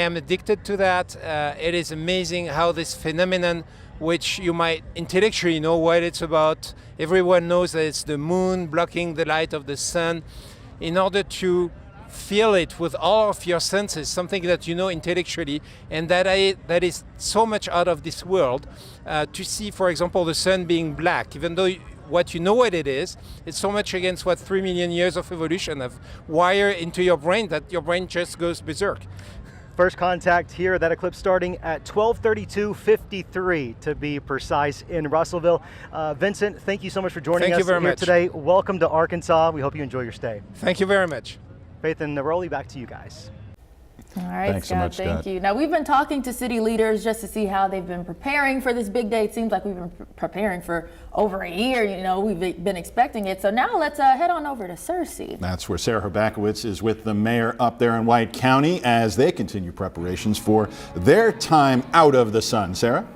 am addicted to that. It is amazing how this phenomenon, which you might intellectually know what it's about, everyone knows that it's the moon blocking the light of the sun. In order to feel it with all of your senses, something that you know intellectually, and that is so much out of this world, to see, for example, the sun being black, even though what you know what it is, it's so much against what 3 million years of evolution have wired into your brain that your brain just goes berserk. First contact here, that eclipse starting at 12:32:53 to be precise in Russellville. Vincent, thank you so much for joining us here today. Welcome to Arkansas. We hope you enjoy your stay. Thank you very much. Faith and Rolly, back to you guys. All right, Thanks Scott, so much, thank Scott. you. Now, we've been talking to city leaders just to see how they've been preparing for this big day. It seems like we've been preparing for over a year. You know, we've been expecting it. So now let's head on over to Searcy. That's where Sarah Herbakowitz is with the mayor up there in White County as they continue preparations for their time out of the sun. Sarah?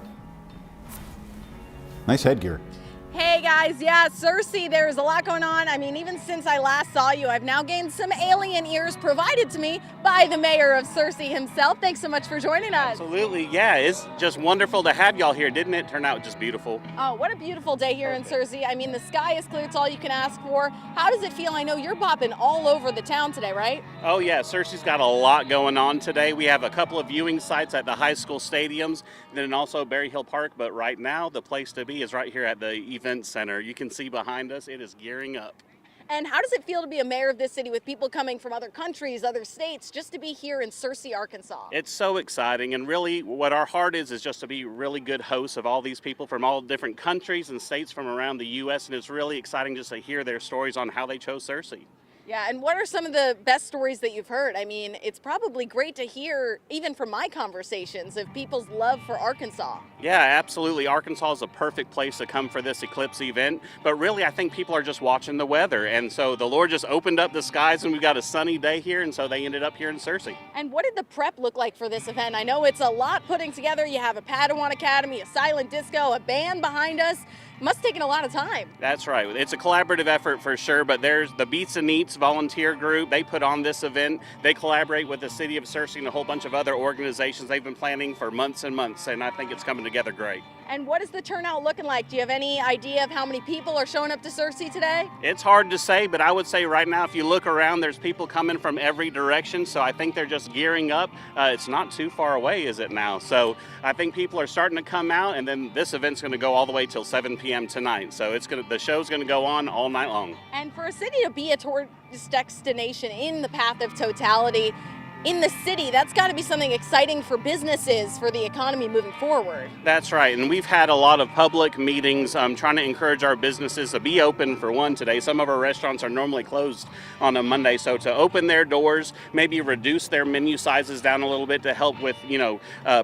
Nice headgear. Hey guys, yeah, Searcy, there's a lot going on. I mean, even since I last saw you, I've now gained some alien ears provided to me by the mayor of Searcy himself. Thanks so much for joining us. Absolutely, yeah, it's just wonderful to have y'all here, didn't it? Turn out just beautiful. Oh, what a beautiful day here in Searcy. I mean, the sky is clear, it's all you can ask for. How does it feel? I know you're popping all over the town today, right? Oh yeah, Searcy's got a lot going on today. We have a couple of viewing sites at the high school stadiums, then also Berry Hill Park, but right now the place to be is right here at the event center. You can see behind us, it is gearing up. And how does it feel to be a mayor of this city with people coming from other countries, other states, just to be here in Searcy, Arkansas? It's so exciting, and really what our heart is just to be really good hosts of all these people from all different countries and states from around the U.S., and it's really exciting just to hear their stories on how they chose Searcy. Yeah, and what are some of the best stories that you've heard? I mean, it's probably great to hear, even from my conversations, of people's love for Arkansas. Yeah, absolutely. Arkansas is a perfect place to come for this eclipse event, but really I think people are just watching the weather, and so the Lord just opened up the skies and we've got a sunny day here, and so they ended up here in Searcy. And what did the prep look like for this event? I know it's a lot putting together. You have a Padawan Academy, a silent disco, a band behind us. Must have taken a lot of time. That's right. It's a collaborative effort for sure, but there's the Beats and Eats volunteer group. They put on this event. They collaborate with the city of Searcy and a whole bunch of other organizations. They've been planning for months and months, and I think it's coming together great. And what is the turnout looking like? Do you have any idea of how many people are showing up to Searcy today? It's hard to say, but I would say right now, if you look around, there's people coming from every direction, so I think they're just gearing up. It's not too far away, is it now? So I think people are starting to come out, and then this event's going to go all the way till 7 p.m. tonight. So the show's going to go on all night long. And for a city to be a tourist destination in the path of totality, in the city, that's got to be something exciting for businesses, for the economy moving forward. That's right, and we've had a lot of public meetings trying to encourage our businesses to be open for one today. Some of our restaurants are normally closed on a Monday, so to open their doors, maybe reduce their menu sizes down a little bit to help with,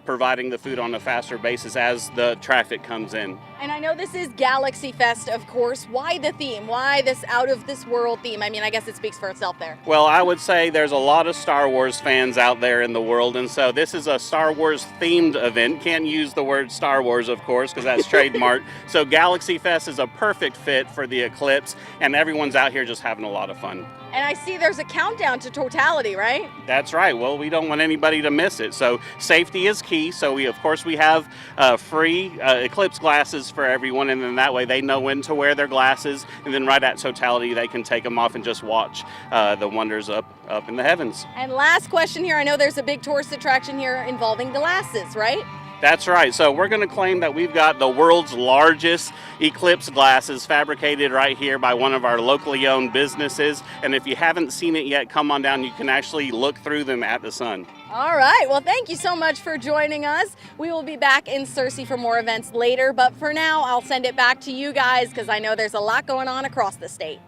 providing the food on a faster basis as the traffic comes in. And I know this is Galaxy Fest, of course. Why the theme? Why this out of this world theme? I mean, I guess it speaks for itself there. Well, I would say there's a lot of Star Wars fans out there in the world, and so this is a Star Wars themed event. Can't use the word Star Wars, of course, because that's trademarked. So Galaxy Fest is a perfect fit for the eclipse, and everyone's out here just having a lot of fun. And I see there's a countdown to totality, right? That's right. Well, we don't want anybody to miss it. So safety is key. So we have free eclipse glasses for everyone, and then that way they know when to wear their glasses, and then right at totality they can take them off and just watch the wonders up in the heavens. And last question here. I know there's a big tourist attraction here involving glasses, right? That's right. So we're going to claim that we've got the world's largest eclipse glasses fabricated right here by one of our locally owned businesses. And if you haven't seen it yet, come on down. You can actually look through them at the sun. All right. Well, thank you so much for joining us. We will be back in Searcy for more events later. But for now, I'll send it back to you guys because I know there's a lot going on across the state.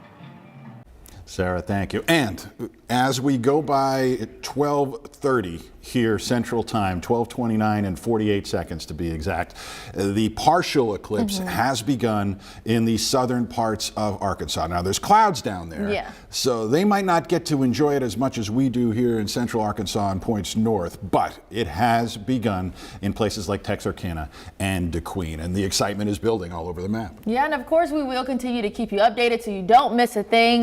Sarah, thank you. And as we go by 12:30 here Central Time, 12:29 and 48 seconds to be exact, the partial eclipse has begun in the southern parts of Arkansas. Now there's clouds down there, so they might not get to enjoy it as much as we do here in central Arkansas and points north, but it has begun in places like Texarkana and DeQueen, and the excitement is building all over the map. Yeah, and of course we will continue to keep you updated so you don't miss a thing.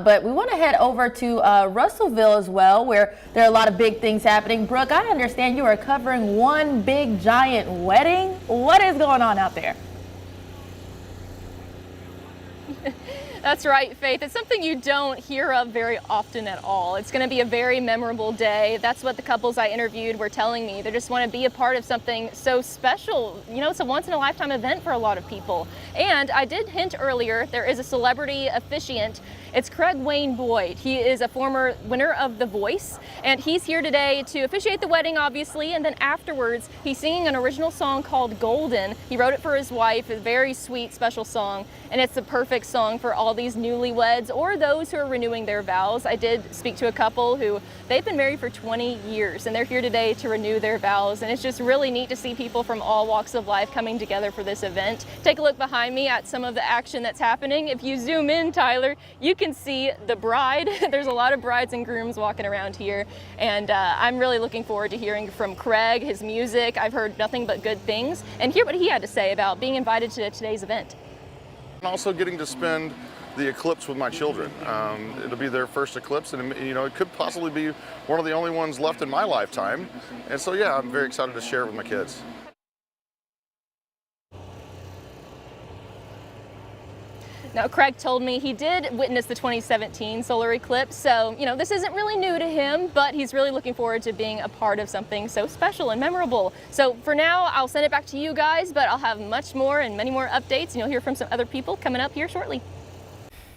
But but we want to head over to Russellville as well, where there are a lot of big things happening. Brooke, I understand you are covering one big giant wedding. What is going on out there? That's right, Faith. It's something you don't hear of very often at all. It's going to be a very memorable day. That's what the couples I interviewed were telling me. They just want to be a part of something so special. You know, it's a once-in-a-lifetime event for a lot of people. And I did hint earlier, there is a celebrity officiant. It's Craig Wayne Boyd. He is a former winner of The Voice, and he's here today to officiate the wedding, obviously, and then afterwards, he's singing an original song called Golden. He wrote it for his wife, a very sweet, special song, and it's the perfect song for all these newlyweds or those who are renewing their vows. I did speak to a couple who they've been married for 20 years, and they're here today to renew their vows, and it's just really neat to see people from all walks of life coming together for this event. Take a look behind me at some of the action that's happening. If you zoom in, Tyler, you can see the bride. There's a lot of brides and grooms walking around here, and I'm really looking forward to hearing from Craig, his music. I've heard nothing but good things, and hear what he had to say about being invited to today's event. And also getting to spend the eclipse with my children. It'll be their first eclipse, and you know, it could possibly be one of the only ones left in my lifetime. And so yeah, I'm very excited to share it with my kids. Now, Craig told me he did witness the 2017 solar eclipse, so, you know, this isn't really new to him, but he's really looking forward to being a part of something so special and memorable. So for now, I'll send it back to you guys, but I'll have much more and many more updates, and you'll hear from some other people coming up here shortly.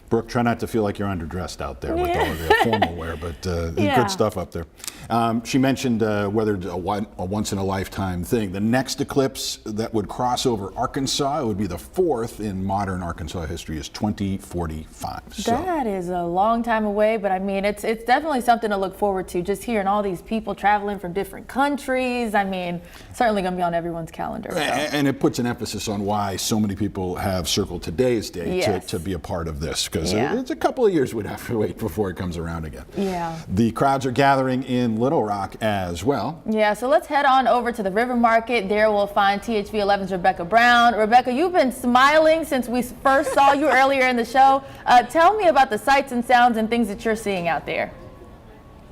Brooke, try not to feel like you're underdressed out there with all of the formal wear, but good stuff up there. She mentioned whether it's a once-in-a-lifetime thing. The next eclipse that would cross over Arkansas, it would be the fourth in modern Arkansas history, is 2045. That is a long time away, but I mean, it's definitely something to look forward to. Just hearing all these people traveling from different countries, I mean, certainly going to be on everyone's calendar. So. And it puts an emphasis on why so many people have circled today's date to be a part of this. It's a couple of years we'd have to wait before it comes around again. Yeah. The crowds are gathering in Little Rock as well. Yeah, so let's head on over to the River Market. There we'll find THV 11's Rebecca Brown. Rebecca, you've been smiling since we first saw you earlier in the show. Tell me about the sights and sounds and things that you're seeing out there.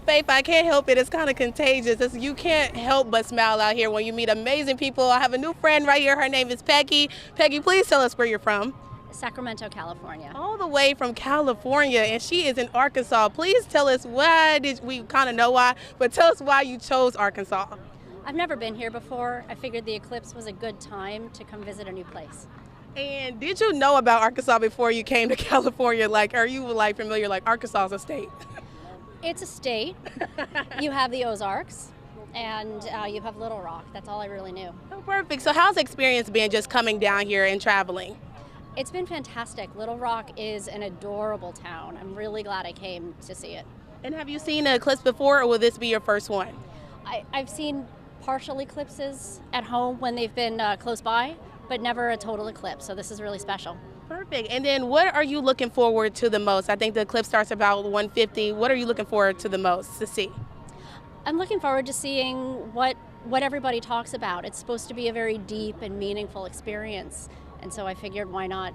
Faith, I can't help it. It's kind of contagious. You can't help but smile out here when you meet amazing people. I have a new friend right here. Her name is Peggy. Peggy, please tell us where you're from. Sacramento, California. All the way from California, and she is in Arkansas. Please tell us we kind of know why, but tell us why you chose Arkansas. I've never been here before. I figured the eclipse was a good time to come visit a new place. And did you know about Arkansas before you came to California? Like, are you familiar, like Arkansas is a state? It's a state. You have the Ozarks, and you have Little Rock. That's all I really knew. Oh, perfect. So how's the experience been just coming down here and traveling? It's been fantastic. Little Rock is an adorable town. I'm really glad I came to see it. And have you seen an eclipse before, or will this be your first one? I've seen partial eclipses at home when they've been close by, but never a total eclipse, so this is really special. Perfect. And then what are you looking forward to the most? I think the eclipse starts about 1:50. What are you looking forward to the most to see? I'm looking forward to seeing what everybody talks about. It's supposed to be a very deep and meaningful experience. And so I figured, why not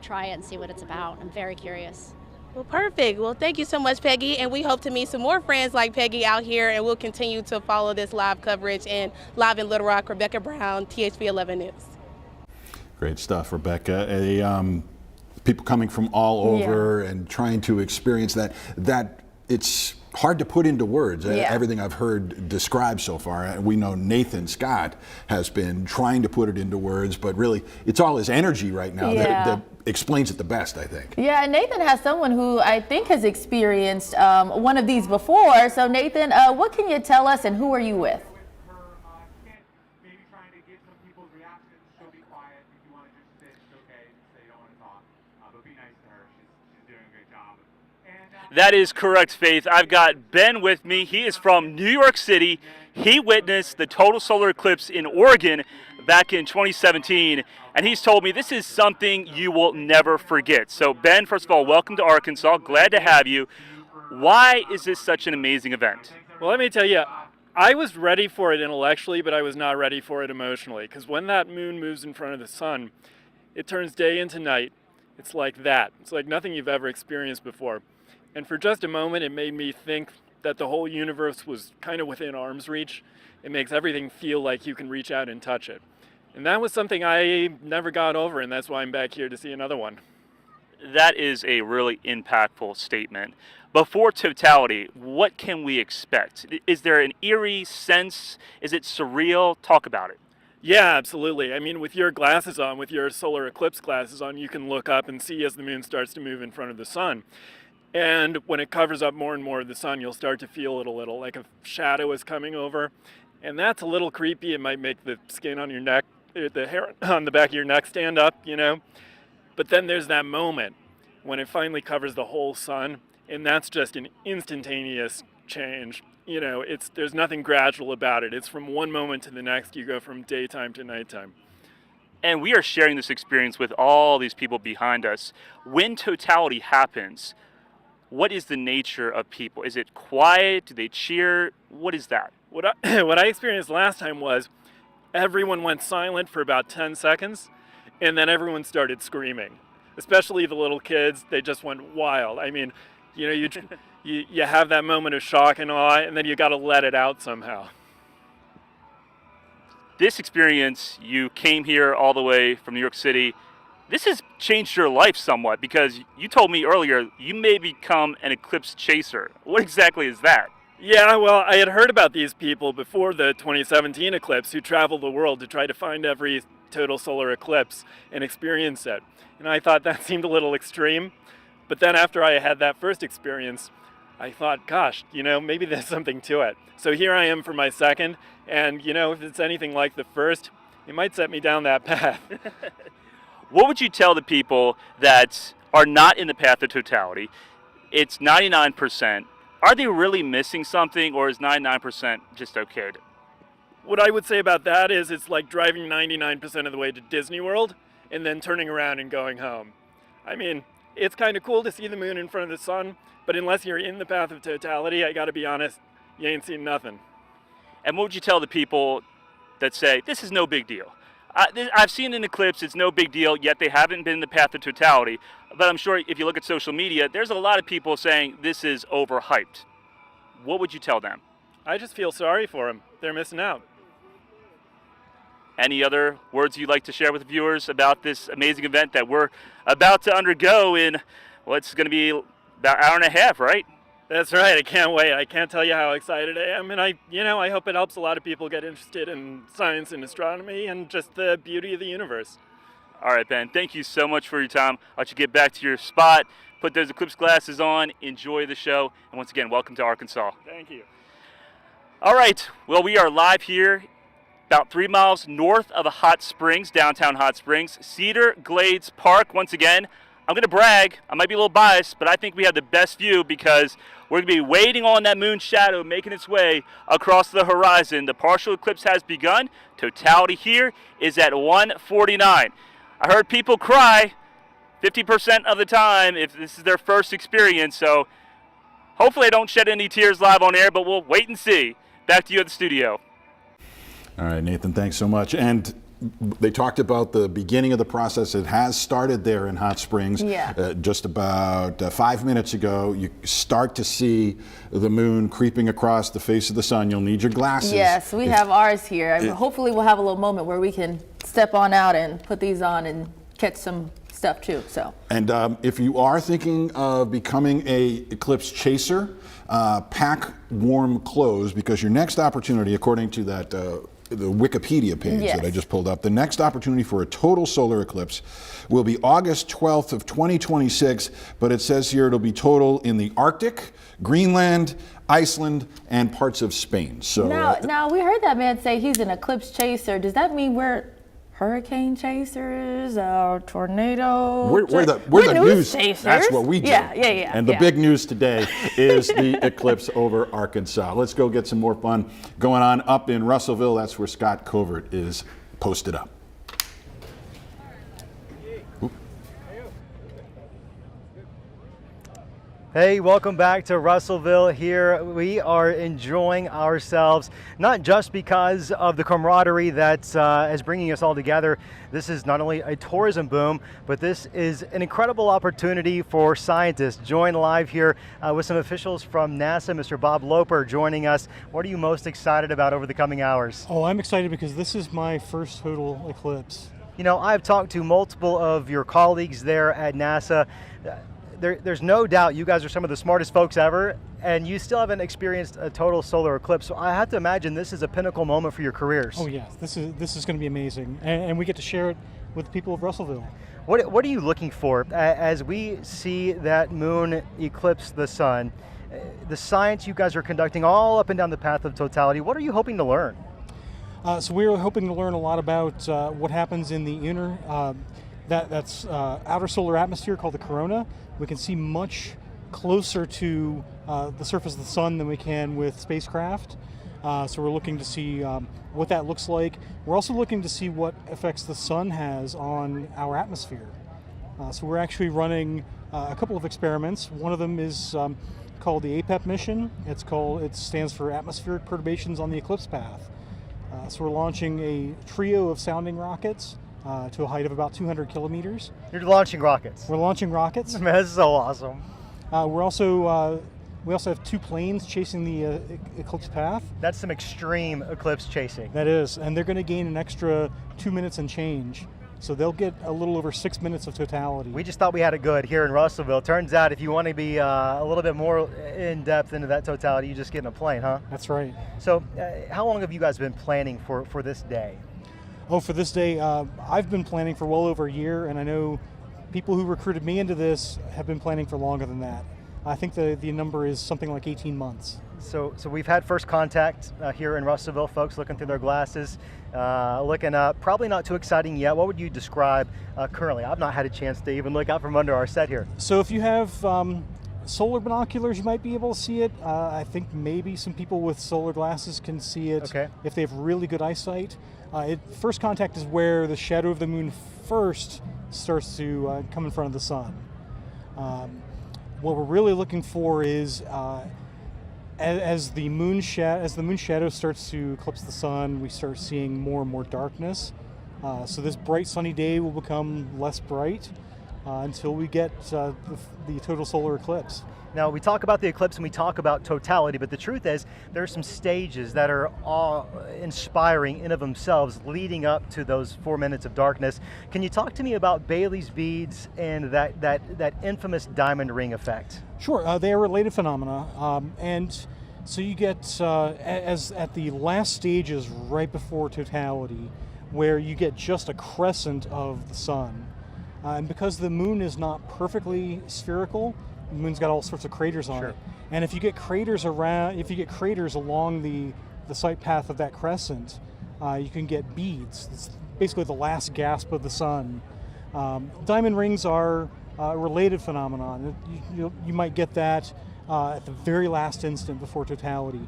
try it and see what it's about? I'm very curious. Well, perfect. Well, thank you so much, Peggy. And we hope to meet some more friends like Peggy out here, and we'll continue to follow this live coverage. And live in Little Rock, Rebecca Brown, THV 11 News. Great stuff, Rebecca. People coming from all over and trying to experience that it's hard to put into words. Everything I've heard described so far. We know Nathan Skot has been trying to put it into words, but really it's all his energy right now that explains it the best, I think. Yeah, Nathan has someone who I think has experienced one of these before. So Nathan, what can you tell us, and who are you with? That is correct, Faith. I've got Ben with me. He is from New York City. He witnessed the total solar eclipse in Oregon back in 2017, and he's told me this is something you will never forget. So, Ben, first of all, welcome to Arkansas. Glad to have you. Why is this such an amazing event? Well, let me tell you, I was ready for it intellectually, but I was not ready for it emotionally, because when that moon moves in front of the sun, it turns day into night. It's like that. It's like nothing you've ever experienced before. And for just a moment, it made me think that the whole universe was kind of within arm's reach. It makes everything feel like you can reach out and touch it. And that was something I never got over, and that's why I'm back here to see another one. That is a really impactful statement. Before totality, what can we expect? Is there an eerie sense? Is it surreal? Talk about it. Yeah, absolutely. I mean, with your glasses on, with your solar eclipse glasses on, you can look up and see as the moon starts to move in front of the sun. And when it covers up more and more of the sun, you'll start to feel it a little, like a shadow is coming over. And that's a little creepy. It might make the skin on your neck, the hair on the back of your neck stand up, you know. But then there's that moment when it finally covers the whole sun, and that's just an instantaneous change. You know, there's nothing gradual about it. It's from one moment to the next. You go from daytime to nighttime. And we are sharing this experience with all these people behind us. When totality happens, what is the nature of people? Is it quiet? Do they cheer? What is that? What I experienced last time was everyone went silent for about 10 seconds, and then everyone started screaming. Especially the little kids, they just went wild. I mean, you know, you have that moment of shock and awe, and then you got to let it out somehow. This experience, you came here all the way from New York City. This has changed your life somewhat, because you told me earlier you may become an eclipse chaser. What exactly is that? Yeah, well, I had heard about these people before the 2017 eclipse who traveled the world to try to find every total solar eclipse and experience it. And I thought that seemed a little extreme. But then after I had that first experience, I thought, gosh, you know, maybe there's something to it. So here I am for my second, and you know, if it's anything like the first, it might set me down that path. What would you tell the people that are not in the path of totality? It's 99%. Are they really missing something, or is 99% just okay? What I would say about that is it's like driving 99% of the way to Disney World and then turning around and going home. I mean, it's kind of cool to see the moon in front of the sun, but unless you're in the path of totality, I gotta be honest, you ain't seen nothing. And what would you tell the people that say, this is no big deal? I've seen an eclipse, it's no big deal, yet they haven't been in the path of totality. But I'm sure if you look at social media, there's a lot of people saying this is overhyped. What would you tell them? I just feel sorry for them. They're missing out. Any other words you'd like to share with viewers about this amazing event that we're about to undergo in what's going to be about an hour and a half, right? That's right. I can't wait. I can't tell you how excited I am. And I hope it helps a lot of people get interested in science and astronomy and just the beauty of the universe. All right, Ben. Thank you so much for your time. I'll let you get back to your spot. Put those eclipse glasses on. Enjoy the show. And once again, welcome to Arkansas. Thank you. All right. Well, we are live here about 3 miles north of the Hot Springs, downtown Hot Springs, Cedar Glades Park. Once again, I'm going to brag. I might be a little biased, but I think we have the best view because we're going to be waiting on that moon shadow making its way across the horizon. The partial eclipse has begun. Totality here is at 1:49. I heard people cry 50% of the time if this is their first experience, so hopefully I don't shed any tears live on air, but we'll wait and see. Back to you at the studio. All right, Nathan, thanks so much. And they talked about the beginning of the process. It has started there in Hot Springs. Yeah. Just about 5 minutes ago, you start to see the moon creeping across the face of the sun. You'll need your glasses. Yes, we have ours here. Hopefully we'll have a little moment where we can step on out and put these on and catch some stuff too. So. And if you are thinking of becoming a eclipse chaser, pack warm clothes, because your next opportunity, according to that the Wikipedia page that I just pulled up, the next opportunity for a total solar eclipse will be August 12th of 2026, but it says here it'll be total in the Arctic, Greenland, Iceland, and parts of Spain. So now we heard that man say he's an eclipse chaser. Does that mean we're hurricane chasers or tornado? We're the news chasers. That's what we do. Yeah. And the big news today is the eclipse over Arkansas. Let's go get some more fun going on up in Russellville. That's where Skot Covert is posted up. Hey, welcome back to Russellville. Here we are enjoying ourselves, not just because of the camaraderie that is bringing us all together. This is not only a tourism boom, but this is an incredible opportunity for scientists. Join live here with some officials from NASA. Mr. Bob Loper joining us. What are you most excited about over the coming hours? Oh, I'm excited because this is my first total eclipse. You know, I've talked to multiple of your colleagues there at NASA. There's no doubt you guys are some of the smartest folks ever, and you still haven't experienced a total solar eclipse. So I have to imagine this is a pinnacle moment for your careers. Oh yeah, this is going to be amazing, and we get to share it with the people of Russellville. What are you looking for as we see that moon eclipse the sun? The science you guys are conducting all up and down the path of totality. What are you hoping to learn? So we're hoping to learn a lot about what happens in the inner, that's outer solar atmosphere called the corona. We can see much closer to the surface of the sun than we can with spacecraft. So we're looking to see what that looks like. We're also looking to see what effects the sun has on our atmosphere. So we're actually running a couple of experiments. One of them is called the APEP mission. It stands for Atmospheric Perturbations on the Eclipse Path. So we're launching a trio of sounding rockets to a height of about 200 kilometers. You're launching rockets? We're launching rockets. Man, that's so awesome. We also have 2 planes chasing the eclipse path. That's some extreme eclipse chasing. That is, and they're going to gain an extra 2 minutes and change. So they'll get a little over 6 minutes of totality. We just thought we had it good here in Russellville. Turns out if you want to be a little bit more in depth into that totality, you just get in a plane, huh? That's right. So how long have you guys been planning for this day? Oh, for this day, I've been planning for well over a year, and I know people who recruited me into this have been planning for longer than that. I think the number is something like 18 months. So we've had first contact here in Russellville, folks looking through their glasses, looking up. Probably not too exciting yet. What would you describe currently? I've not had a chance to even look out from under our set here. So if you have solar binoculars, you might be able to see it. I think maybe some people with solar glasses can see it if they have really good eyesight. First contact is where the shadow of the moon first starts to come in front of the sun. What we're really looking for is as the moon shadow starts to eclipse the sun, we start seeing more and more darkness. So this bright sunny day will become less bright until we get the total solar eclipse. Now, we talk about the eclipse and we talk about totality, but the truth is there are some stages that are all inspiring in of themselves leading up to those 4 minutes of darkness. Can you talk to me about Bailey's beads and that infamous diamond ring effect? Sure, they are related phenomena, and so you get, as at the last stages right before totality, where you get just a crescent of the sun. And because the moon is not perfectly spherical, the moon's got all sorts of craters on it. And if you get craters along the sight path of that crescent, you can get beads. It's basically the last gasp of the sun. Diamond rings are a related phenomenon. You might get that at the very last instant before totality.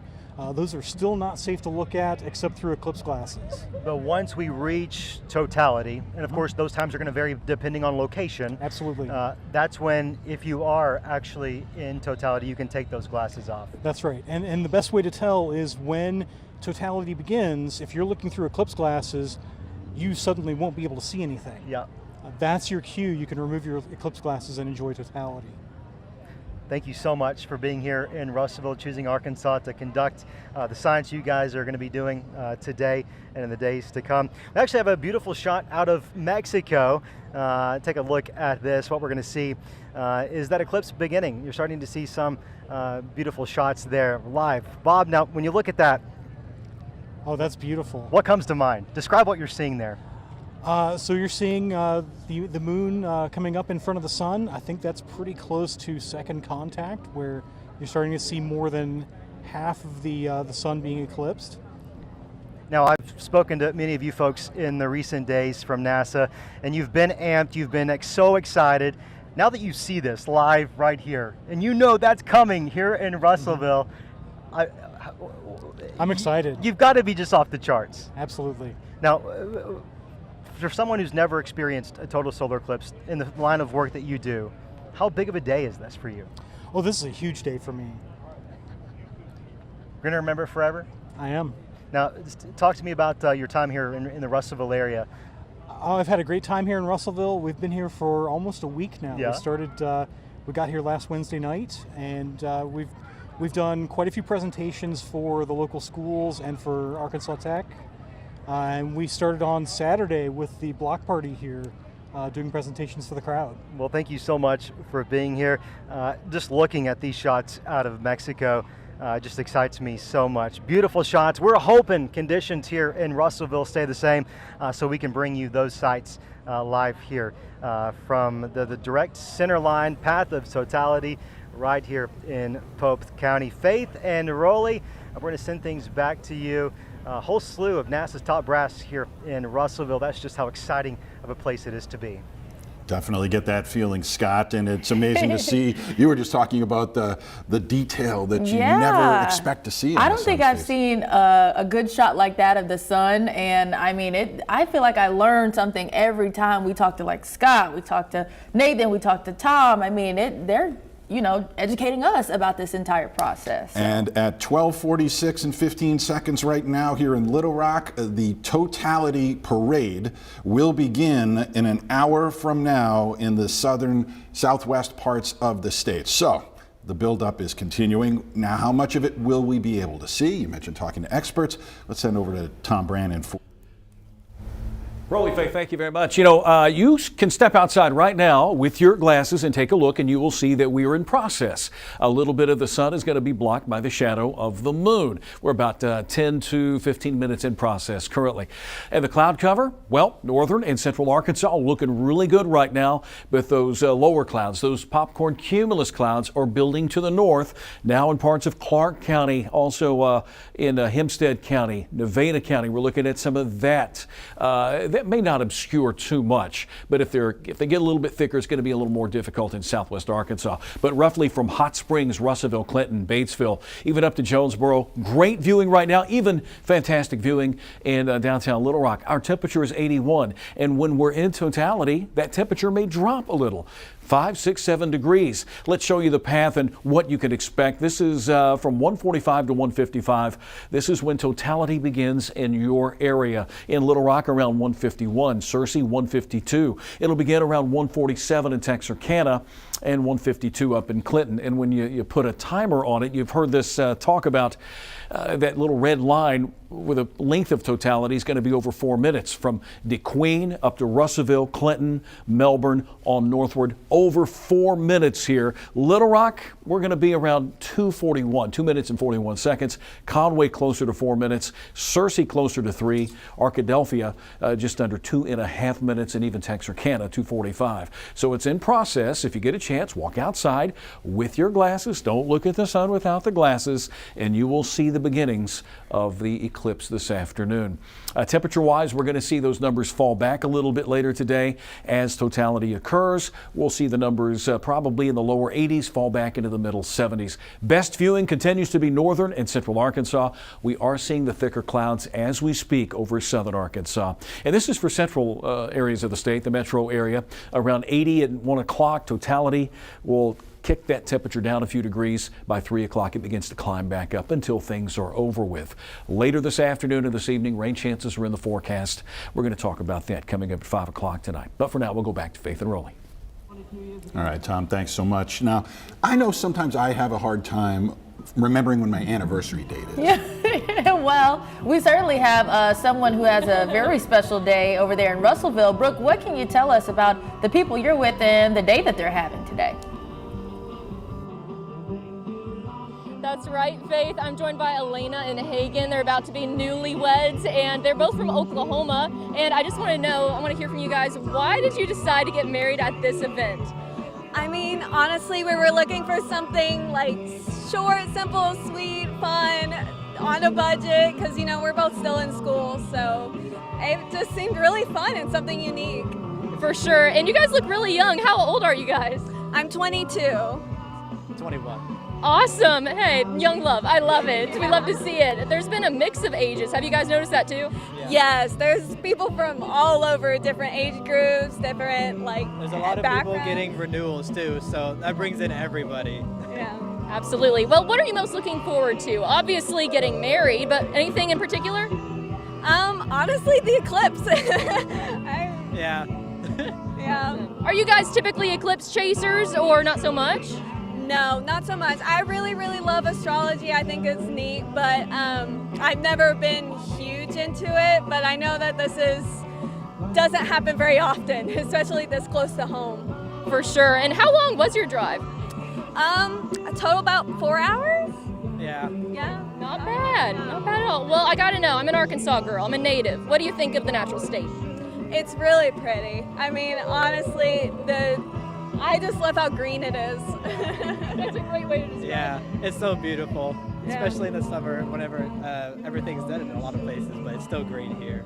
Those are still not safe to look at except through eclipse glasses. But once we reach totality, and of course those times are going to vary depending on location. Absolutely. That's when, if you are actually in totality, you can take those glasses off. That's right. And the best way to tell is when totality begins. If you're looking through eclipse glasses, you suddenly won't be able to see anything. Yeah. That's your cue. You can remove your eclipse glasses and enjoy totality. Thank you so much for being here in Russellville, choosing Arkansas to conduct the science you guys are going to be doing today and in the days to come. We actually have a beautiful shot out of Mexico. Take a look at this. What we're going to see is that eclipse beginning. You're starting to see some beautiful shots there live. Bob, now when you look at that, oh, that's beautiful. What comes to mind? Describe what you're seeing there. So you're seeing the moon coming up in front of the sun. I think that's pretty close to second contact, where you're starting to see more than half of the sun being eclipsed. Now, I've spoken to many of you folks in the recent days from NASA, and you've been amped, you've been so excited. Now that you see this live right here, and you know that's coming here in Russellville, I'm excited. You've got to be just off the charts. Absolutely. Now, for someone who's never experienced a total solar eclipse in the line of work that you do, how big of a day is this for you? Oh, this is a huge day for me. You're going to remember it forever? I am. Now, talk to me about your time here in the Russellville area. I've had a great time here in Russellville. We've been here for almost a week now. Yeah. We got here last Wednesday night, and we've done quite a few presentations for the local schools and for Arkansas Tech. And we started on Saturday with the block party here, doing presentations for the crowd. Well, thank you so much for being here. Just looking at these shots out of Mexico just excites me so much. Beautiful shots. We're hoping conditions here in Russellville stay the same so we can bring you those sights live here from the direct center line path of totality right here in Pope County. Faith and Rolly, we're going to send things back to you. A whole slew of NASA's top brass here in Russellville. That's just how exciting of a place it is to be. Definitely get that feeling, Scott, and it's amazing to see. You were just talking about the detail that you never expect to see. I don't think I've seen a good shot like that of the sun, and I mean, I feel like I learn something every time we talk to like Scott, we talk to Nathan, we talk to Tom. I mean, they're educating us about this entire process. And at 12:46 and 15 seconds right now here in Little Rock, the Totality Parade will begin in an hour from now in the southwest parts of the state. So the buildup is continuing. Now, how much of it will we be able to see? You mentioned talking to experts. Let's send over to Tom Brannon for Rolly, Faith, thank you very much. You can step outside right now with your glasses and take a look, and you will see that we are in process. A little bit of the sun is going to be blocked by the shadow of the moon. We're about 10 to 15 minutes in process currently. And the cloud cover, well, northern and central Arkansas looking really good right now, but those lower clouds, those popcorn cumulus clouds are building to the north, now in parts of Clark County, also in Hempstead County, Nevada County. We're looking at some of that. That may not obscure too much, but if they get a little bit thicker, it's going to be a little more difficult in southwest Arkansas. But roughly from Hot Springs, Russellville, Clinton, Batesville, even up to Jonesboro, great viewing right now, even fantastic viewing in downtown Little Rock. Our temperature is 81, and when we're in totality, that temperature may drop a little. 5, 6, 7 degrees. Let's show you the path and what you can expect. This is from 145 to 155. This is when totality begins in your area. In Little Rock around 151, Searcy 152. It'll begin around 147 in Texarkana and 152 up in Clinton. And when you put a timer on it, you've heard this talk about that little red line with a length of totality is going to be over 4 minutes from DeQueen up to Russellville, Clinton, Melbourne, on northward. Over 4 minutes here. Little Rock, we're going to be around 2:41, 2 minutes and 41 seconds. Conway closer to 4 minutes. Searcy closer to 3. Arkadelphia just under 2.5 minutes, and even Texarkana 2:45. So it's in process. If you get a chance, walk outside with your glasses. Don't look at the sun without the glasses, and you will see the beginnings of the eclipse this afternoon. Temperature-wise, we're going to see those numbers fall back a little bit later today as totality occurs. We'll see the numbers probably in the lower 80s fall back into the middle 70s. Best viewing continues to be northern and central Arkansas. We are seeing the thicker clouds as we speak over southern Arkansas. And this is for central areas of the state, the metro area. Around 80 at 1 o'clock, totality will kick that temperature down a few degrees. By 3 o'clock, it begins to climb back up until things are over with. Later this afternoon and this evening, rain chances are in the forecast. We're going to talk about that coming up at 5 o'clock tonight. But for now, we'll go back to Faith and Rolly. All right, Tom, thanks so much. Now, I know sometimes I have a hard time remembering when my anniversary date is. Yeah, well, we certainly have someone who has a very special day over there in Russellville. Brooke, what can you tell us about the people you're with and the day that they're having today? That's right, Faith. I'm joined by Elena and Hagen. They're about to be newlyweds, and they're both from Oklahoma. And I just want to hear from you guys, why did you decide to get married at this event? I mean, honestly, we were looking for something like short, simple, sweet, fun, on a budget, because, we're both still in school. So it just seemed really fun and something unique. For sure. And you guys look really young. How old are you guys? I'm 22. 21. Awesome. Hey, young love. I love it. We love to see it. There's been a mix of ages. Have you guys noticed that too? Yes, there's people from all over, different age groups, different There's a lot of people getting renewals too, so that brings in everybody. Yeah. Absolutely. Well, what are you most looking forward to? Obviously getting married, but anything in particular? Honestly, the eclipse. Yeah. Yeah. Are you guys typically eclipse chasers or not so much? No, not so much. I really, really love astrology. I think it's neat, but I've never been huge into it, but I know that doesn't happen very often, especially this close to home. For sure. And how long was your drive? A total about 4 hours. Yeah. Yeah. Not bad. Not bad at all. Well, I gotta know. I'm an Arkansas girl. I'm a native. What do you think of the natural state? It's really pretty. I mean, honestly, I just love how green it is. That's a great way to describe it. Yeah, it's so beautiful, Yeah. especially in the summer whenever everything's dead in a lot of places, but it's still green here.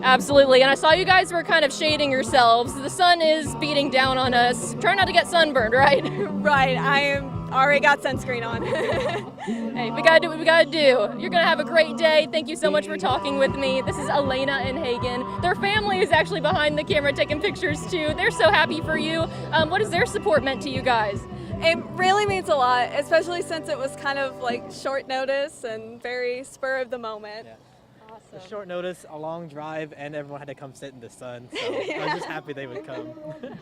Absolutely. And I saw you guys were kind of shading yourselves. The sun is beating down on us. Try not to get sunburned, right? Right. I already got sunscreen on. Hey, we gotta do what we gotta do. You're gonna have a great day. Thank you so much for talking with me. This is Elena and Hagen. Their family is actually behind the camera taking pictures too. They're so happy for you. What has their support meant to you guys? It really means a lot, especially since it was kind of like short notice and very spur of the moment. Yeah. A short notice, a long drive, and everyone had to come sit in the sun, so I was just happy they would come.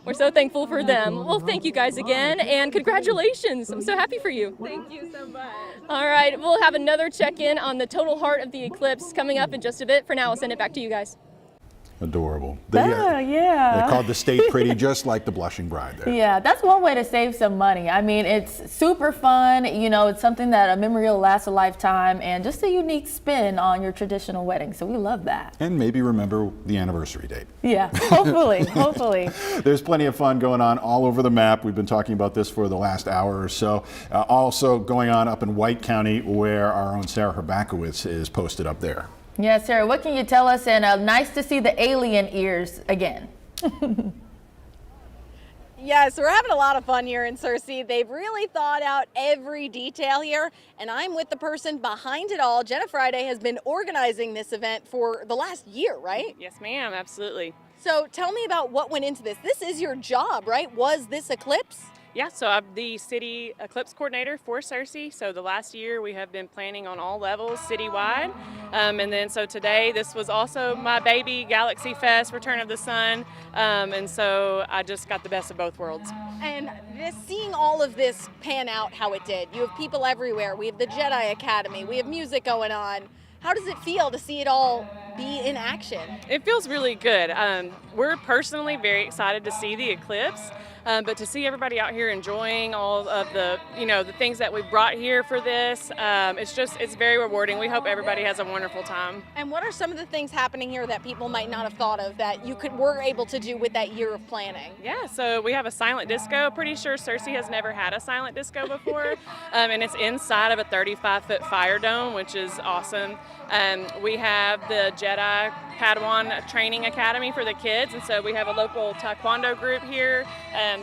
We're so thankful for them. Well, thank you guys again, and congratulations. I'm so happy for you. Thank you so much. All right, we'll have another check-in on the total heart of the eclipse coming up in just a bit. For now, I'll send it back to you guys. Adorable. Yeah. They called the state pretty, just like the blushing bride there. Yeah, that's one way to save some money. I mean, it's super fun. You know, it's something that a memory will last a lifetime and just a unique spin on your traditional wedding. So we love that. And maybe remember the anniversary date. Yeah, hopefully. There's plenty of fun going on all over the map. We've been talking about this for the last hour or so. Also going on up in White County, where our own Sarah Herbakowitz is posted up there. Yeah, Sarah, what can you tell us? And nice to see the alien ears again. Yes, we're having a lot of fun here in Searcy. They've really thought out every detail here, and I'm with the person behind it all. Jenna Friday has been organizing this event for the last year, right? Yes, ma'am, absolutely. So tell me about what went into this. This is your job, right? Was this Eclipse? Yeah, so I'm the city eclipse coordinator for Searcy. So the last year we have been planning on all levels citywide. And then so today this was also my baby Galaxy Fest, Return of the Sun. And so I just got the best of both worlds. And just seeing all of this pan out how it did. You have people everywhere. We have the Jedi Academy. We have music going on. How does it feel to see it all be in action? It feels really good. We're personally very excited to see the eclipse. But to see everybody out here enjoying all of the, the things that we brought here for this, it's very rewarding. We hope everybody has a wonderful time. And what are some of the things happening here that people might not have thought of that were able to do with that year of planning? Yeah, so we have a silent disco. Pretty sure Searcy has never had a silent disco before. And it's inside of a 35-foot fire dome, which is awesome. We have the Jedi Padawan Training Academy for the kids, and so we have a local taekwondo group here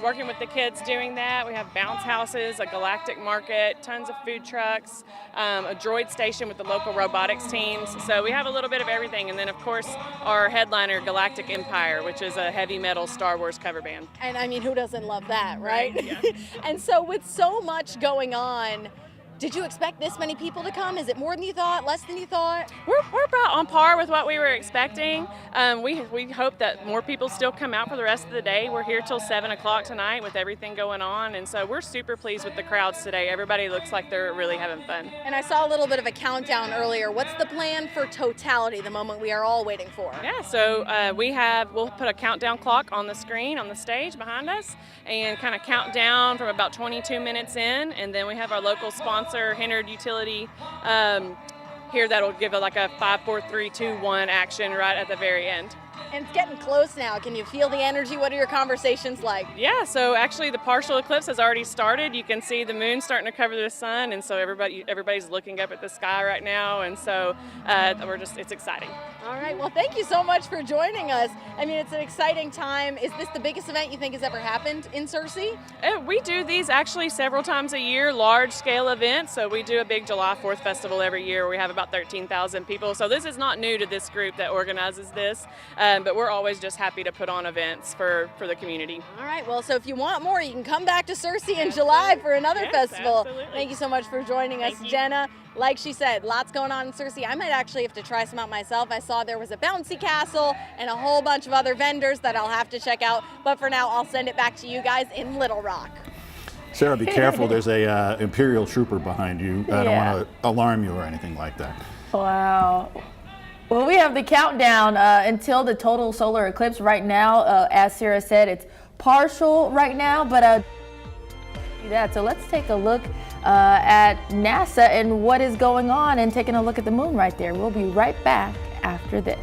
working with the kids doing that. We have bounce houses, a galactic market, tons of food trucks, a droid station with the local robotics teams. So we have a little bit of everything, and then of course our headliner, Galactic Empire, which is a heavy metal Star Wars cover band. And I mean, who doesn't love that, right? Yeah. And so with so much going on, did you expect this many people to come? Is it more than you thought, less than you thought? We're about on par with what we were expecting. We hope that more people still come out for the rest of the day. We're here till 7 o'clock tonight with everything going on, and so we're super pleased with the crowds today. Everybody looks like they're really having fun. And I saw a little bit of a countdown earlier. What's the plan for totality, the moment we are all waiting for? Yeah, so we'll put a countdown clock on the screen on the stage behind us and kind of count down from about 22 minutes in, and then we have our local sponsor, Hindered Utility, here that'll give like a 5, 4, 3, 2, 1 action right at the very end. And it's getting close now. Can you feel the energy? What are your conversations like? Yeah, so actually the partial eclipse has already started. You can see the moon starting to cover the sun, and so everybody's looking up at the sky right now, and so it's exciting. All right, well, thank you so much for joining us. I mean, it's an exciting time. Is this the biggest event you think has ever happened in Searcy? We do these actually several times a year, large-scale events. So we do a big July 4th festival every year. We have about 13,000 people. So this is not new to this group that organizes this, but we're always just happy to put on events for the community. All right, well, so if you want more, you can come back to Searcy in July for another festival. Absolutely. Thank you so much for joining us, Jenna. Like she said, lots going on in Searcy. I might actually have to try some out myself. I saw there was a bouncy castle and a whole bunch of other vendors that I'll have to check out. But for now, I'll send it back to you guys in Little Rock. Sarah, be careful. There's a Imperial Trooper behind you. I don't want to alarm you or anything like that. Wow. Well, we have the countdown until the total solar eclipse right now. As Sarah said, it's partial right now, but so let's take a look at NASA and what is going on and taking a look at the moon right there. We'll be right back after this.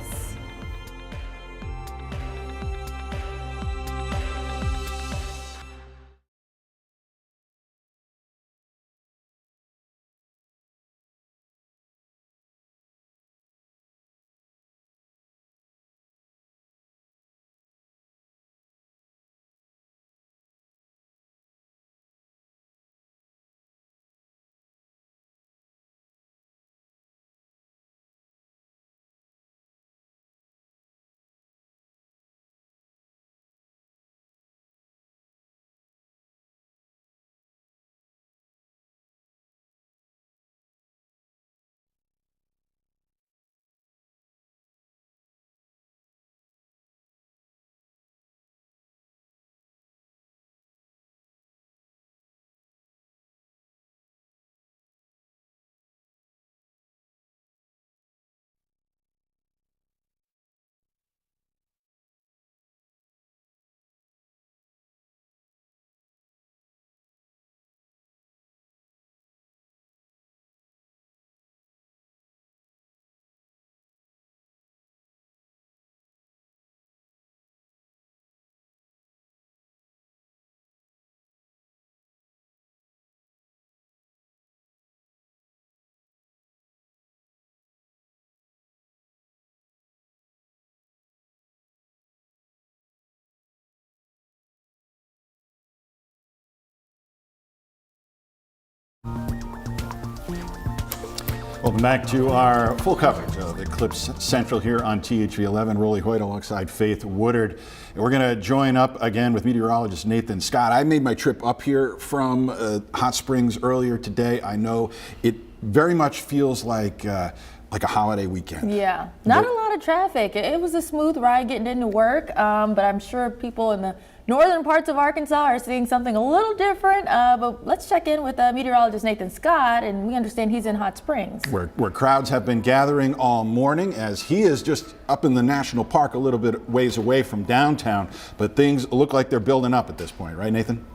Welcome back to our full coverage of Eclipse Central here on THV 11. Rolly Hoyt alongside Faith Woodard. And we're going to join up again with meteorologist Nathan Skot. I made my trip up here from Hot Springs earlier today. I know it very much feels like a holiday weekend. Yeah, not a lot of traffic. It was a smooth ride getting into work, but I'm sure people in the northern parts of Arkansas are seeing something a little different. But let's check in with meteorologist Nathan Skot, and we understand he's in Hot Springs. Where crowds have been gathering all morning, as he is just up in the national park a little bit ways away from downtown. But things look like they're building up at this point, right, Nathan?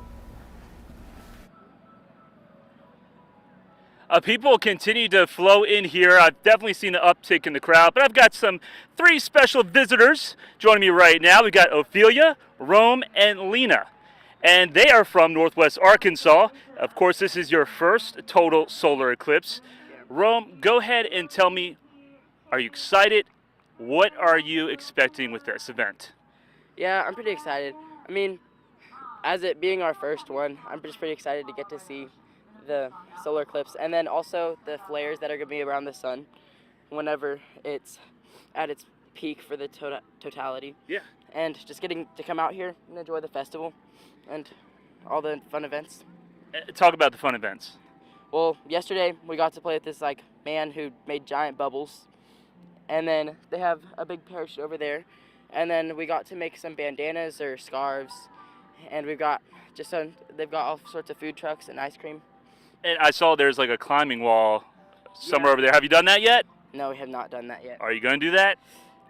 People continue to flow in here. I've definitely seen an uptick in the crowd, but I've got three special visitors joining me right now. We've got Ophelia, Rome, and Lena, and they are from Northwest Arkansas. Of course, this is your first total solar eclipse. Rome, go ahead and tell me, are you excited? What are you expecting with this event? Yeah, I'm pretty excited. I mean, as it being our first one, I'm just pretty excited to get to see the solar eclipse, and then also the flares that are going to be around the sun whenever it's at its peak for the totality. Yeah. And just getting to come out here and enjoy the festival and all the fun events. Talk about the fun events. Well, yesterday we got to play with this man who made giant bubbles, and then they have a big parachute over there, and then we got to make some bandanas or scarves, and we've got they've got all sorts of food trucks and ice cream. And I saw there's a climbing wall somewhere over there. Have you done that yet? No, we have not done that yet. Are you going to do that?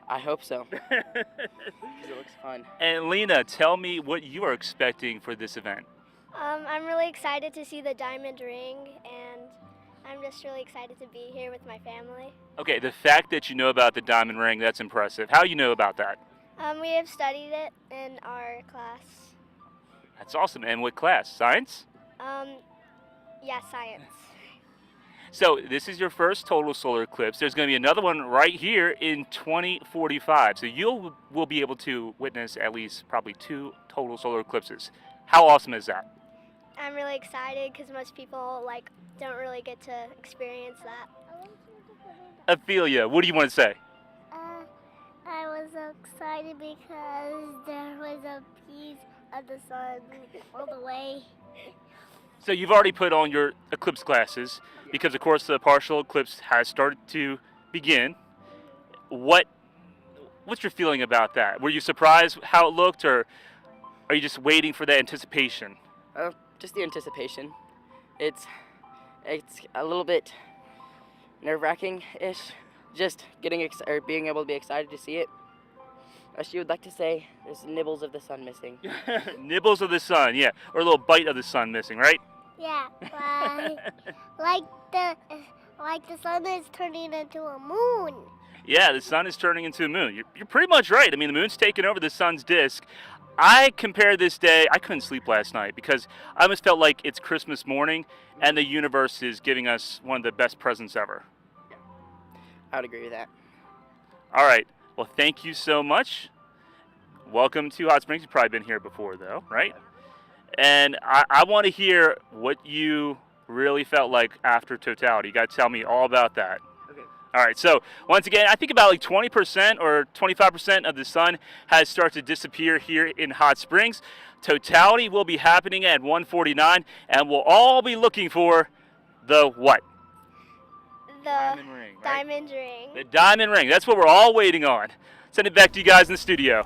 I hope so. It looks fun. And Lena, tell me what you are expecting for this event. I'm really excited to see the diamond ring, and I'm just really excited to be here with my family. Okay, the fact that you know about the diamond ring, that's impressive. How do you know about that? We have studied it in our class. That's awesome. And what class? Science? Yeah, science. So this is your first total solar eclipse. There's going to be another one right here in 2045. So you will be able to witness at least probably 2 total solar eclipses. How awesome is that? I'm really excited because most people don't really get to experience that. Ophelia, what do you want to say? I was excited because there was a piece of the sun all the way. So you've already put on your eclipse glasses because, of course, the partial eclipse has started to begin. What's your feeling about that? Were you surprised how it looked, or are you just waiting for that anticipation? Just the anticipation. It's a little bit nerve-wracking-ish, just being able to be excited to see it. As you would like to say, there's nibbles of the sun missing. Nibbles of the sun, yeah, or a little bite of the sun missing, right? Yeah, like the sun is turning into a moon. Yeah, the sun is turning into a moon. You're pretty much right. I mean, the moon's taking over the sun's disk. I compare this day, I couldn't sleep last night because I almost felt like it's Christmas morning and the universe is giving us one of the best presents ever. I would agree with that. All right. Well, thank you so much. Welcome to Hot Springs. You've probably been here before, though, right? And I want to hear what you really felt like after totality. You got to tell me all about that. Okay. All right. So once again, I think about 20% or 25% of the sun has started to disappear here in Hot Springs. Totality will be happening at 1:49, and we'll all be looking for the what? The diamond ring. Right? Diamond ring. The diamond ring. That's what we're all waiting on. Send it back to you guys in the studio.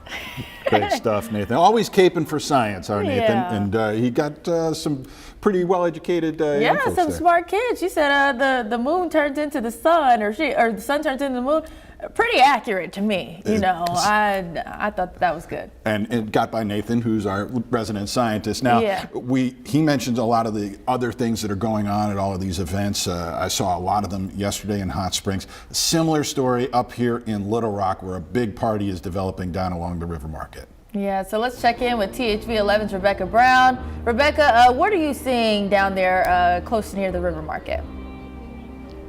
Great stuff, Nathan. Always caping for science, our Nathan. And he got some pretty well-educated some there. smart kids. She said the moon turns into the sun, or the sun turns into the moon. Pretty accurate to me, I thought that was good. And it got by Nathan, who's our resident scientist. Now, he mentions a lot of the other things that are going on at all of these events. I saw a lot of them yesterday in Hot Springs. Similar story up here in Little Rock, where a big party is developing down along the River Market. Yeah, so let's check in with THV 11's Rebecca Brown. Rebecca, what are you seeing down there close near the River Market?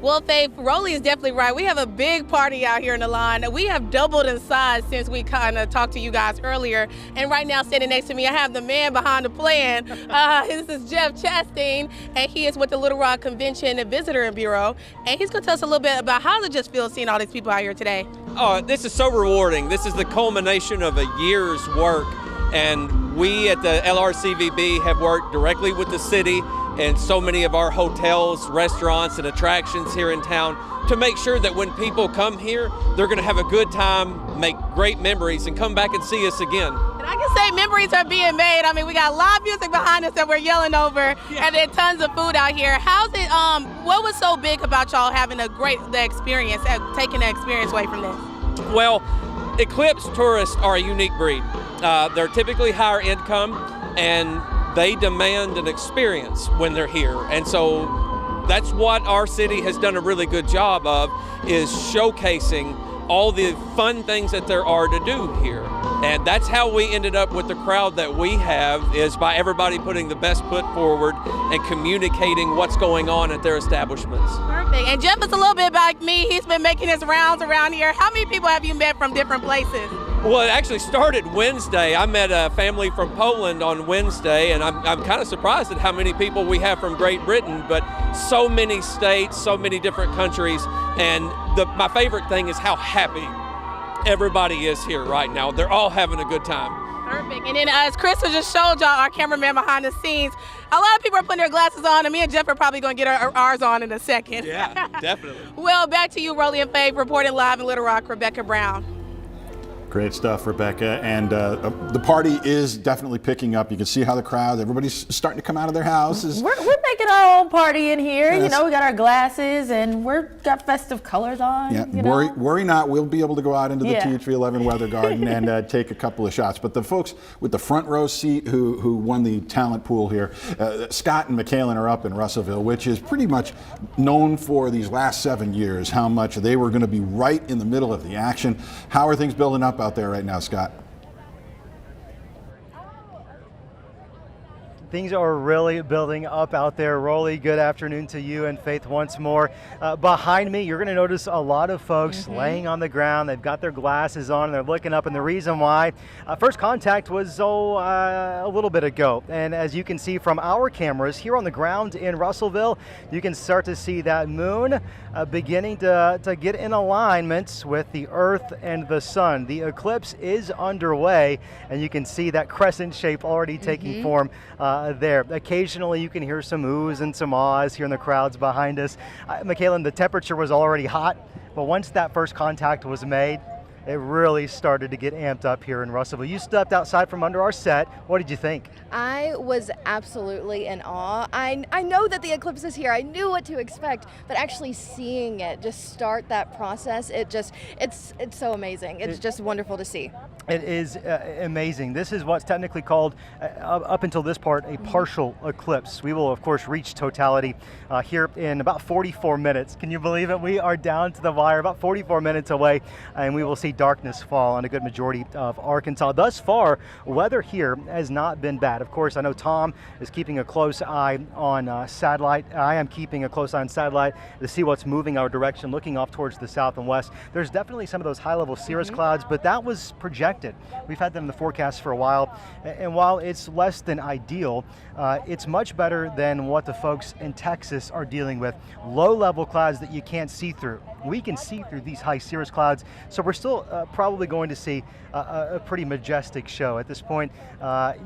Well, Faith, Rolly is definitely right. We have a big party out here in the line. We have doubled in size since we kind of talked to you guys earlier. And right now, standing next to me, I have the man behind the plan. This is Jeff Chastain, and he is with the Little Rock Convention and Visitor Bureau. And he's going to tell us a little bit about how it just feels seeing all these people out here today. Oh, this is so rewarding. This is the culmination of a year's work. And we at the LRCVB have worked directly with the city and so many of our hotels, restaurants, and attractions here in town to make sure that when people come here, they're going to have a good time, make great memories, and come back and see us again. And I can say memories are being made. I mean, we got live music behind us that we're yelling over, and then tons of food out here. How's it? What was so big about y'all having the experience, taking the experience away from this? Well, Eclipse tourists are a unique breed. They're typically higher income, and they demand an experience when they're here. And so that's what our city has done a really good job of, is showcasing all the fun things that there are to do here. And that's how we ended up with the crowd that we have, is by everybody putting the best foot forward and communicating what's going on at their establishments. Perfect. And Jeff is a little bit like me. He's been making his rounds around here. How many people have you met from different places? Well, it actually started Wednesday. I met a family from Poland on Wednesday, and I'm kind of surprised at how many people we have from Great Britain, but so many states, so many different countries. And my favorite thing is how happy everybody is here right now. They're all having a good time. Perfect. And then as Crystal just showed y'all, our cameraman behind the scenes, a lot of people are putting their glasses on, and me and Jeff are probably going to get ours on in a second. Yeah, definitely. Well, back to you, Rolly and Faith, reporting live in Little Rock, Rebecca Brown. Great stuff, Rebecca. And the party is definitely picking up. You can see how the crowd, everybody's starting to come out of their houses. We're making our own party in here. Yes. We got our glasses and got festive colors on. Yeah, worry not. We'll be able to go out into the THV 11 Weather Garden and take a couple of shots. But the folks with the front row seat who won the talent pool here, Scott and Michaelan are up in Russellville, which is pretty much known for these last 7 years, how much they were going to be right in the middle of the action. How are things building up up out there right now, Scott? Things are really building up out there. Rolly, good afternoon to you and Faith once more. Behind me, you're going to notice a lot of folks laying on the ground. They've got their glasses on and they're looking up, and the reason why, first contact was a little bit ago. And as you can see from our cameras here on the ground in Russellville, you can start to see that moon beginning to get in alignment with the Earth and the sun. The eclipse is underway, and you can see that crescent shape already taking form there. Occasionally you can hear some oohs and some ahs here in the crowds behind us. Michaela, the temperature was already hot, but once that first contact was made, it really started to get amped up here in Russellville. You stepped outside from under our set. What did you think? I was absolutely in awe. I know that the eclipse is here. I knew what to expect, but actually seeing it just start that process, it's so amazing. It's just wonderful to see. It is amazing. This is what's technically called, up until this part, a partial eclipse. We will, of course, reach totality here in about 44 minutes. Can you believe it? We are down to the wire, about 44 minutes away, and we will see darkness fall on a good majority of Arkansas. Thus far, weather here has not been bad. Of course, I know Tom is keeping a close eye on satellite. I am keeping a close eye on satellite to see what's moving our direction, looking off towards the south and west. There's definitely some of those high-level cirrus clouds, but that was projected. We've had them in the forecast for a while, and while it's less than ideal, it's much better than what the folks in Texas are dealing with. Low-level clouds that you can't see through. We can see through these high cirrus clouds, so we're still probably going to see a pretty majestic show. At this point,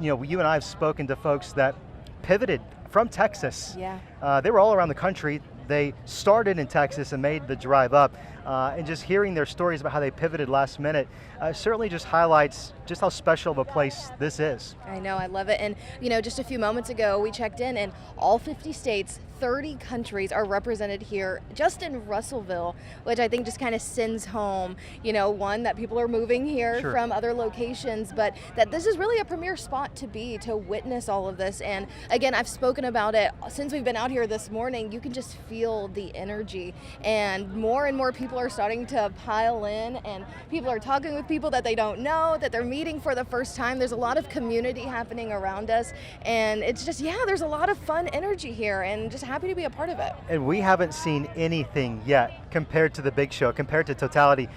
you and I have spoken to folks that pivoted from Texas. Yeah. They were all around the country. They started in Texas and made the drive up. And just hearing their stories about how they pivoted last minute certainly just highlights just how special of a place this is. I know, I love it. And just a few moments ago, we checked in, and all 50 states, 30 countries are represented here just in Russellville, which I think just kind of sends home, one, that people are moving here from other locations, but that this is really a premier spot to witness all of this. And again, I've spoken about it since we've been out here this morning. You can just feel the energy, and more people are starting to pile in, and people are talking with people that they don't know, that they're meeting for the first time. There's a lot of community happening around us, and it's just, there's a lot of fun energy here, and just happy to be a part of it. And we haven't seen anything yet compared to the big show, compared to totality.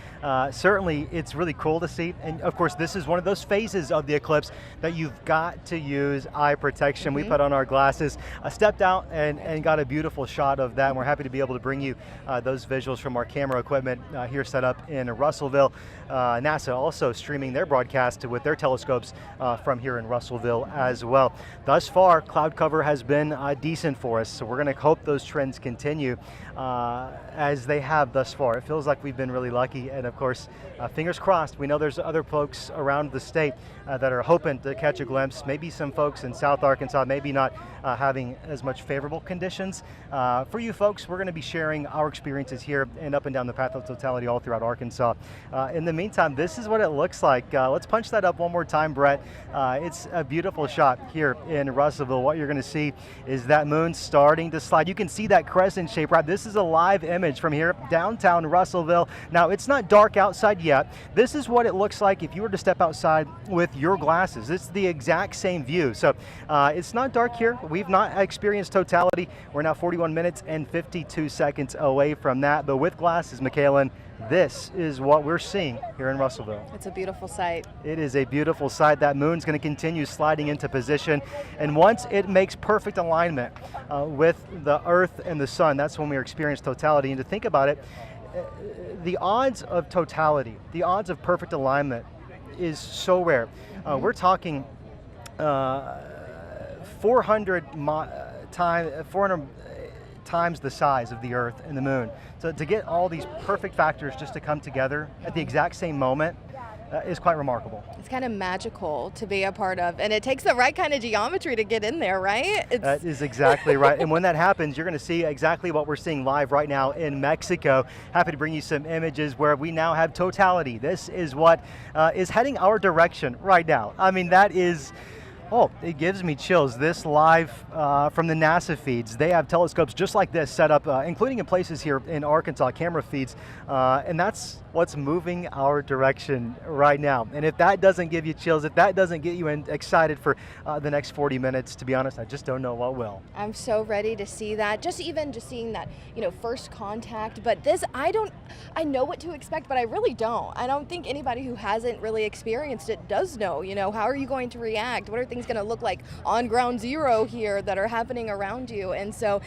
Certainly it's really cool to see, and of course this is one of those phases of the eclipse that you've got to use eye protection. We put on our glasses, stepped out and got a beautiful shot of that, and we're happy to be able to bring you those visuals from our camera equipment here set up in Russellville. NASA also streaming their broadcast with their telescopes from here in Russellville as well. Thus far, cloud cover has been decent for us, so we're going to hope those trends continue as they have thus far. It feels like we've been really lucky, and of course, fingers crossed. We know there's other folks around the state that are hoping to catch a glimpse. Maybe some folks in South Arkansas, maybe not having as much favorable conditions. For you folks, we're going to be sharing our experiences here and up and down the path of totality all throughout Arkansas. In the meantime, this is what it looks like. Let's punch that up one more time, Brett. It's a beautiful shot here in Russellville. What you're going to see is that moon starting to slide. You can see that crescent shape, right? This is a live image from here, downtown Russellville. Now, it's not dark outside yet. This is what it looks like if you were to step outside with your glasses. It's the exact same view. So it's not dark here. We've not experienced totality. We're now 41 minutes and 52 seconds away from that. But with glasses, Michaela, this is what we're seeing here in Russellville. It's a beautiful sight. It is a beautiful sight. That moon's going to continue sliding into position. And once it makes perfect alignment with the Earth and the sun, that's when we experience totality. And to think about it, the odds of totality, the odds of perfect alignment is so rare. We're talking 400 times the size of the Earth and the moon. So to get all these perfect factors just to come together at the exact same moment is quite remarkable. It's kind of magical to be a part of, and it takes the right kind of geometry to get in there, right? That is exactly right. And when that happens, you're going to see exactly what we're seeing live right now in Mexico. Happy to bring you some images where we now have totality. This is what is heading our direction right now. I mean, that is Oh, it gives me chills. This live from the NASA feeds. They have telescopes just like this set up, including in places here in Arkansas, camera feeds, and that's what's moving our direction right now. And if that doesn't give you chills, if that doesn't get you excited for the next 40 minutes, to be honest, I just don't know what will. I'm so ready to see that. Just seeing that, first contact. But this, I know what to expect, but I really don't. I don't think anybody who hasn't really experienced it does know. How are you going to react? What are things going to look like on ground zero here that are happening around you? And so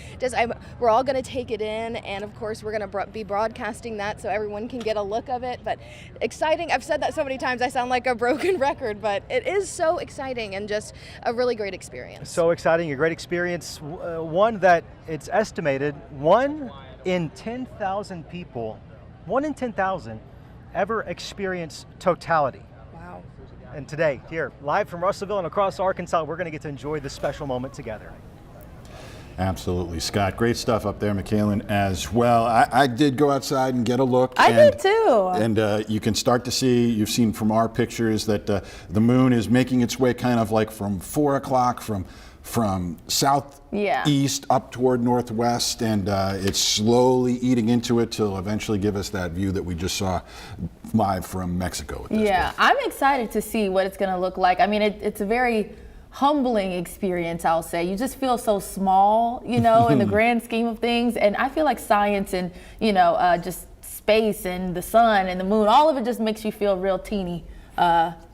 we're all going to take it in, and of course we're going to be broadcasting that so everyone can get a look of it. But exciting. I've said that so many times I sound like a broken record, but it is so exciting and just a really great experience. So exciting, a great experience. One that it's estimated 1 in 10,000 people, 1 in 10,000 ever experience totality. Wow. And today, here, live from Russellville and across Arkansas, we're going to get to enjoy this special moment together. Absolutely, Scott. Great stuff up there, McKaylin, as well. I did go outside and get a look. I did too. And you can start to see, you've seen from our pictures, that the moon is making its way kind of like from 4 o'clock from southeast up toward northwest, and it's slowly eating into it till eventually give us that view that we just saw live from Mexico. Yeah, I'm excited to see what it's going to look like. I mean, it's a very humbling experience, I'll say. You just feel so small, in the grand scheme of things. And I feel like science and, just space and the sun and the moon, all of it just makes you feel real teeny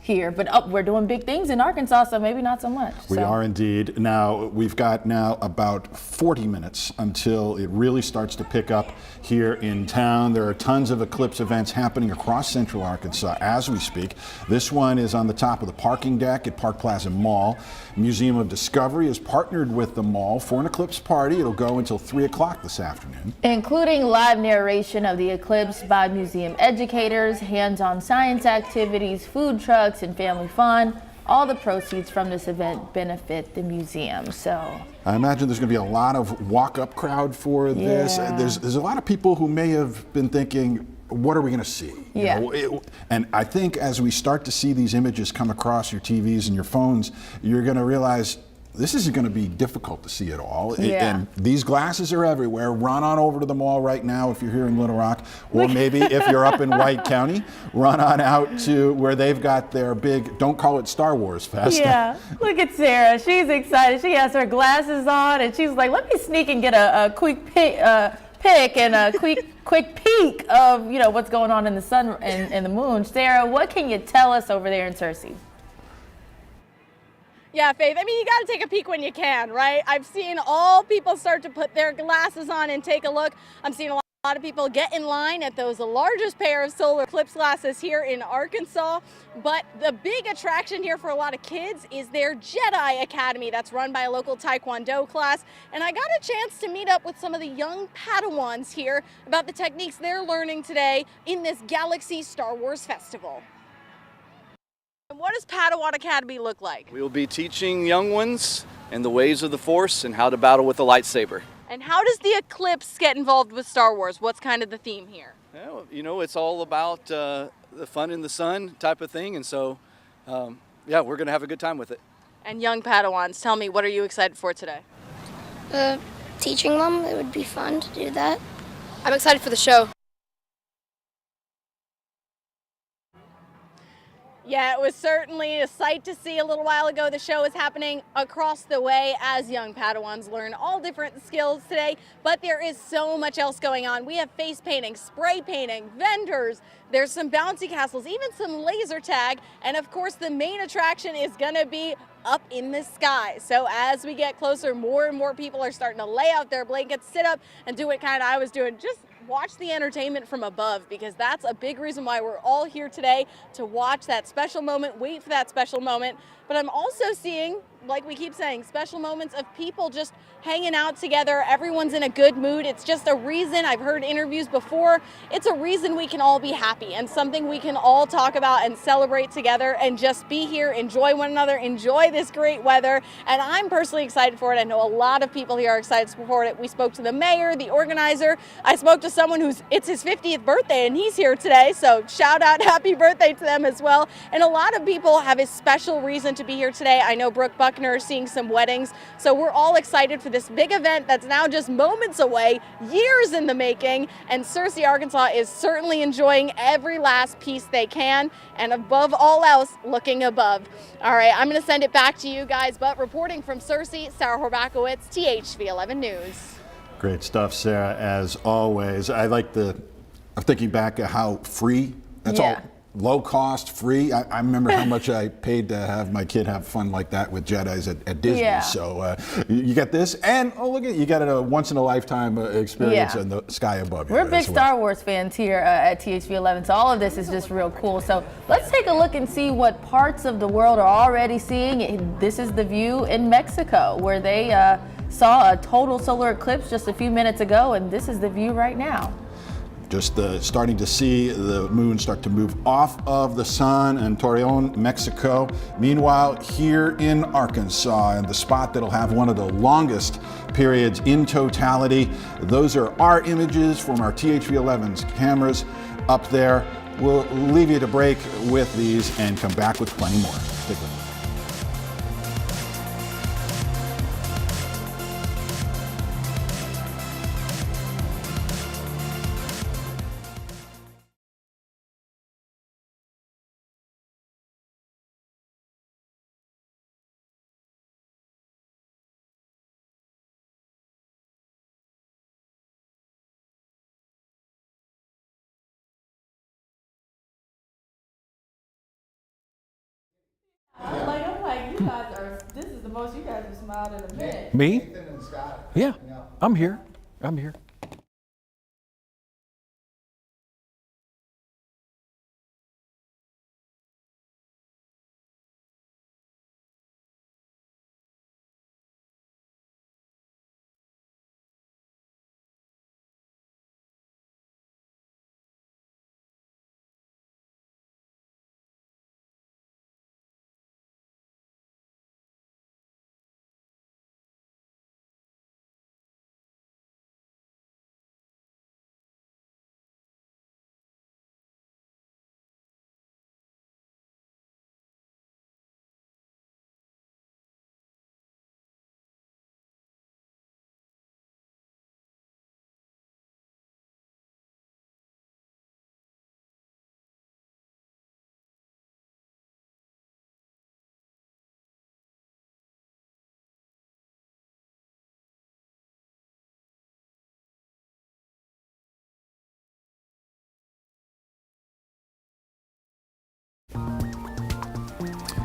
here. But we're doing big things in Arkansas, so maybe not so much. We are indeed. Now, we've got about 40 minutes until it really starts to pick up here in town. There are tons of Eclipse events happening across central Arkansas as we speak. This one is on the top of the parking deck at Park Plaza Mall. Museum of Discovery has partnered with the mall for an Eclipse party. It'll go until 3 o'clock this afternoon. Including live narration of the eclipse by museum educators, hands-on science activities, food trucks, and family fun. All the proceeds from this event benefit the museum. So I imagine there's going to be a lot of walk-up crowd for this. There's a lot of people who may have been thinking, what are we going to see? And I think as we start to see these images come across your TVs and your phones, you're going to realize this isn't going to be difficult to see at all. And these glasses are everywhere. Run on over to the mall right now if you're here in Little Rock, or maybe if you're up in White County, run on out to where they've got their big, don't call it Star Wars Fest. Yeah, look at Sarah. She's excited. She has her glasses on, and she's like, let me sneak and get a quick pick and a quick peek of what's going on in the sun and the moon. Sarah, what can you tell us over there in Searcy? Yeah, Faith, I mean, you got to take a peek when you can, right? I've seen all people start to put their glasses on and take a look. I'm seeing a lot of people get in line at those largest pair of solar eclipse glasses here in Arkansas. But the big attraction here for a lot of kids is their Jedi Academy that's run by a local Taekwondo class. And I got a chance to meet up with some of the young Padawans here about the techniques they're learning today in this Galaxy Star Wars Festival. And what does Padawan Academy look like? We will be teaching young ones and the ways of the Force and how to battle with a lightsaber. And how does the Eclipse get involved with Star Wars? What's kind of the theme here? Well, it's all about the fun in the sun type of thing. And so, we're going to have a good time with it. And young Padawans, tell me, what are you excited for today? Teaching them. It would be fun to do that. I'm excited for the show. Yeah, it was certainly a sight to see a little while ago. The show is happening across the way as young Padawans learn all different skills today, but there is so much else going on. We have face painting, spray painting, vendors, there's some bouncy castles, even some laser tag, and of course the main attraction is gonna be up in the sky. So as we get closer, more and more people are starting to lay out their blankets, sit up, and do what kind of I was doing, just watch the entertainment from above, because that's a big reason why we're all here today, to watch that special moment, wait for that special moment. But I'm also seeing, like we keep saying, special moments of people just hanging out together. Everyone's in a good mood. It's just a reason, I've heard interviews before, it's a reason we can all be happy and something we can all talk about and celebrate together and just be here, enjoy one another, enjoy this great weather. And I'm personally excited for it. I know a lot of people here are excited for it. We spoke to the mayor, the organizer. I spoke to someone it's his 50th birthday and he's here today. So shout out, happy birthday to them as well. And a lot of people have a special reason to be here today. I know Brooke Buckner is seeing some weddings. So we're all excited for this big event that's now just moments away, years in the making. And Searcy, Arkansas is certainly enjoying every last piece they can. And above all else, looking above. All right, I'm going to send it back to you guys. But reporting from Searcy, Sarah Horbakowitz, THV 11 News. Great stuff, Sarah, as always. I'm thinking back at how free, that's all low cost, free. I remember how much I paid to have my kid have fun like that with Jedis at Disney. Yeah. So you get this, and look at you got a once in a lifetime experience in the sky above you. We're big Star Wars fans here at THV 11, so all of this is just real cool. So let's take a look and see what parts of the world are already seeing. This is the view in Mexico, where they saw a total solar eclipse just a few minutes ago, and this is the view right now. Just starting to see the moon start to move off of the sun in Torreon, Mexico. Meanwhile, here in Arkansas, and the spot that'll have one of the longest periods in totality, those are our images from our THV 11's cameras up there. We'll leave you to break with these and come back with plenty more. Stick with us. I'm like, you guys are, this is the most you guys have smiled in a minute. Me? Yeah, I'm here. I'm here.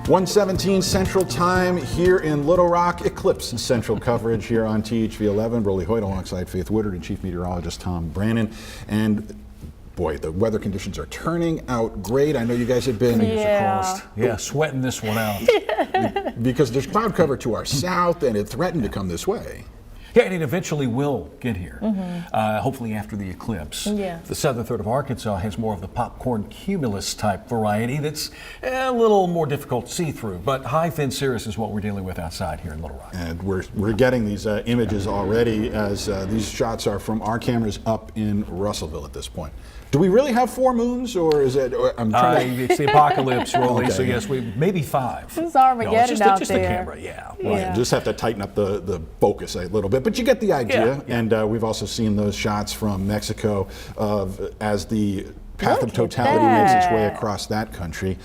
.117 Central Time here in Little Rock. Eclipse Central coverage here on THV 11. Rolly Hoyt alongside Faith Woodard and Chief Meteorologist Tom Brannon. And boy, the weather conditions are turning out great. I know you guys have been sweating this one out. Because there's cloud cover to our south and it threatened to come this way. Yeah, and it eventually will get here, hopefully after the eclipse. Yeah. The southern third of Arkansas has more of the popcorn cumulus type variety that's a little more difficult to see through, but high thin cirrus is what we're dealing with outside here in Little Rock. And we're getting these images already as these shots are from our cameras up in Russellville at this point. Do we really have 4 moons, or is it? It's the apocalypse, Rolly. Okay. So yes, maybe 5. It's Armageddon out just there. The camera, yeah. Right. Just have to tighten up the focus a little bit, but you get the idea. Yeah. And we've also seen those shots from Mexico as the path of totality makes its way across that country.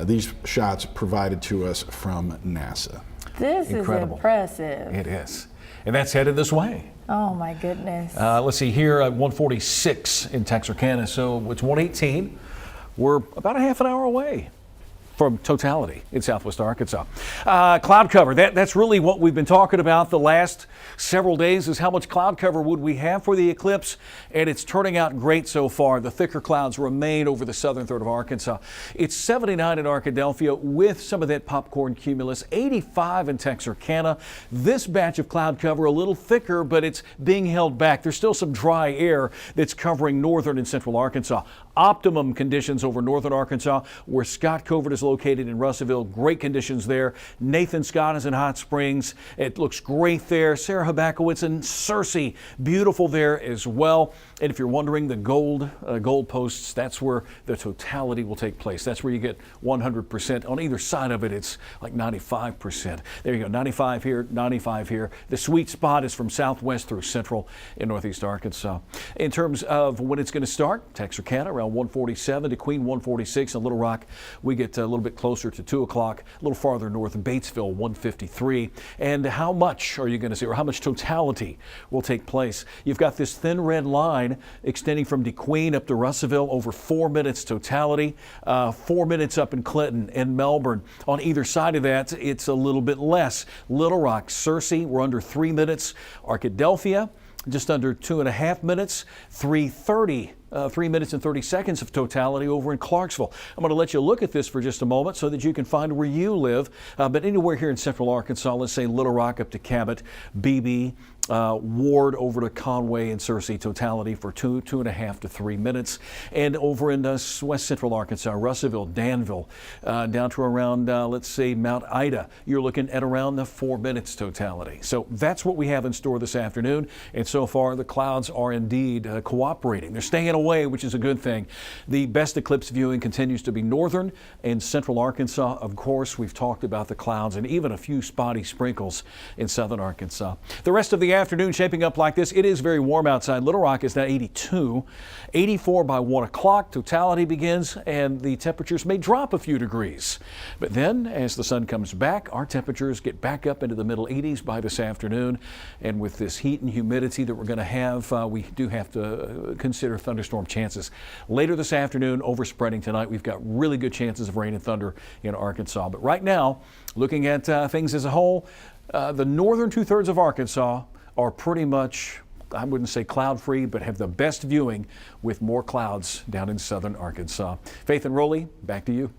These shots provided to us from NASA. This is impressive. It is, and that's headed this way. Oh my goodness. Let's see here at 146 in Texarkana, so it's 118. We're about a half an hour away from totality in southwest Arkansas. Cloud cover, that's really what we've been talking about the last several days, is how much cloud cover would we have for the eclipse, and it's turning out great so far. The thicker clouds remain over the southern third of Arkansas. It's 79 in Arkadelphia with some of that popcorn cumulus, 85 in Texarkana. This batch of cloud cover a little thicker, but it's being held back. There's still some dry air that's covering northern and central Arkansas. Optimum conditions over northern Arkansas, where Skot Covert is is located in Russellville. Great conditions there. Nathan Scott is in Hot Springs. It looks great there. Sarah Habakowitz in Searcy, beautiful there as well. And if you're wondering, the gold posts, that's where the totality will take place. That's where you get 100%. On either side of it, it's like 95%. There you go, 95 here, 95 here. The sweet spot is from southwest through central in northeast Arkansas. In terms of when it's going to start, Texarkana around 147 to Queen 146. In Little Rock, we get a little bit closer to 2 o'clock, a little farther north of Batesville, 153. And how much are you going to see, or how much totality will take place? You've got this thin red line extending from DeQueen up to Russellville, over 4 minutes totality, 4 minutes up in Clinton and Melbourne. On either side of that, it's a little bit less. Little Rock, Searcy, we're under 3 minutes. Arkadelphia, just under 2.5 minutes. 3:30. 3 minutes and 30 seconds of totality over in Clarksville. I'm going to let you look at this for just a moment so that you can find where you live. But anywhere here in central Arkansas, let's say Little Rock up to Cabot, Beebe, Ward over to Conway and Searcy, totality for 2.5 to 3 minutes. And over in west central Arkansas, Russellville, Danville, down to around, let's say, Mount Ida, you're looking at around the 4 minutes totality. So that's what we have in store this afternoon. And so far, the clouds are indeed cooperating. They're staying away, which is a good thing. The best eclipse viewing continues to be northern and central Arkansas. Of course, we've talked about the clouds and even a few spotty sprinkles in southern Arkansas. The rest of the afternoon shaping up like this. It is very warm outside. Little Rock is now 82, 84 by 1 o'clock. Totality begins and the temperatures may drop a few degrees. But then as the sun comes back, our temperatures get back up into the middle 80s by this afternoon. And with this heat and humidity that we're going to have, we do have to consider thunderstorm chances later this afternoon. Overspreading tonight, we've got really good chances of rain and thunder in Arkansas. But right now, looking at things as a whole, the northern 2/3 of Arkansas are pretty much, I wouldn't say cloud free, but have the best viewing with more clouds down in southern Arkansas. Faith and Rowley, back to you.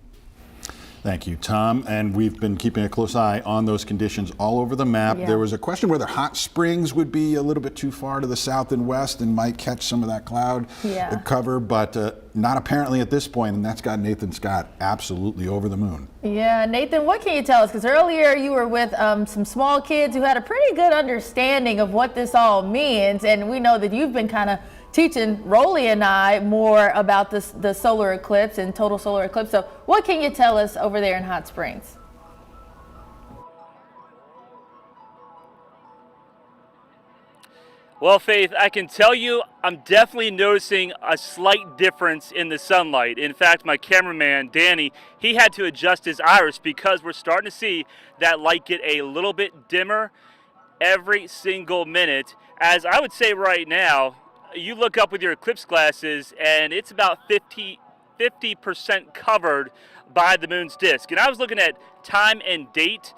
Thank you, Tom. And we've been keeping a close eye on those conditions all over the map. Yeah. There was a question whether Hot Springs would be a little bit too far to the south and west and might catch some of that cloud cover, but not apparently at this point, and that's got Nathan Scott absolutely over the moon. Yeah, Nathan, what can you tell us? Because earlier you were with some small kids who had a pretty good understanding of what this all means, and we know that you've been kind of teaching Rolly and I more about the solar eclipse and total solar eclipse. So what can you tell us over there in Hot Springs? Well, Faith, I can tell you I'm definitely noticing a slight difference in the sunlight. In fact, my cameraman, Danny, he had to adjust his iris because we're starting to see that light get a little bit dimmer every single minute. As I would say right now, you look up with your eclipse glasses and it's about 50% covered by the moon's disk. And I was looking at time and date.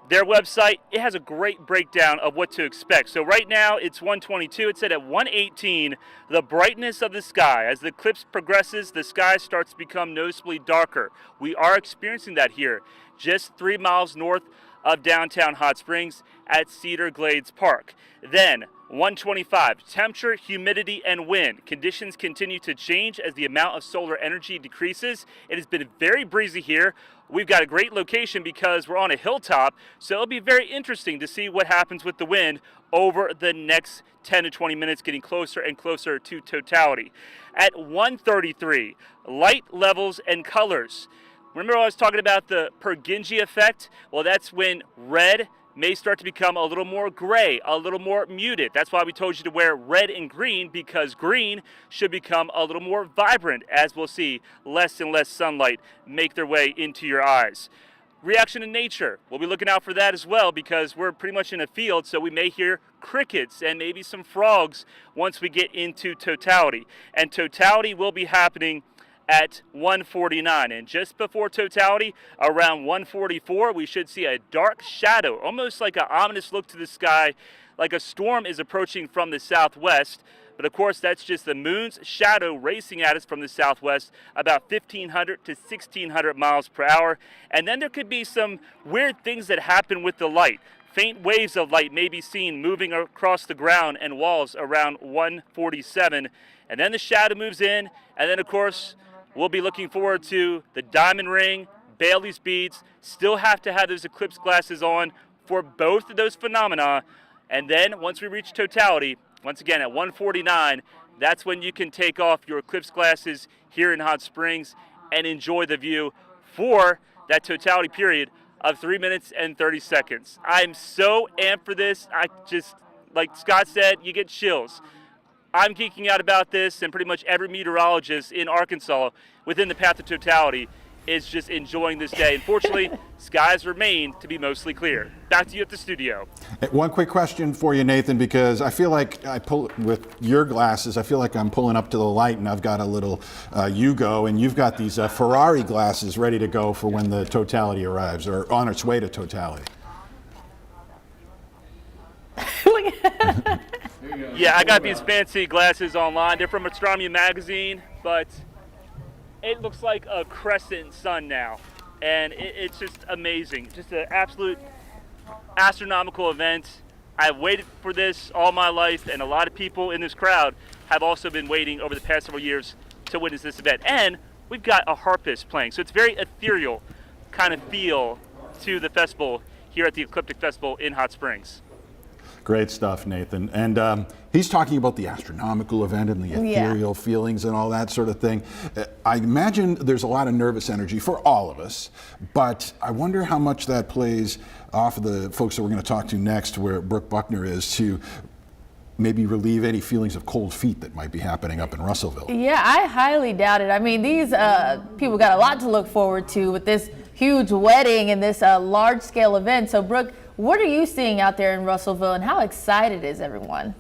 Their website, it has a great breakdown of what to expect. So right now it's 1:22. It said at 1:18, the brightness of the sky. As the eclipse progresses, the sky starts to become noticeably darker. We are experiencing that here, just 3 miles north of downtown Hot Springs at Cedar Glades Park. Then 1:25, temperature, humidity, and wind. Conditions continue to change as the amount of solar energy decreases. It has been very breezy here. We've got a great location because we're on a hilltop, so it'll be very interesting to see what happens with the wind over the next 10 to 20 minutes, getting closer and closer to totality. At 1:33, light levels and colors. Remember I was talking about the Purkinje effect? Well, that's when red may start to become a little more gray, a little more muted. That's why we told you to wear red and green, because green should become a little more vibrant, as we'll see less and less sunlight make their way into your eyes. Reaction in nature, we'll be looking out for that as well, because we're pretty much in a field, so we may hear crickets and maybe some frogs once we get into totality. And totality will be happening at 1:49, and just before totality, around 1:44, we should see a dark shadow, almost like an ominous look to the sky, like a storm is approaching from the southwest. But of course, that's just the moon's shadow racing at us from the southwest, about 1,500 to 1,600 miles per hour. And then there could be some weird things that happen with the light. Faint waves of light may be seen moving across the ground and walls around 1:47. And then the shadow moves in, and then of course, we'll be looking forward to the diamond ring, Bailey's beads. Still have to have those eclipse glasses on for both of those phenomena. And then once we reach totality, once again at 1:49, that's when you can take off your eclipse glasses here in Hot Springs and enjoy the view for that totality period of 3 minutes and 30 seconds. I'm so amped for this. I just, like Scott said, you get chills. I'm geeking out about this, and pretty much every meteorologist in Arkansas within the path of totality is just enjoying this day. Unfortunately, skies remain to be mostly clear. Back to you at the studio. One quick question for you, Nathan, because I feel like I pull with your glasses, I feel like I'm pulling up to the light and I've got a little Yugo, and you've got these Ferrari glasses ready to go for when the totality arrives, or on its way to totality. Yeah, I got these fancy glasses online. They're from Astronomy Magazine, but it looks like a crescent sun now, and it's just amazing. Just an absolute astronomical event. I've waited for this all my life, and a lot of people in this crowd have also been waiting over the past several years to witness this event. And we've got a harpist playing, so it's very ethereal kind of feel to the festival here at the Ecliptic Festival in Hot Springs. Great stuff, Nathan. And he's talking about the astronomical event and the ethereal feelings and all that sort of thing. I imagine there's a lot of nervous energy for all of us, but I wonder how much that plays off of the folks that we're going to talk to next, where Brooke Buckner is, to maybe relieve any feelings of cold feet that might be happening up in Russellville. Yeah, I highly doubt it. I mean, these people got a lot to look forward to with this huge wedding and this large-scale event. So, Brooke, what are you seeing out there in Russellville, and how excited is everyone?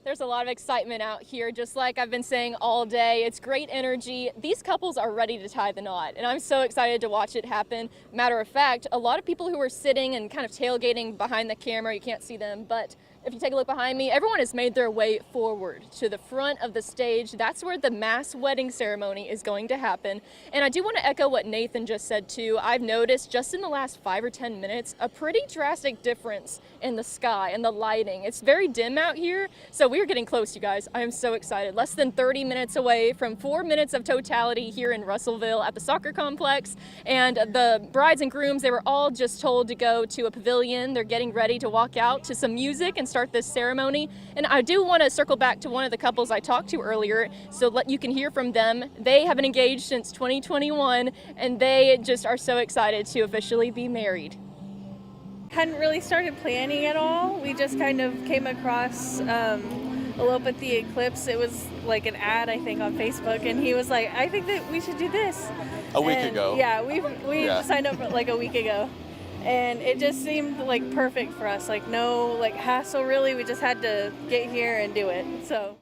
There's a lot of excitement out here, just like I've been saying all day. It's great energy. These couples are ready to tie the knot, and I'm so excited to watch it happen. Matter of fact, a lot of people who are sitting and kind of tailgating behind the camera, you can't see them, but if you take a look behind me, everyone has made their way forward to the front of the stage. That's where the mass wedding ceremony is going to happen. And I do want to echo what Nathan just said too. I've noticed just in the last 5 or 10 minutes a pretty drastic difference in the sky and the lighting. It's very dim out here, so we're getting close, you guys. I am so excited. Less than 30 minutes away from 4 minutes of totality here in Russellville at the soccer complex. And the brides and grooms, they were all just told to go to a pavilion. They're getting ready to walk out to some music and start this ceremony. And I do want to circle back to one of the couples I talked to earlier so you can hear from them. They have been engaged since 2021, and they just are so excited to officially be married. Hadn't really started planning at all. We just kind of came across Elope at the Eclipse. It was like an ad, I think, on Facebook, and he was like, I think that we should do this. A week ago. Yeah, we signed up like a week ago. And it just seemed like perfect for us. Like no like hassle really. We just had to get here and do it. So.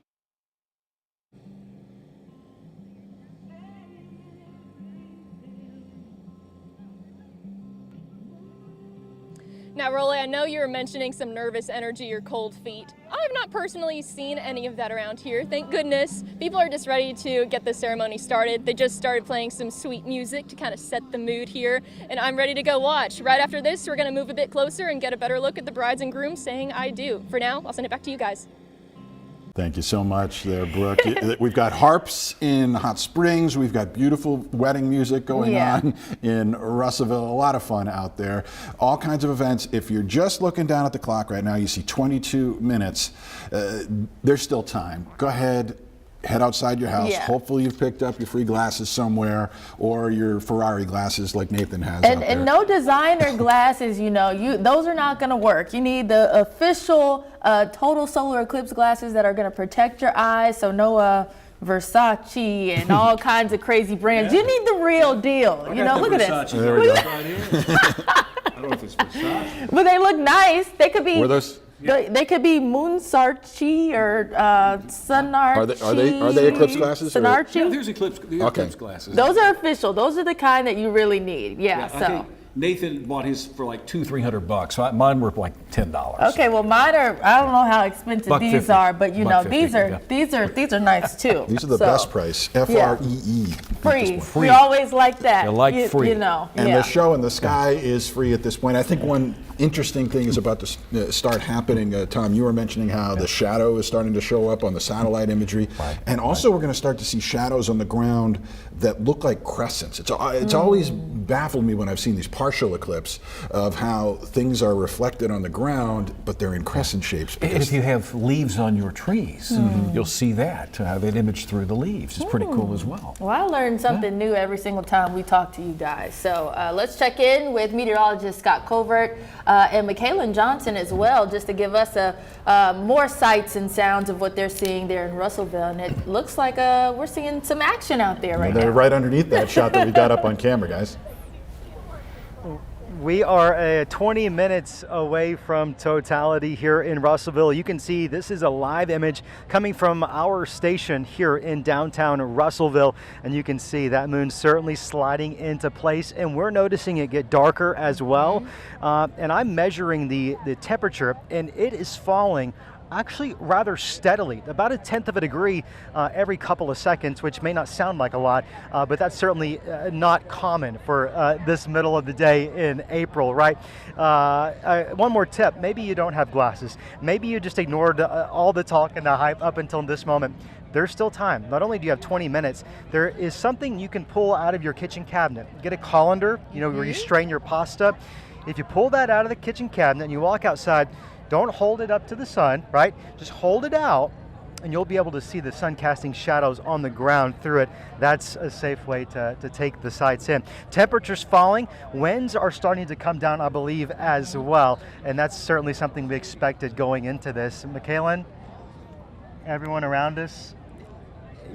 Now, Rolly, I know you were mentioning some nervous energy or cold feet. I have not personally seen any of that around here, thank goodness. People are just ready to get the ceremony started. They just started playing some sweet music to kind of set the mood here, and I'm ready to go watch. Right after this, we're gonna move a bit closer and get a better look at the brides and grooms saying I do. For now, I'll send it back to you guys. Thank you so much there, Brooke. We've got harps in Hot Springs. We've got beautiful wedding music going on in Russellville. A lot of fun out there. All kinds of events. If you're just looking down at the clock right now, you see 22 minutes. There's still time. Go ahead. Head outside your house. Hopefully you've picked up your free glasses somewhere, or your Ferrari glasses like Nathan has out there. And no designer glasses, those are not going to work. You need the official total solar eclipse glasses that are going to protect your eyes, so no Versace and all kinds of crazy brands. You need the real deal. Look at this. There we go. I don't know if it's Versace. But they look nice. They could be. Were those? They could be Moonsarchi or Sunarchi. Are they eclipse glasses? Sunarchi? Yeah, there's eclipse glasses. Those are official. Those are the kind that you really need. I think Nathan bought his for like $200-300. So mine were like $10. Okay, well mine are. I don't know how expensive these $150. are, but these are nice too. These are the best price. FREE. Free. We always like that. You like free. You know. And the show in the sky is free at this point. I think one interesting thing is about to start happening. Tom, you were mentioning how the shadow is starting to show up on the satellite imagery. And also we're going to start to see shadows on the ground that look like crescents. It's always baffled me when I've seen these partial eclipses of how things are reflected on the ground, but they're in crescent shapes. And if you have leaves on your trees, you'll see that image through the leaves. It's pretty cool as well. Well, I learn something new every single time we talk to you guys. So let's check in with meteorologist Skot Covert and Michaela Johnson as well, just to give us more sights and sounds of what they're seeing there in Russellville. And it looks like we're seeing some action out there right now. They're right underneath that shot that we got up on camera, guys. We are 20 minutes away from totality here in Russellville. You can see this is a live image coming from our station here in downtown Russellville. And you can see that moon certainly sliding into place. And we're noticing it get darker as well. And I'm measuring the temperature, and it is falling actually rather steadily, about 1/10 of a degree every couple of seconds, which may not sound like a lot, but that's certainly not common for this middle of the day in April, right? One more tip, maybe you don't have glasses. Maybe you just ignored all the talk and the hype up until this moment. There's still time. Not only do you have 20 minutes, there is something you can pull out of your kitchen cabinet. Get a colander, where you strain your pasta. If you pull that out of the kitchen cabinet and you walk outside, don't hold it up to the sun, right? Just hold it out and you'll be able to see the sun casting shadows on the ground through it. That's a safe way to take the sights in. Temperatures falling, winds are starting to come down, I believe, as well. And that's certainly something we expected going into this. Michaela, everyone around us,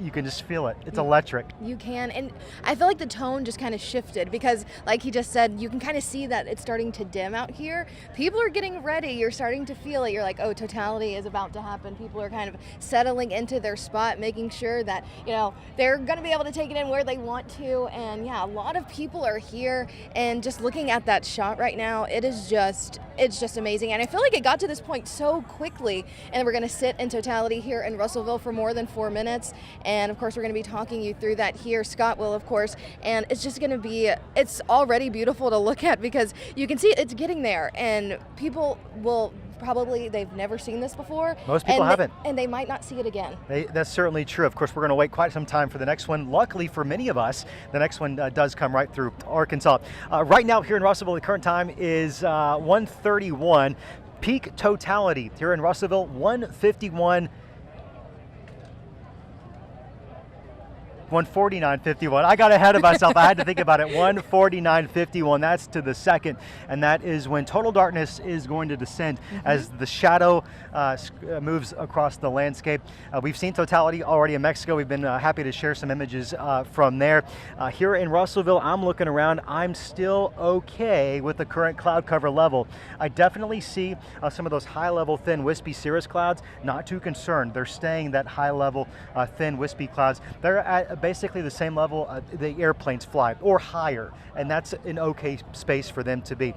you can just feel it. It's electric. You can, and I feel like the tone just kind of shifted because, like he just said, you can kind of see that it's starting to dim out here. People are getting ready. You're starting to feel it. You're like, oh, totality is about to happen. People are kind of settling into their spot, making sure that, they're going to be able to take it in where they want to. And yeah, a lot of people are here, and just looking at that shot right now, it's just amazing. And I feel like it got to this point so quickly, and we're going to sit in totality here in Russellville for more than 4 minutes. And of course, we're going to be talking you through that here. Scott will, of course, and it's just going to be, it's already beautiful to look at because you can see it's getting there, and people will probably, they've never seen this before. Most people haven't. And they might not see it again. That's certainly true. Of course, we're going to wait quite some time for the next one. Luckily for many of us, the next one does come right through Arkansas. Right now here in Russellville, the current time is 1:31. Peak totality here in Russellville, 1:51. 1:49.51. I got ahead of myself. I had to think about it. 1:49.51. That's to the second, and that is when total darkness is going to descend as the shadow moves across the landscape. We've seen totality already in Mexico. We've been happy to share some images from there. Here in Russellville, I'm looking around. I'm still okay with the current cloud cover level. I definitely see some of those high-level, thin, wispy cirrus clouds. Not too concerned. They're staying that high-level, thin, wispy clouds. They're at basically the same level the airplanes fly, or higher, and that's an okay space for them to be.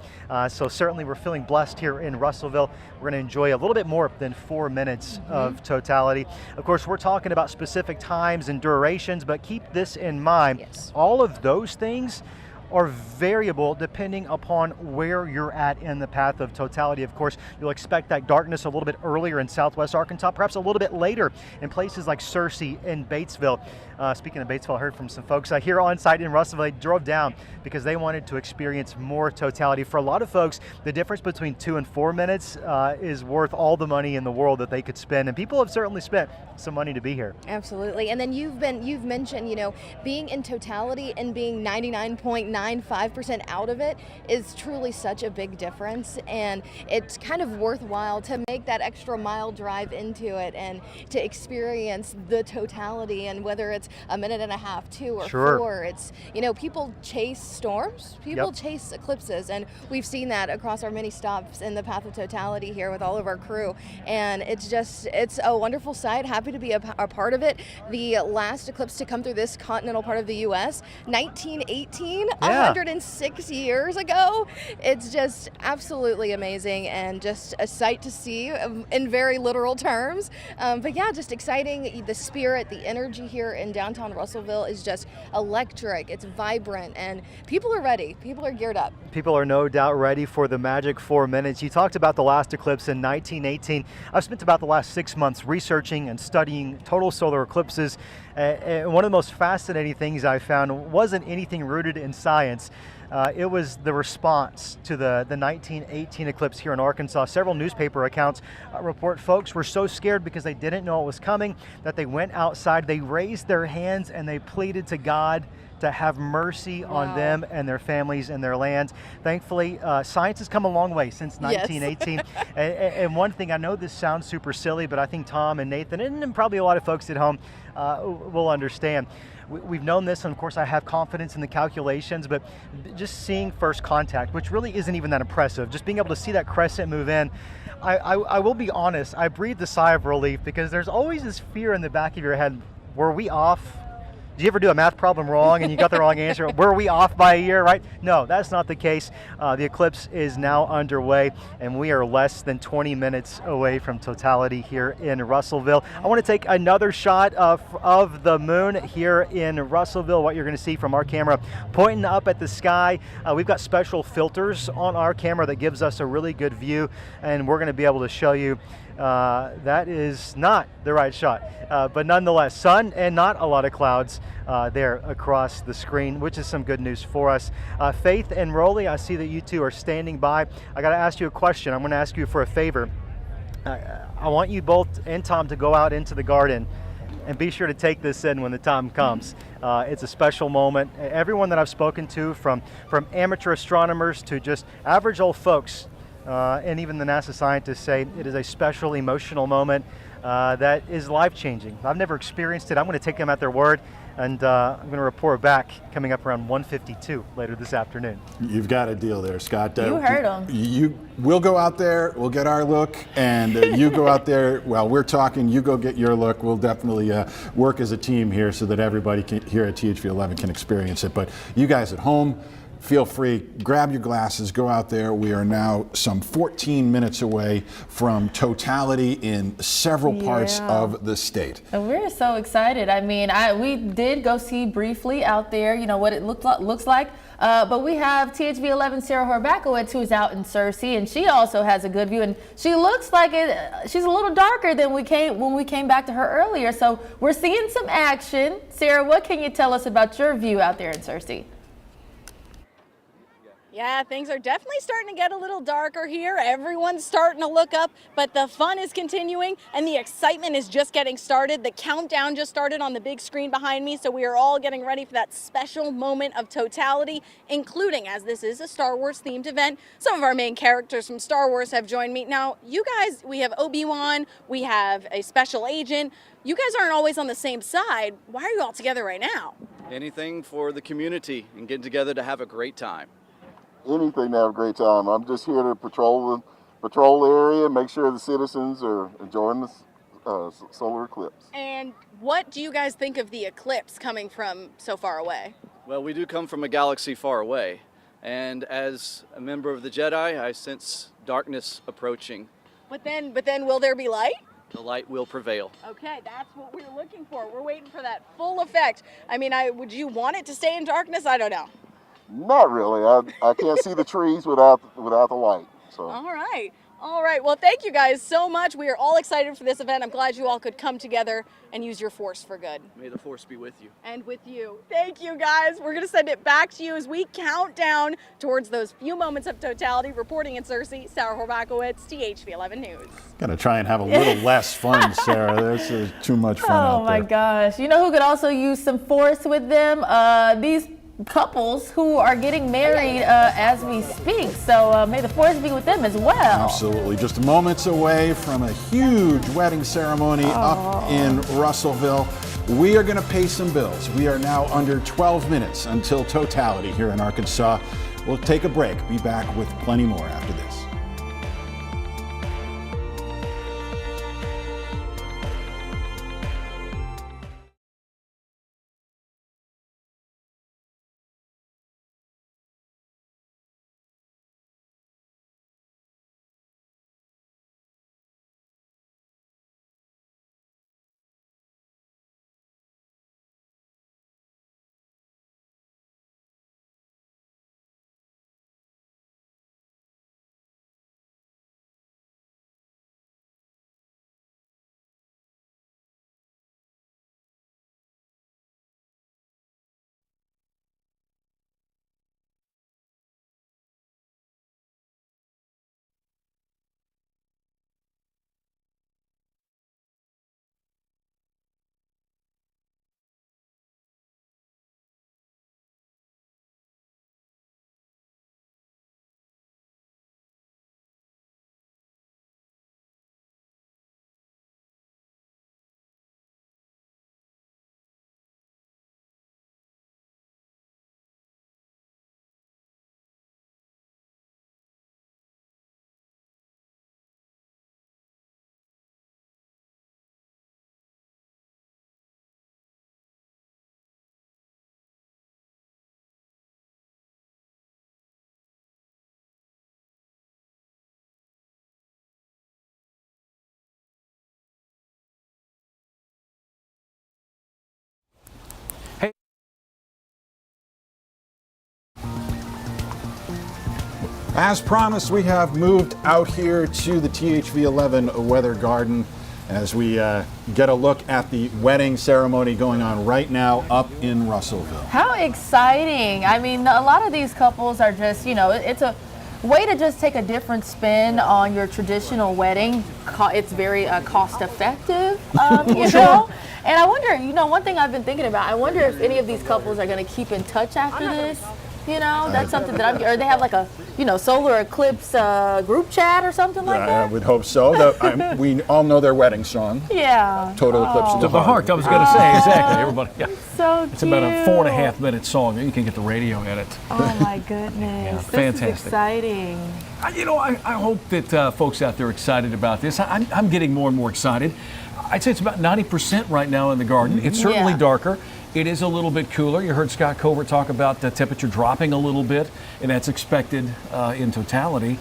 So certainly we're feeling blessed here in Russellville. We're going to enjoy a little bit more than 4 minutes of totality. Of course, we're talking about specific times and durations, but keep this in mind. Yes. All of those things are variable depending upon where you're at in the path of totality. Of course, you'll expect that darkness a little bit earlier in southwest Arkansas, perhaps a little bit later in places like Searcy and Batesville. Speaking of Batesville, I heard from some folks here on site in Russellville. They drove down because they wanted to experience more totality. For a lot of folks, the difference between 2 and 4 minutes is worth all the money in the world that they could spend, and people have certainly spent some money to be here. Absolutely. And then you've mentioned, being in totality and being 99.95% out of it is truly such a big difference, and it's kind of worthwhile to make that extra mile drive into it and to experience the totality. And whether it's a minute and a half, 2 or 4, it's, people chase storms, people chase eclipses, and we've seen that across our many stops in the path of totality here with all of our crew. And it's a wonderful sight. Happy to be a part of it. The last eclipse to come through this continental part of the U.S., 1918. Yeah. 106 years ago. It's just absolutely amazing and just a sight to see in very literal terms. But yeah, just exciting. The spirit, the energy here in downtown Russellville is just electric. It's vibrant and people are ready. People are geared up. People are no doubt ready for the magic 4 minutes. You talked about the last eclipse in 1918. I've spent about the last 6 months researching and studying total solar eclipses. And one of the most fascinating things I found wasn't anything rooted in science. It was the response to the 1918 eclipse here in Arkansas. Several newspaper accounts report folks were so scared because they didn't know it was coming that they went outside, they raised their hands and they pleaded to God to have mercy on them and their families and their lands. Thankfully, science has come a long way since 1918. And one thing, I know this sounds super silly, but I think Tom and Nathan and probably a lot of folks at home will understand. We've known this, and of course I have confidence in the calculations, but just seeing first contact, which really isn't even that impressive, just being able to see that crescent move in, I will be honest, I breathed a sigh of relief because there's always this fear in the back of your head, were we off? Did you ever do a math problem wrong and you got the wrong answer? Were we off by a year, right? No, that's not the case. The eclipse is now underway and we are less than 20 minutes away from totality here in Russellville. I want to take another shot of the moon here in Russellville, what you're going to see from our camera pointing up at the sky. We've got special filters on our camera that gives us a really good view, and we're going to be able to show you that is not the right shot, but nonetheless, sun and not a lot of clouds there across the screen, which is some good news for us. Faith and Rolly, I see that you two are standing by. I got to ask you a question. I'm going to ask you for a favor. I want you both and Tom to go out into the garden and be sure to take this in when the time comes. It's a special moment. Everyone that I've spoken to, from amateur astronomers to just average old folks, and even the NASA scientists, say it is a special emotional moment that is life-changing. I've never experienced it. I'm going to take them at their word, and I'm going to report back coming up around 1:52 later this afternoon. You've got a deal there, Scott. You heard him. We'll go out there, we'll get our look, and you go out there while we're talking, you go get your look. We'll definitely work as a team here so that everybody here at THV 11 can experience it. But you guys at home, feel free, grab your glasses, go out there. We are now some 14 minutes away from totality in several parts of the state. And we're so excited. I mean, we did go see briefly out there, you know, what it looks like. But we have THV 11 Sarah Horbakowitz, who is out in Searcy, and she also has a good view. And she looks like she's a little darker than when we came back to her earlier. So we're seeing some action. Sarah, what can you tell us about your view out there in Searcy? Yeah, things are definitely starting to get a little darker here. Everyone's starting to look up, but the fun is continuing and the excitement is just getting started. The countdown just started on the big screen behind me, so we are all getting ready for that special moment of totality, including, as this is a Star Wars themed event, some of our main characters from Star Wars have joined me. Now, you guys, we have Obi-Wan, we have a special agent. You guys aren't always on the same side. Why are you all together right now? Anything for the community and getting together to have a great time. Anything to have a great time. I'm just here to patrol the area, make sure the citizens are enjoying the solar eclipse. And what do you guys think of the eclipse coming from so far away? Well, we do come from a galaxy far away, and as a member of the Jedi, I sense darkness approaching. But then will there be light? The light will prevail. Okay, that's what we're looking for. We're waiting for that full effect. I mean, would you want it to stay in darkness? I don't know. Not really. I can't see the trees without the light. So. All right. Well, thank you guys so much. We are all excited for this event. I'm glad you all could come together and use your force for good. May the force be with you. And with you. Thank you, guys. We're going to send it back to you as we count down towards those few moments of totality. Reporting in Searcy, Sarah Horbakowitz, THV 11 News. Gotta try and have a little less fun, Sarah. This is too much fun out there. Oh my gosh. You know who could also use some force with them? These couples who are getting married as we speak. So may the force be with them as well. Absolutely. Just moments away from a huge wedding ceremony up in Russellville. We are going to pay some bills. We are now under 12 minutes until totality here in Arkansas. We'll take a break. Be back with plenty more after this. As promised, we have moved out here to the THV 11 Weather Garden as we get a look at the wedding ceremony going on right now up in Russellville. How exciting. I mean, a lot of these couples are just, it's a way to just take a different spin on your traditional wedding. It's very cost effective, you know? And I wonder, one thing I've been thinking about, I wonder if any of these couples are going to keep in touch after this. That's something that or they have like a, solar eclipse group chat or something like that? I would hope so. We all know their wedding song. Yeah. Total Eclipse of the Heart. I was going to say, exactly. Everybody. Yeah. So it's about a 4.5-minute song. You can get the radio in it. Oh my goodness. This fantastic. Is exciting. I hope that folks out there are excited about this. I'm getting more and more excited. I'd say it's about 90% right now in the garden. It's certainly darker. It is a little bit cooler. You heard Skot Covert talk about the temperature dropping a little bit, and that's expected in totality.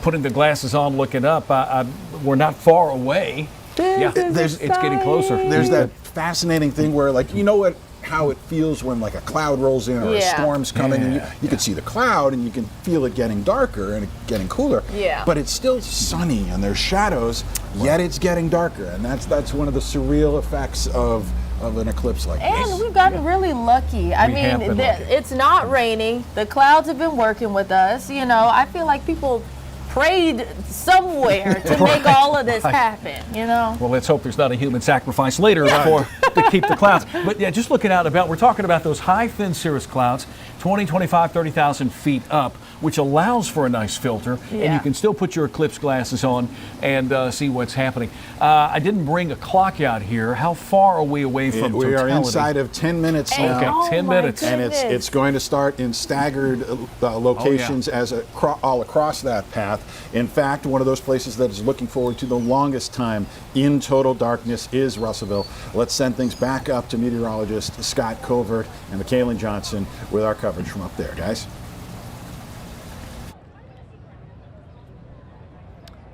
Putting the glasses on, looking up, we're not far away. It's getting closer. There's that fascinating thing where, how it feels when a cloud rolls in or a storm's coming, and you can see the cloud and you can feel it getting darker and getting cooler. Yeah. But it's still sunny and there's shadows, yet it's getting darker, and that's one of the surreal effects of an eclipse like this. And we've gotten really lucky. I mean, it's not raining. The clouds have been working with us. I feel like people prayed somewhere to make all of this happen, Well, let's hope there's not a human sacrifice later to keep the clouds. But just looking out we're talking about those high, thin cirrus clouds, 20, 25, 30,000 feet up, which allows for a nice filter, and you can still put your eclipse glasses on and see what's happening. I didn't bring a clock out here. How far are we away from totality? We are inside of 10 minutes now. Okay, 10 minutes. And it's going to start in staggered locations all across that path. In fact, one of those places that is looking forward to the longest time in total darkness is Russellville. Let's send things back up to meteorologist Skot Covert and Michaela Johnson with our coverage from up there, guys.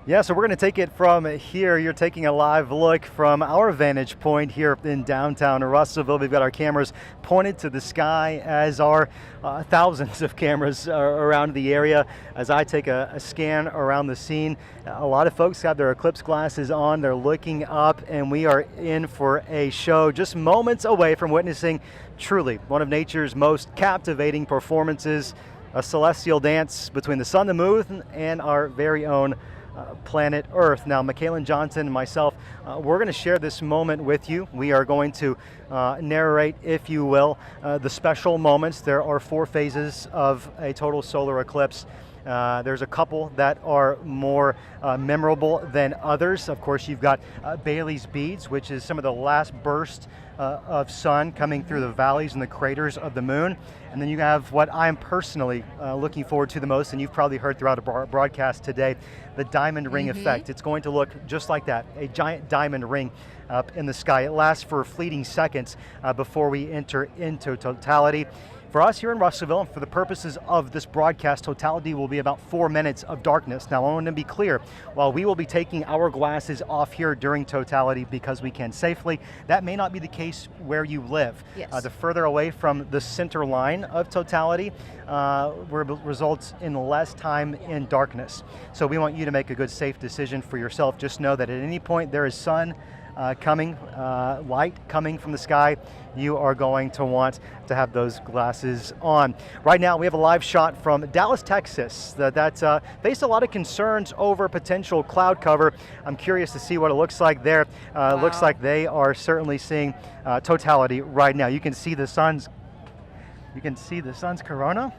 Yeah, so we're going to take it from here. You're taking a live look from our vantage point here in downtown Russellville. We've got our cameras pointed to the sky, as are thousands of cameras around the area. As I take a scan around the scene, a lot of folks have their eclipse glasses on. They're looking up, and we are in for a show just moments away from witnessing truly one of nature's most captivating performances, a celestial dance between the sun, the moon, and our very own planet Earth. Now, Michaela Johnson and myself, we're going to share this moment with you. We are going to narrate, if you will, the special moments. There are 4 phases of a total solar eclipse. There's a couple that are more memorable than others. Of course, you've got Bailey's Beads, which is some of the last burst of sun coming through the valleys and the craters of the moon. And then you have what I'm personally looking forward to the most, and you've probably heard throughout the broadcast today, the diamond ring effect. It's going to look just like that, a giant diamond ring up in the sky. It lasts for fleeting seconds before we enter into totality. For us here in Russellville, and for the purposes of this broadcast, totality will be about 4 minutes of darkness. Now, I want to be clear, while we will be taking our glasses off here during totality because we can safely, that may not be the case where you live. Yes. The further away from the center line of totality results in less time in darkness. So we want you to make a good, safe decision for yourself. Just know that at any point there is sun coming, light coming from the sky, you are going to want to have those glasses on. Right now, we have a live shot from Dallas, Texas, that faced a lot of concerns over potential cloud cover. I'm curious to see what it looks like there. It looks like they are certainly seeing totality right now. You can see the sun's corona.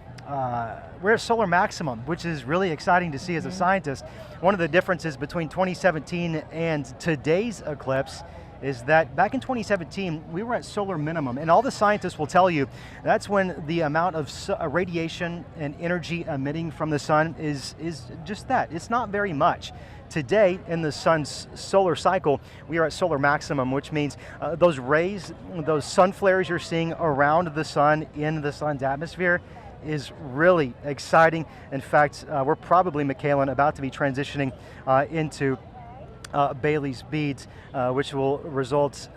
We're at solar maximum, which is really exciting to see as a scientist. One of the differences between 2017 and today's eclipse is that back in 2017, we were at solar minimum, and all the scientists will tell you that's when the amount of radiation and energy emitting from the sun is just that. It's not very much. Today, in the sun's solar cycle, we are at solar maximum, which means those rays, those sun flares you're seeing around the sun in the sun's atmosphere is really exciting. In fact, we're probably, Michaela, about to be transitioning into Bailey's beads, which will result,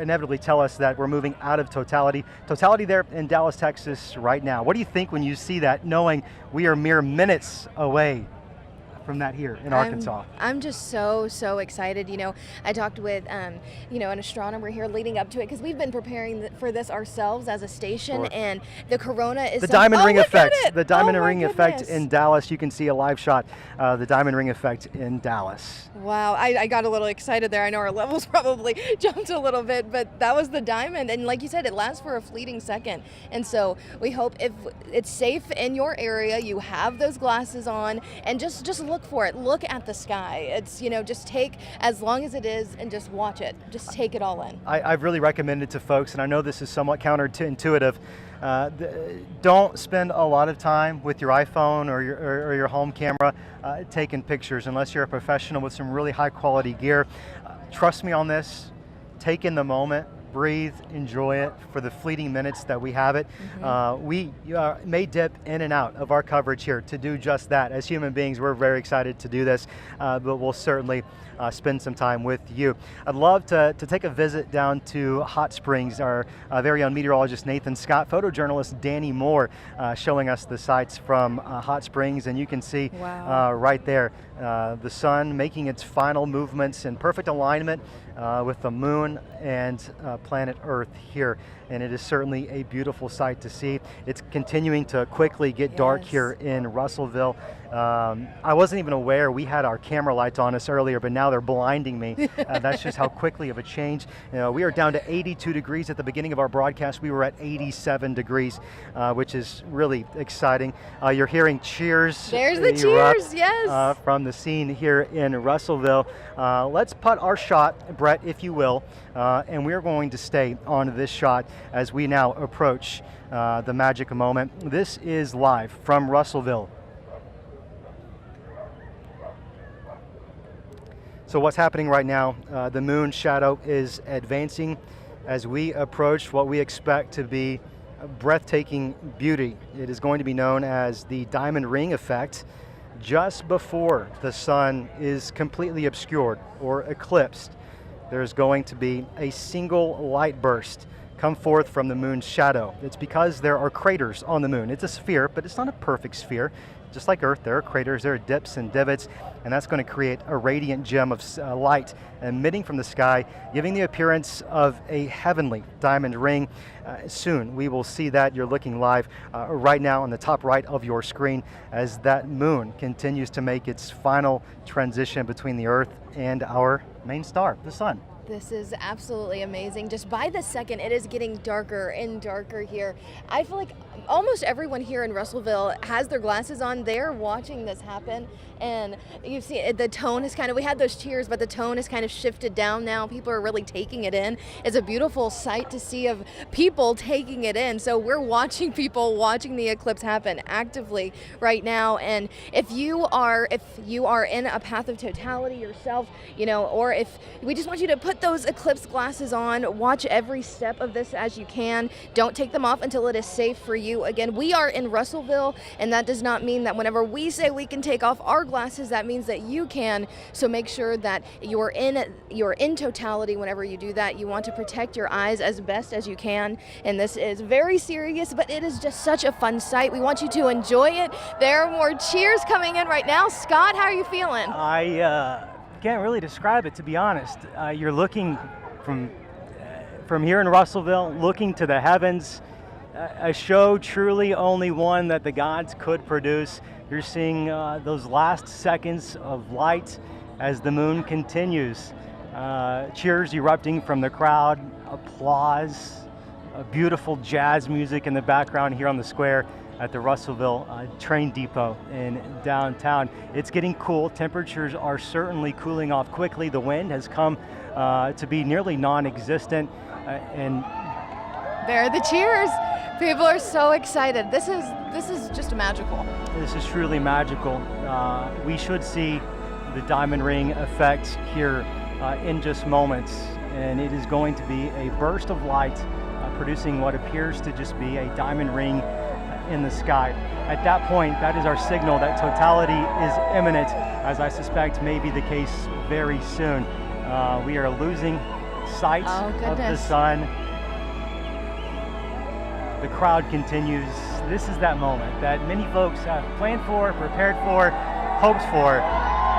inevitably tell us that we're moving out of totality. Totality there in Dallas, Texas right now. What do you think when you see that, knowing we are mere minutes away from that here in Arkansas? I'm just so excited. You know, I talked with an astronomer here leading up to it, because we've been preparing for this ourselves as a station. Sure. And the corona is the diamond ring effect. The diamond Oh, ring my effect goodness. in Dallas. You can see a live shot. The diamond ring effect in Dallas. Wow, I got a little excited there. I know our levels probably jumped a little bit, but that was the diamond. And like you said, it lasts for a fleeting second. And so we hope if it's safe in your area, you have those glasses on, and just look for it. Look at the sky. It's, just take as long as it is and just watch it. Just take it all in. I've really recommended to folks, and I know this is somewhat counterintuitive, don't spend a lot of time with your iPhone or your home camera taking pictures unless you're a professional with some really high quality gear. Trust me on this. Take in the moment, breathe, enjoy it for the fleeting minutes that we have it. We may dip in and out of our coverage here to do just that. As human beings, we're very excited to do this, but we'll certainly spend some time with you. I'd love to take a visit down to Hot Springs. Our very own meteorologist Nathan Scott, photojournalist Danny Moore showing us the sights from Hot Springs, and you can see right there the sun making its final movements in perfect alignment with the moon and planet Earth here, and it is certainly a beautiful sight to see. It's continuing to quickly get dark here in Russellville. I wasn't even aware we had our camera lights on us earlier, but now they're blinding me. That's just how quickly of a change. We are down to 82 degrees at the beginning of our broadcast. We were at 87 degrees, which is really exciting. You're hearing cheers. There's the cheers, yes. From the scene here in Russellville. Let's putt our shot, Brett, if you will, and we're going to stay on this shot as we now approach the magic moment. This is live from Russellville. So what's happening right now, the moon shadow is advancing as we approach what we expect to be a breathtaking beauty. It is going to be known as the diamond ring effect, just before the sun is completely obscured or eclipsed. There's going to be a single light burst come forth from the moon's shadow. It's because there are craters on the moon. It's a sphere, but it's not a perfect sphere. Just like Earth, there are craters, there are dips and divots, and that's going to create a radiant gem of light emitting from the sky, giving the appearance of a heavenly diamond ring. Soon we will see that. You're looking live right now on the top right of your screen as that moon continues to make its final transition between the Earth and our main star, the sun. This is absolutely amazing. Just by the second, it is getting darker and darker here. I feel like almost everyone here in Russellville has their glasses on. They're watching this happen. And you see the tone is we had those cheers, but the tone is kind of shifted down now. People are really taking it in. It's a beautiful sight to see of people taking it in. So we're watching people watching the eclipse happen actively right now. And if you are in a path of totality yourself, or if we just want you to put those eclipse glasses on, watch every step of this as you can. Don't take them off until it is safe for you. Again, we are in Russellville, and that does not mean that whenever we say we can take off our glasses, that means that you can. So make sure that you're in totality whenever you do that. You want to protect your eyes as best as you can, and this is very serious, but it is just such a fun sight. We want you to enjoy it. There are more cheers coming in right now. Scott, how are you feeling? I can't really describe it, to be honest. You're looking from here in Russellville, looking to the heavens, a show truly only one that the gods could produce. You're seeing those last seconds of light as the moon continues. Cheers erupting from the crowd, applause, beautiful jazz music in the background here on the square at the Russellville train depot in downtown. It's getting cool. Temperatures are certainly cooling off quickly. The wind has come to be nearly non-existent, and there are the cheers. People are so excited. This is just magical. This is truly magical. We should see the diamond ring effect here in just moments, and it is going to be a burst of light producing what appears to just be a diamond ring in the sky. At that point, that is our signal that totality is imminent, as I suspect may be the case very soon. We are losing sight of the sun. The crowd continues. This is that moment that many folks have planned for, prepared for, hoped for.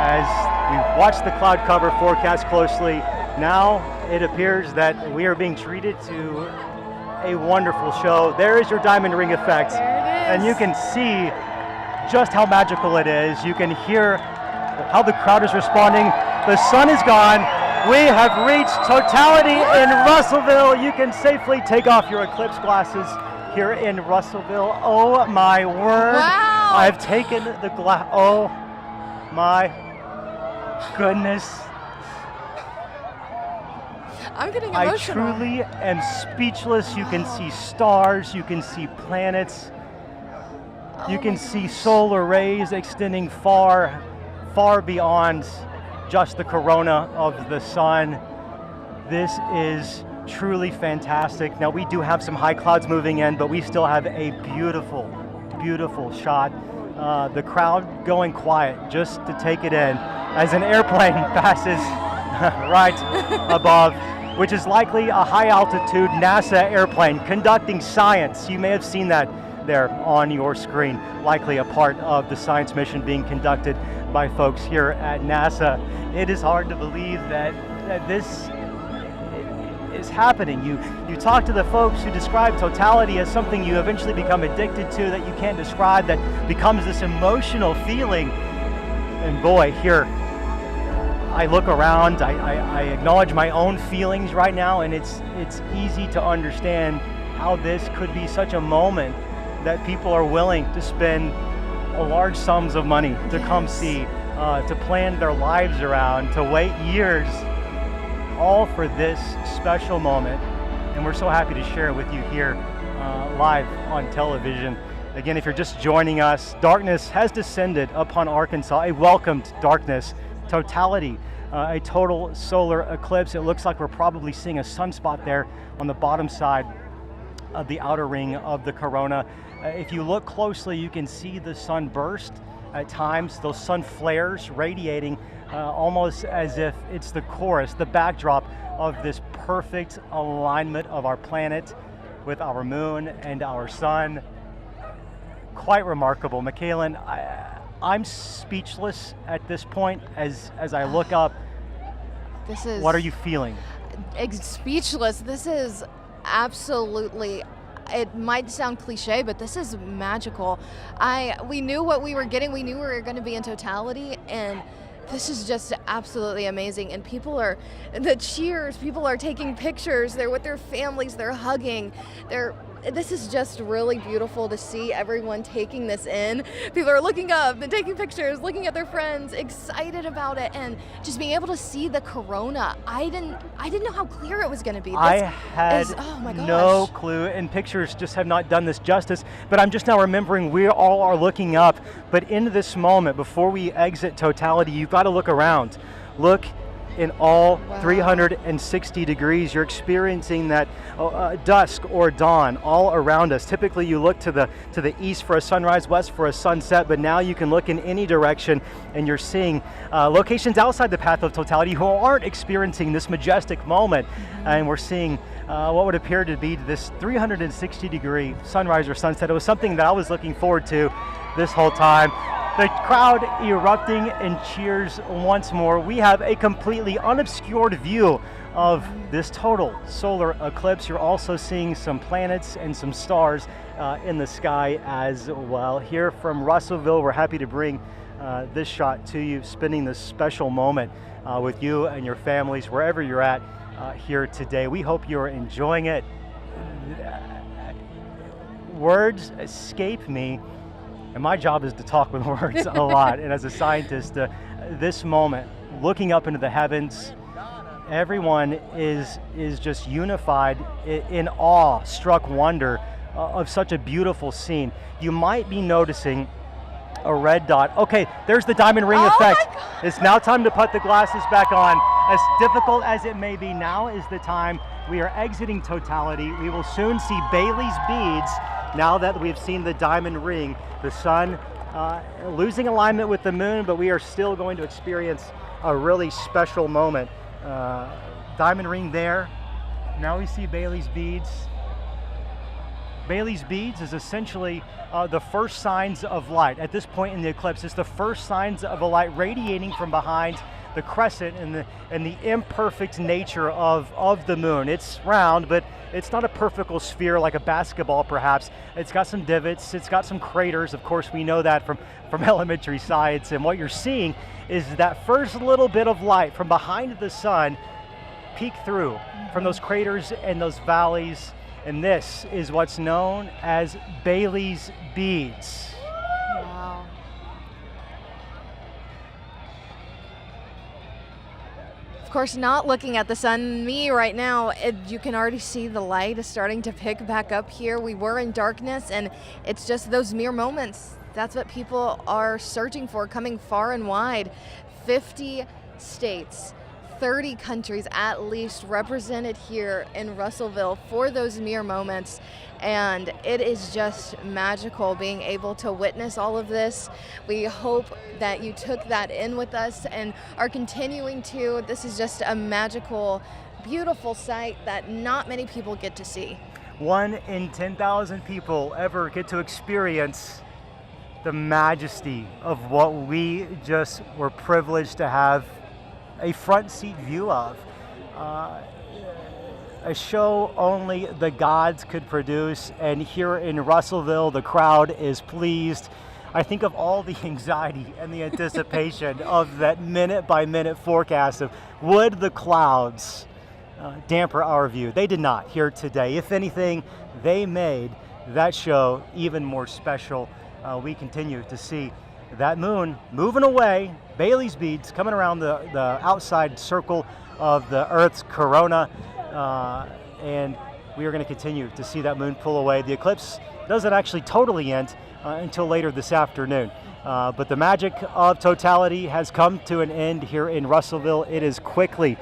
As we watch the cloud cover forecast closely, now it appears that we are being treated to a wonderful show. There is your diamond ring effect. And you can see just how magical it is. You can hear how the crowd is responding. The sun is gone. We have reached totality in Russellville. You can safely take off your eclipse glasses here in Russellville. Oh my word. Wow. I've taken the glass. Oh my goodness. I'm getting I emotional. truly am speechless. You can see stars, you can see planets, you can see solar rays extending far, far beyond just the corona of the sun. This is truly fantastic. Now we do have some high clouds moving in, but we still have a beautiful, beautiful shot. The crowd going quiet just to take it in as an airplane passes right above, which is likely a high altitude NASA airplane conducting science. You may have seen that there on your screen, likely a part of the science mission being conducted by folks here at NASA. It is hard to believe that this is happening. You talk to the folks who describe totality as something you eventually become addicted to, that you can't describe, that becomes this emotional feeling. And boy, here, I look around, I acknowledge my own feelings right now, and it's easy to understand how this could be such a moment that people are willing to spend large sums of money to come see, to plan their lives around, to wait years, all for this special moment. And we're so happy to share it with you here live on television. Again, if you're just joining us, darkness has descended upon Arkansas, a welcomed darkness. Totality, a total solar eclipse. It looks like we're probably seeing a sunspot there on the bottom side of the outer ring of the corona. If you look closely, you can see the sun burst at times, those sun flares radiating almost as if it's the chorus, the backdrop of this perfect alignment of our planet with our moon and our sun. Quite remarkable. Michaelan, I'm speechless at this point as I look up. This is. What are you feeling? Speechless. This is absolutely. It might sound cliche, but this is magical. We knew what we were getting. We knew we were going to be in totality, and this is just absolutely amazing. And the cheers. People are taking pictures. They're with their families. They're hugging. This is just really beautiful to see everyone taking this in. People are looking up and taking pictures, looking at their friends, excited about it, and just being able to see the corona. I didn't know how clear it was going to be. I had oh my gosh. no clue, and pictures just have not done this justice. But I'm just now remembering we all are looking up. But in this moment, before we exit totality, you've got to look around. Look in all 360 degrees. You're experiencing that dusk or dawn all around us. Typically you look to the east for a sunrise, west for a sunset, but now you can look in any direction and you're seeing locations outside the path of totality who aren't experiencing this majestic moment. And we're seeing what would appear to be this 360 degree sunrise or sunset. It was something that I was looking forward to this whole time. The crowd erupting in cheers once more. We have a completely unobscured view of this total solar eclipse. You're also seeing some planets and some stars in the sky as well. Here from Russellville, we're happy to bring this shot to you, spending this special moment with you and your families, wherever you're at here today. We hope you're enjoying it. Words escape me. And my job is to talk with words a lot. And as a scientist, this moment, looking up into the heavens, everyone is just unified in awe-struck wonder of such a beautiful scene. You might be noticing a red dot. Okay, there's the diamond ring effect. It's now time to put the glasses back on. As difficult as it may be, now is the time. We are exiting totality. We will soon see Bailey's beads now that we've seen the diamond ring, the sun losing alignment with the moon, but we are still going to experience a really special moment. Diamond ring there. Now we see Bailey's beads. Bailey's beads is essentially the first signs of light. At this point in the eclipse, it's the first signs of a light radiating from behind the crescent and the imperfect nature of the moon. It's round, but it's not a perfect sphere like a basketball perhaps. It's got some divots, it's got some craters. Of course, we know that from elementary science. And what you're seeing is that first little bit of light from behind the sun peek through from those craters and those valleys. And this is what's known as Bailey's beads. Wow. Of course, not looking at the sun. Me right now, you can already see the light is starting to pick back up here. We were in darkness, and it's just those mere moments. That's what people are searching for, coming far and wide. 50 states, 30 countries at least represented here in Russellville for those mere moments. And it is just magical being able to witness all of this. We hope that you took that in with us and are continuing to. This is just a magical, beautiful sight that not many people get to see. 1 in 10,000 people ever get to experience the majesty of what we just were privileged to have a front seat view of. A show only the gods could produce, and here in Russellville, the crowd is pleased. I think of all the anxiety and the anticipation of that minute-by-minute forecast of would the clouds damper our view. They did not here today. If anything, they made that show even more special. We continue to see that moon moving away, Bailey's beads coming around the outside circle of the Earth's corona, and we are going to continue to see that moon pull away. The eclipse doesn't actually totally end until later this afternoon, but the magic of totality has come to an end here in Russellville. It is quickly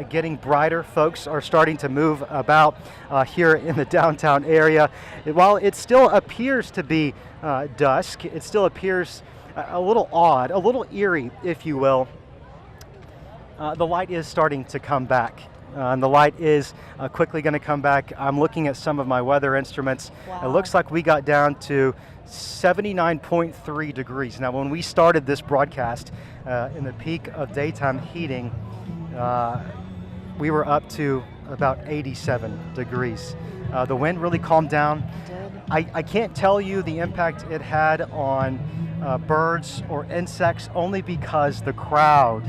getting brighter. Folks are starting to move about here in the downtown area. While it still appears to be dusk, it still appears a little odd, a little eerie, if you will. The light is starting to come back. And the light is quickly going to come back. I'm looking at some of my weather instruments. Wow. It looks like we got down to 79.3 degrees. Now, when we started this broadcast in the peak of daytime heating, we were up to about 87 degrees. The wind really calmed down. I can't tell you the impact it had on birds or insects, only because the crowd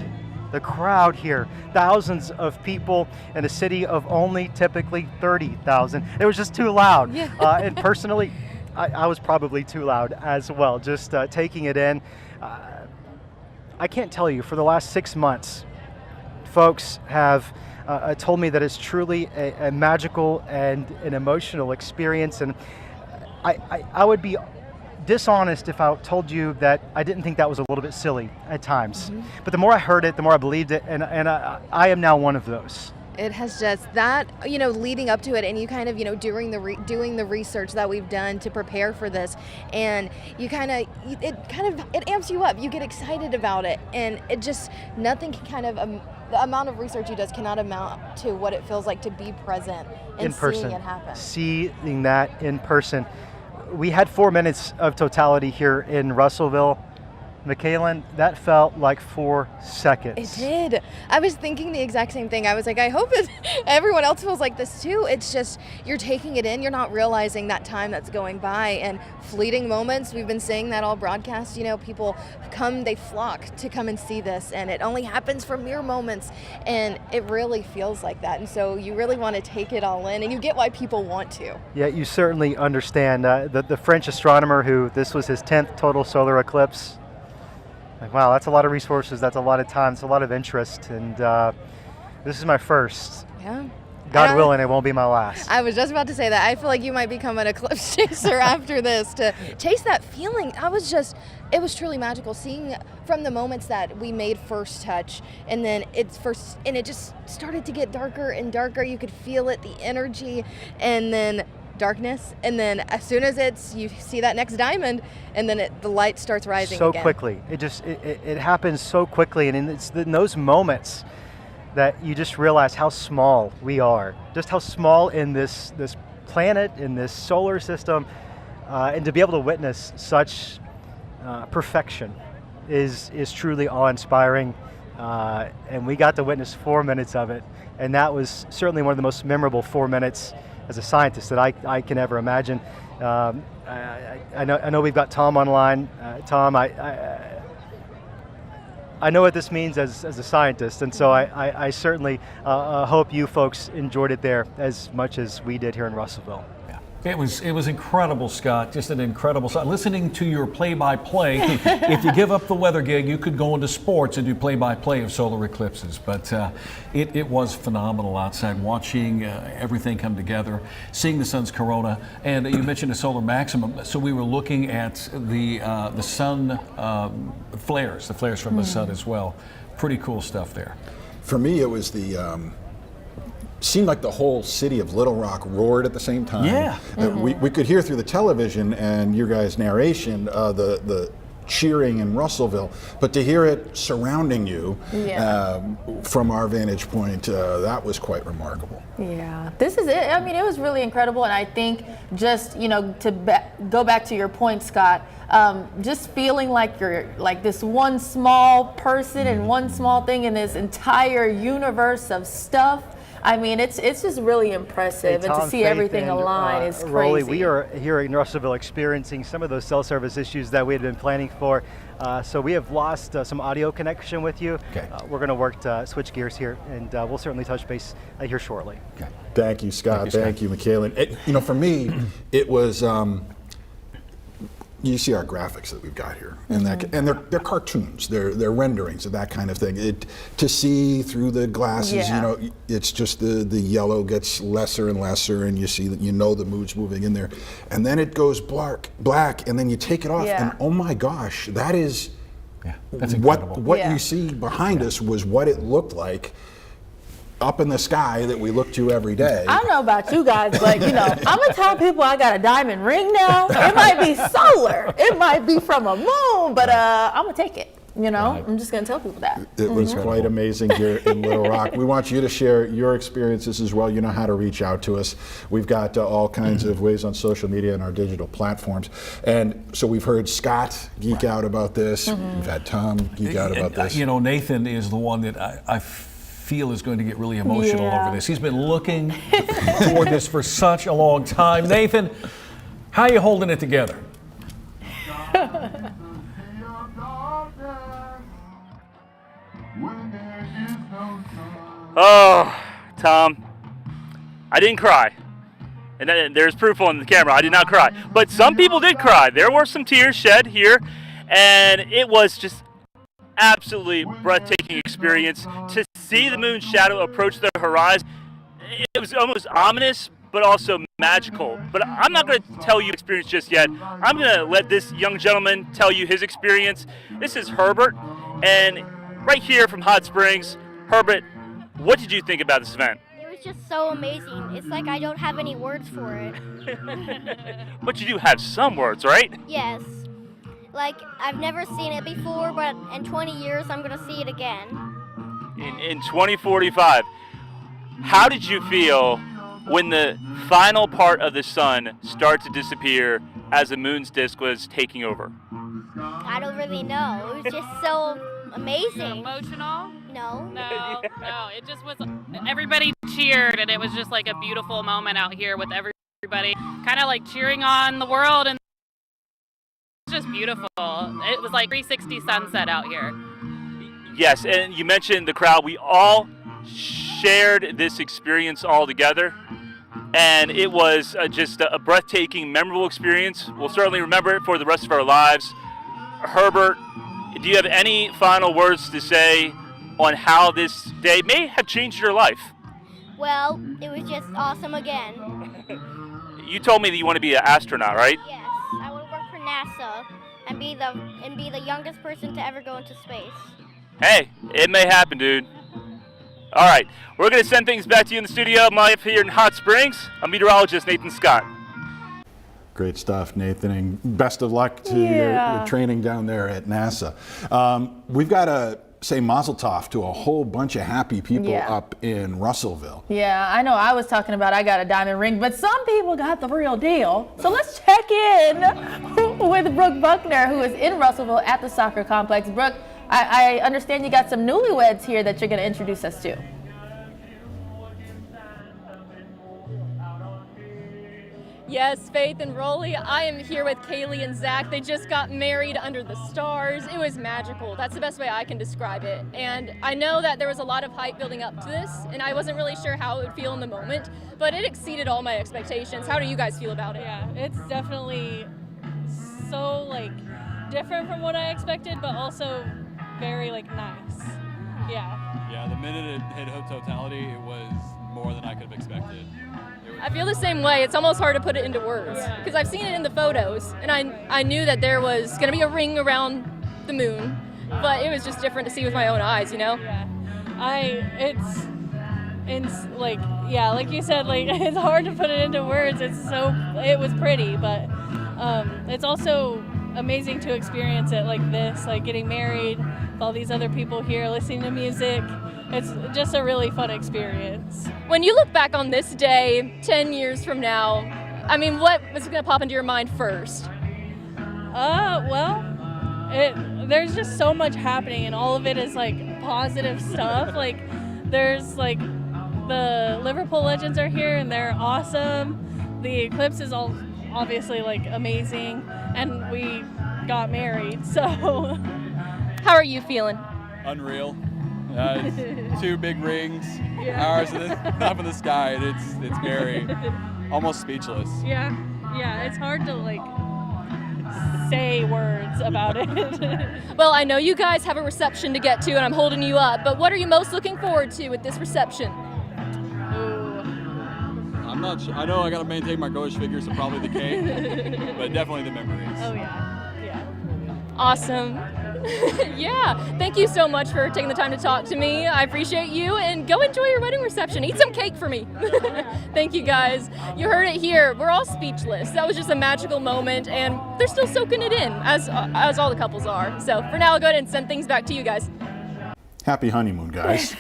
here, thousands of people in a city of only typically 30,000. It was just too loud. Yeah. And personally, I was probably too loud as well, just taking it in. I can't tell you, for the last 6 months, folks have told me that it's truly a magical and an emotional experience. And I would be dishonest if I told you that I didn't think that was a little bit silly at times. Mm-hmm. But the more I heard it, the more I believed it, and I am now one of those. It has just that, leading up to it, and you kind of, doing the research that we've done to prepare for this, and it amps you up. You get excited about it, and it just, nothing can the amount of research you does cannot amount to what it feels like to be present and in person, seeing it happen. Seeing that in person. We had 4 minutes of totality here in Russellville. McKaylin, that felt like 4 seconds. It did. I was thinking the exact same thing. I was like, I hope that everyone else feels like this too. It's just, you're taking it in, you're not realizing that time that's going by, and fleeting moments. We've been saying that all broadcast, people come, they flock to come and see this, and it only happens for mere moments, and it really feels like that. And so you really want to take it all in, and you get why people want to. Yeah, you certainly understand. The French astronomer who, this was his 10th total solar eclipse. Like, wow, that's a lot of resources, that's a lot of time, it's a lot of interest, and this is my first. Yeah. God willing, it won't be my last. I was just about to say that. I feel like you might become an eclipse chaser after this to chase that feeling. It was truly magical seeing from the moments that we made first touch, and then it just started to get darker and darker. You could feel it, the energy, and then darkness, and then as soon as you see that next diamond, and then the light starts rising so again. quickly. It happens so quickly, and it's in those moments that you just realize how small we are, just how small in this planet, in this solar system, and to be able to witness such perfection is truly awe-inspiring. And we got to witness 4 minutes of it, and that was certainly one of the most memorable 4 minutes as a scientist that I can ever imagine. I know we've got Tom online. Tom, I know what this means as a scientist, and so I certainly hope you folks enjoyed it there as much as we did here in Russellville. It was incredible, Scott. Just an incredible. Listening to your play-by-play. If you give up the weather gig, you could go into sports and do play-by-play of solar eclipses. But it was phenomenal outside, watching everything come together, seeing the sun's corona, and you mentioned a solar maximum. So we were looking at the sun flares, the flares from the sun as well. Pretty cool stuff there. For me, it was seemed like the whole city of Little Rock roared at the same time. Yeah. We could hear through the television and your guys' narration the cheering in Russellville, but to hear it surrounding you from our vantage point, that was quite remarkable. Yeah, this is it. I mean, it was really incredible, and I think just, to go back to your point, Scott, just feeling like you're like this one small person and one small thing in this entire universe of stuff. I mean, it's just really impressive, and to see everything align is crazy. Rolly, we are here in Russellville experiencing some of those cell service issues that we had been planning for. So we have lost some audio connection with you. Okay. We're going to work to switch gears here, and we'll certainly touch base here shortly. Okay. Thank you, Scott. Thank you, Michaela. For me, it was. You see our graphics that we've got here, and they're cartoons, they're renderings of that kind of thing. To see through the glasses, it's just the yellow gets lesser and lesser, and you see that the mood's moving in there, and then it goes black, and then you take it off, and oh my gosh, that is that's incredible. What you see behind us was what it looked like up in the sky that we look to every day. I don't know about you guys, but I'm gonna tell people I got a diamond ring now. It might be solar, it might be from a moon, but I'm gonna take it. I'm just gonna tell people that. It was quite amazing here in Little Rock. We want you to share your experiences as well. You know how to reach out to us. We've got all kinds of ways on social media and our digital platforms. And so we've heard Scott geek out about this. We've had Tom geek out about this. Nathan is the one that I feel is going to get really emotional over this. He's been looking toward this for such a long time. Nathan, how are you holding it together? Oh, Tom, I didn't cry. And there's proof on the camera, I did not cry. But some people did cry. There were some tears shed here, and it was just absolutely breathtaking experience to see the moon's shadow approach the horizon. It was almost ominous, but also magical. But I'm not going to tell you experience just yet. I'm going to let this young gentleman tell you his experience. This is Herbert, and right here from Hot Springs. Herbert, what did you think about this event? It was just so amazing. It's like I don't have any words for it. But you do have some words, right? Yes. Like, I've never seen it before, but in 20 years, I'm going to see it again. In 2045, how did you feel when the final part of the sun started to disappear as the moon's disk was taking over? I don't really know. It was just so amazing. Emotional? No. No, it just was, everybody cheered, and it was just like a beautiful moment out here with everybody kind of like cheering on the world, and just beautiful. It was like 360 sunset out here. Yes, and you mentioned the crowd. We all shared this experience all together, and it was just a breathtaking, memorable experience. We'll certainly remember it for the rest of our lives. Herbert, do you have any final words to say on how this day may have changed your life? Well, it was just awesome again. You told me that you want to be an astronaut, right? Yes, I want to work for NASA and be the youngest person to ever go into space. Hey, it may happen, dude. All right, we're going to send things back to you in the studio. I'm live here in Hot Springs. I'm meteorologist Nathan Scott. Great stuff, Nathan, and best of luck to your training down there at NASA. We've got to say mazel tov to a whole bunch of happy people up in Russellville. Yeah, I know I was talking about I got a diamond ring, but some people got the real deal. So let's check in with Brooke Buckner, who is in Russellville at the soccer complex. Brooke, I understand you got some newlyweds here that you're going to introduce us to. Yes, Faith and Rolly, I am here with Kaylee and Zach. They just got married under the stars. It was magical. That's the best way I can describe it. And I know that there was a lot of hype building up to this, and I wasn't really sure how it would feel in the moment, but it exceeded all my expectations. How do you guys feel about it? Yeah, it's definitely so different from what I expected, but also very nice. Yeah. Yeah, the minute it hit totality, it was more than I could have expected. I feel the same way. It's almost hard to put it into words because I've seen it in the photos, and I knew that there was going to be a ring around the moon, but it was just different to see with my own eyes, you know? Yeah. Like you said, it's hard to put it into words. It was pretty, but it's also amazing to experience it like this, getting married with all these other people here, listening to music. It's just a really fun experience. When you look back on this day 10 years from now, I mean, what was going to pop into your mind first? There's just so much happening, and all of it is positive stuff. There's the Liverpool Legends are here, and they're awesome. The Eclipse is all obviously amazing, and we got married. So, how are you feeling? Unreal. It's 2 big rings, ours up in the sky, and it's very almost speechless. Yeah, it's hard to say words about it. Well, I know you guys have a reception to get to, and I'm holding you up, but what are you most looking forward to with this reception? I'm not sure. I know I got to maintain my coach figure, so probably the cake, but definitely the memories. Oh yeah. Awesome. Yeah, thank you so much for taking the time to talk to me. I appreciate you, and go enjoy your wedding reception. Eat some cake for me. Thank you guys. You heard it here. We're all speechless. That was just a magical moment, and they're still soaking it in, as all the couples are. So for now, I'll go ahead and send things back to you guys. Happy honeymoon, guys.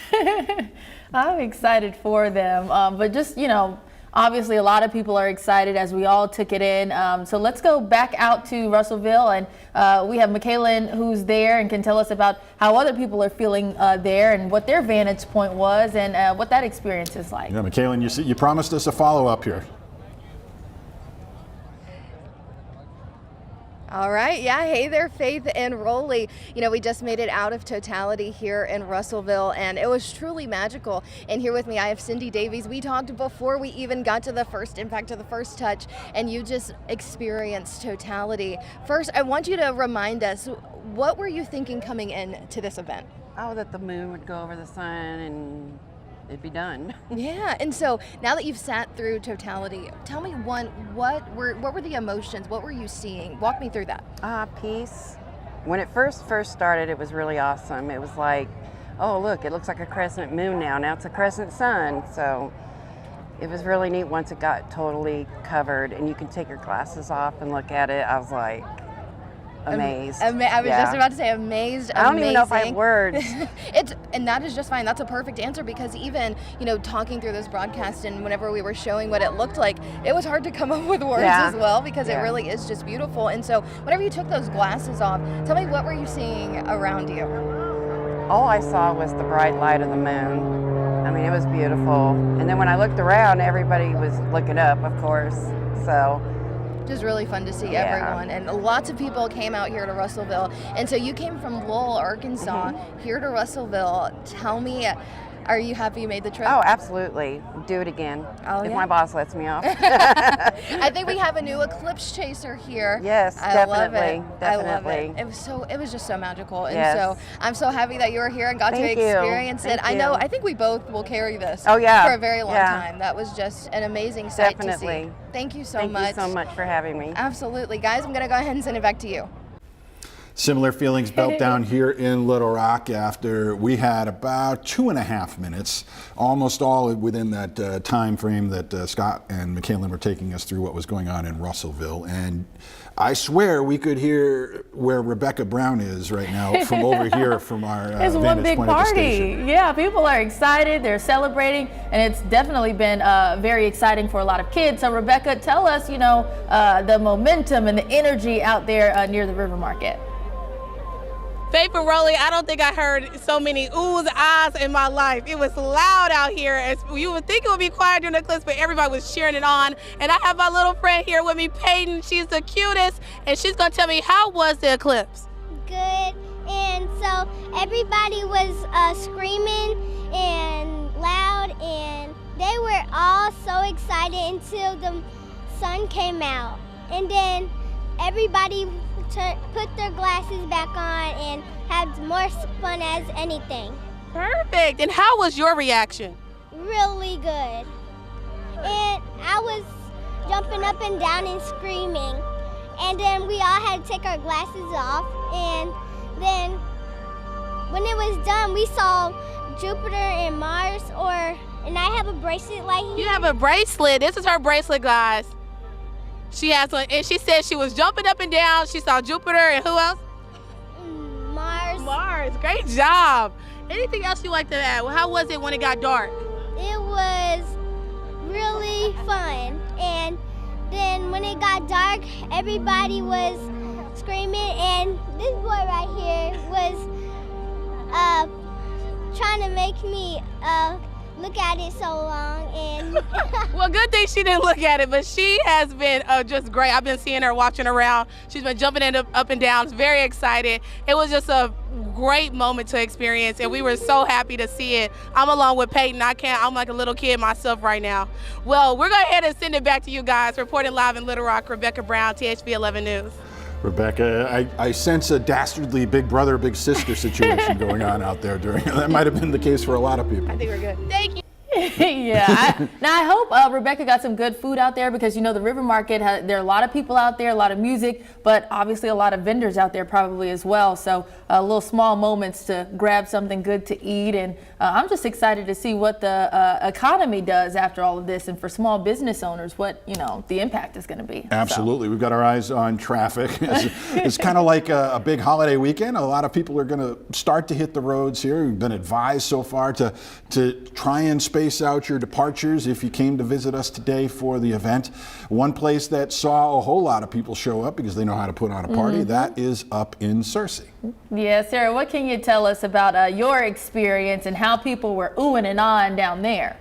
I'm excited for them, but just, obviously a lot of people are excited as we all took it in. So let's go back out to Russellville, and we have Michaela who's there and can tell us about how other people are feeling there and what their vantage point was and what that experience is like. Yeah, Michaela, you promised us a follow-up here. All right, yeah, hey there, Faith and Rolly. We just made it out of totality here in Russellville, and it was truly magical. And here with me, I have Cindy Davies. We talked before we even got to the first impact, to the first touch, and you just experienced totality. First, I want you to remind us, what were you thinking coming into this event? Oh, that the moon would go over the sun and it'd be done. Yeah, and so now that you've sat through totality, tell me what were the emotions? What were you seeing? Walk me through that. Peace. When it first started, it was really awesome. It was like, oh look, it looks like a crescent moon now. Now it's a crescent sun. So it was really neat once it got totally covered and you can take your glasses off and look at it. I was like amazed. I was just about to say amazed. I don't even know if I have words. And that is just fine. That's a perfect answer, because even talking through this broadcast and whenever we were showing what it looked like, it was hard to come up with words as well, because it really is just beautiful. And so whenever you took those glasses off, tell me, what were you seeing around you? All I saw was the bright light of the moon. I mean, it was beautiful. And then when I looked around, everybody was looking up, of course. So just really fun to see everyone, and lots of people came out here to Russellville. And so you came from Lowell, Arkansas, here to Russellville. Tell me, are you happy you made the trip? Oh, absolutely. Do it again. If my boss lets me off. I think we have a new Eclipse chaser here. Yes, definitely. I love it. It was just so magical. And so I'm so happy that you were here and got to experience it. I think we both will carry this for a very long time. That was just an amazing sight to see. Thank you so much. Thank you so much for having me. Absolutely. Guys, I'm going to go ahead and send it back to you. Similar feelings built down here in Little Rock after we had about 2.5 minutes, almost all within that time frame that Scott and Michaela were taking us through what was going on in Russellville. And I swear we could hear where Rebecca Brown is right now from over here from our it's one vantage big point at the party. station. Yeah, people are excited. They're celebrating, and it's definitely been very exciting for a lot of kids. So, Rebecca, tell us, the momentum and the energy out there near the River Market. Faith and Rolly, I don't think I heard so many oohs, ahs in my life. It was loud out here. As you would think it would be quiet during the Eclipse, but everybody was cheering it on. And I have my little friend here with me, Peyton. She's the cutest, and she's gonna tell me, how was the Eclipse? Good. And so everybody was screaming and loud, and they were all so excited until the sun came out. And then everybody put their glasses back on and had more fun as anything. Perfect. And how was your reaction? Really good. And I was jumping up and down and screaming. And then we all had to take our glasses off. And then when it was done, we saw Jupiter and Mars, and I have a bracelet like here. You have a bracelet. This is her bracelet, guys. She has one, and she said she was jumping up and down. She saw Jupiter, and who else? Mars. Mars. Great job. Anything else you like to add? Well, how was it when it got dark? It was really fun. And then when it got dark, everybody was screaming, and this boy right here was trying to make me look at it so long. And well, good thing she didn't look at it, but she has been just great. I've been seeing her walking around. She's been jumping up and down, very excited. It was just a great moment to experience, and we were so happy to see it. I'm along with Peyton. I'm like a little kid myself right now. Well, we're going to go ahead and send it back to you guys. Reporting live in Little Rock, Rebecca Brown, THV 11 News. Rebecca, I sense a dastardly big brother, big sister situation going on out there that might have been the case for a lot of people. I think we're good. Thank you. Yeah. Now I hope Rebecca got some good food out there, because the River Market, there are a lot of people out there, a lot of music, but obviously a lot of vendors out there probably as well. So little small moments to grab something good to eat. And I'm just excited to see what the economy does after all of this, and for small business owners, what the impact is going to be. Absolutely. So. We've got our eyes on traffic. It's kind of like a big holiday weekend. A lot of people are going to start to hit the roads here. We've been advised so far to try and space out your departures if you came to visit us today for the event. One place that saw a whole lot of people show up because they know how to put on a party, that is up in Searcy. Yeah, Sarah, what can you tell us about your experience and how people were oohing and ahhing down there?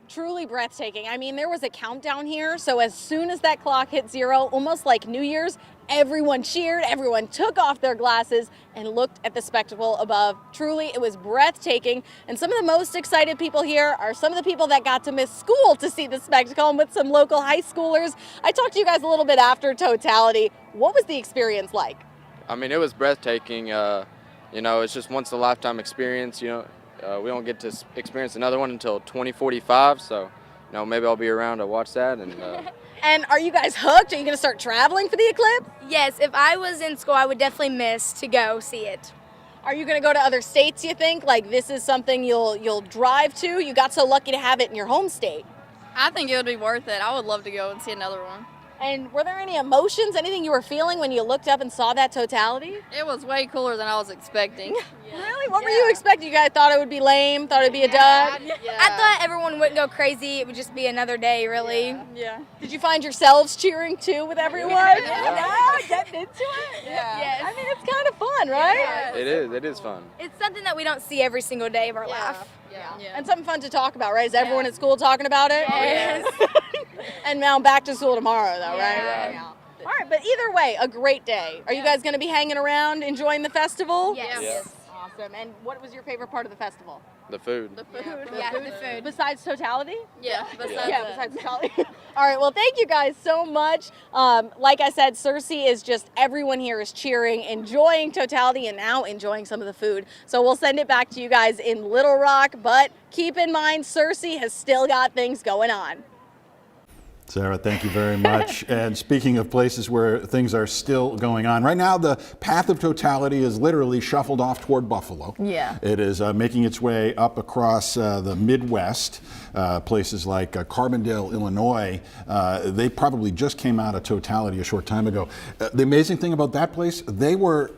Truly breathtaking. I mean, there was a countdown here, so as soon as that clock hit 0, almost like New Year's, everyone cheered, everyone took off their glasses and looked at the spectacle above. Truly, it was breathtaking. And some of the most excited people here are some of the people that got to miss school to see the spectacle, and with some local high schoolers. I talked to you guys a little bit after Totality. What was the experience like? I mean, it was breathtaking. It's just once in a lifetime experience. We don't get to experience another one until 2045. So, maybe I'll be around to watch that. And are you guys hooked? Are you going to start traveling for the Eclipse? Yes, if I was in school, I would definitely miss to go see it. Are you going to go to other states, you think? Like, this is something you'll drive to? You got so lucky to have it in your home state. I think it would be worth it. I would love to go and see another one. And were there any emotions, anything you were feeling when you looked up and saw that Totality? It was way cooler than I was expecting. Really? What were you expecting? You guys thought it would be lame? Thought it would be a dud? I thought everyone wouldn't go crazy. It would just be another day, really. Yeah. Did you find yourselves cheering too with everyone? Yeah. Getting into it? Yeah. Yes. I mean, it's kind of fun, right? Yeah. It is fun. It's something that we don't see every single day of our life. Yeah. And something fun to talk about, right? Is everyone at school talking about it? Yes. And now back to school tomorrow, though, right? Yeah. All right, but either way, a great day. Are you guys going to be hanging around, enjoying the festival? Yes. Yes. Awesome. And what was your favorite part of the festival? The food. The food. Besides Totality? Yeah, Besides Totality. All right, well, thank you guys so much. Like I said, Searcy is just, everyone here is cheering, enjoying Totality, and now enjoying some of the food. So we'll send it back to you guys in Little Rock, but keep in mind, Searcy has still got things going on. Sarah, thank you very much. And speaking of places where things are still going on, right now the path of totality is literally shuffled off toward Buffalo. Yeah. It is making its way up across the Midwest, places like Carbondale, Illinois. They probably just came out of totality a short time ago. The amazing thing about that place, they were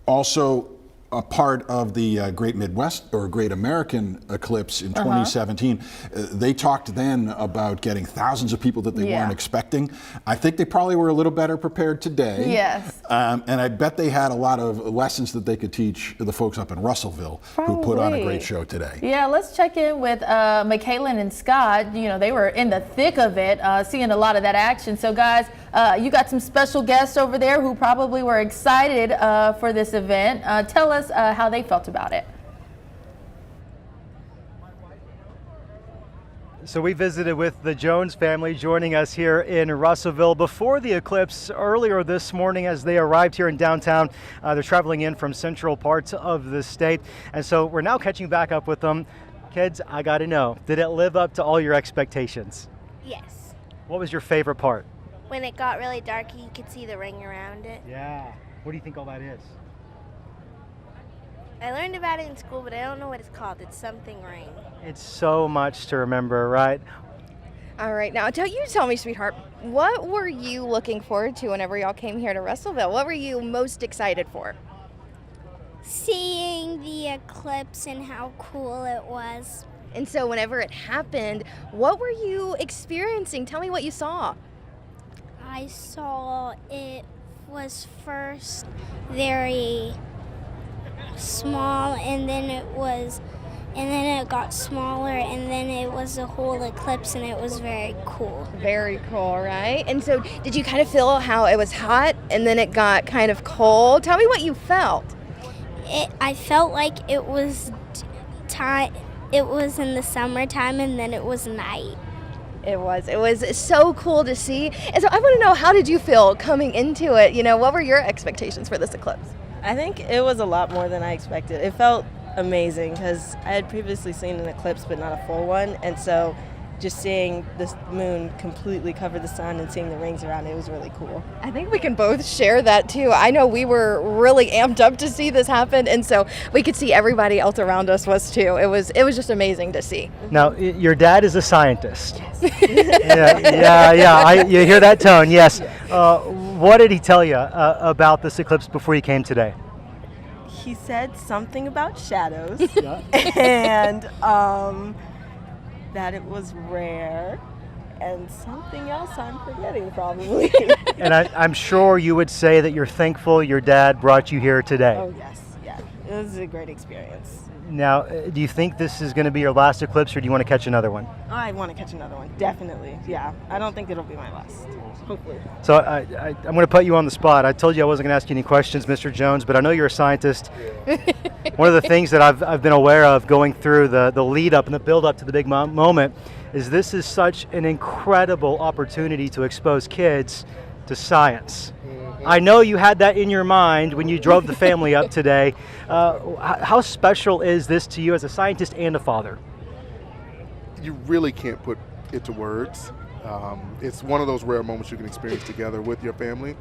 also a part of the Great Midwest or Great American Eclipse in 2017. They talked then about getting thousands of people that they weren't expecting. I think they probably were a little better prepared today. Yes. And I bet they had a lot of lessons that they could teach the folks up in Russellville who put on a great show today. Yeah, let's check in with Michaela and Scott. You know, they were in the thick of it, seeing a lot of that action. So guys, you got some special guests over there who probably were excited for this event. Tell us how they felt about it. So we visited with the Jones family joining us here in Russellville before the eclipse earlier this morning as they arrived here in downtown. They're traveling in from central parts of the state. And so we're now catching back up with them. Kids, I got to know, did it live up to all your expectations? Yes. What was your favorite part? When it got really dark, you could see the ring around it. Yeah. What do you think all that is? I learned about it in school, but I don't know what it's called. It's something ring. It's so much to remember, right? All right, now tell me, sweetheart, what were you looking forward to whenever y'all came here to Russellville? What were you most excited for? Seeing the eclipse and how cool it was. And so whenever it happened, what were you experiencing? Tell me what you saw. I saw it was first very small, and then it got smaller, and then it was a whole eclipse, and it was very cool. Very cool, right? And so did you kind of feel how it was hot and then it got kind of cold? Tell me what you felt. I felt like it was in the summertime, and then it was night. It was so cool to see. And so I want to know, how did you feel coming into it? You know, what were your expectations for this eclipse? I think it was a lot more than I expected. It felt amazing because I had previously seen an eclipse but not a full one, and so just seeing this moon completely cover the sun and seeing the rings around it was really cool. I think we can both share that too. I know we were really amped up to see this happen, and so we could see everybody else around us was too. It was just amazing to see. Now, your dad is a scientist. Yeah. You hear that tone? Yes. What did he tell you about this eclipse before you came today? He said something about shadows and that it was rare and something else I'm forgetting probably. And I'm sure you would say that you're thankful your dad brought you here today. Oh yes, yeah. It was a great experience. Now, do you think this is going to be your last eclipse, or do you want to catch another one? I want to catch another one, definitely. Yeah, I don't think it'll be my last, hopefully. So I'm going to put you on the spot. I told you I wasn't going to ask you any questions, Mr. Jones, but I know you're a scientist. One of the things that I've been aware of going through the lead up and the build up to the big moment is this is such an incredible opportunity to expose kids to science. I know you had that in your mind when you drove the family up today. How special is this to you as a scientist and a father? You really can't put it to words. It's one of those rare moments you can experience together with your family.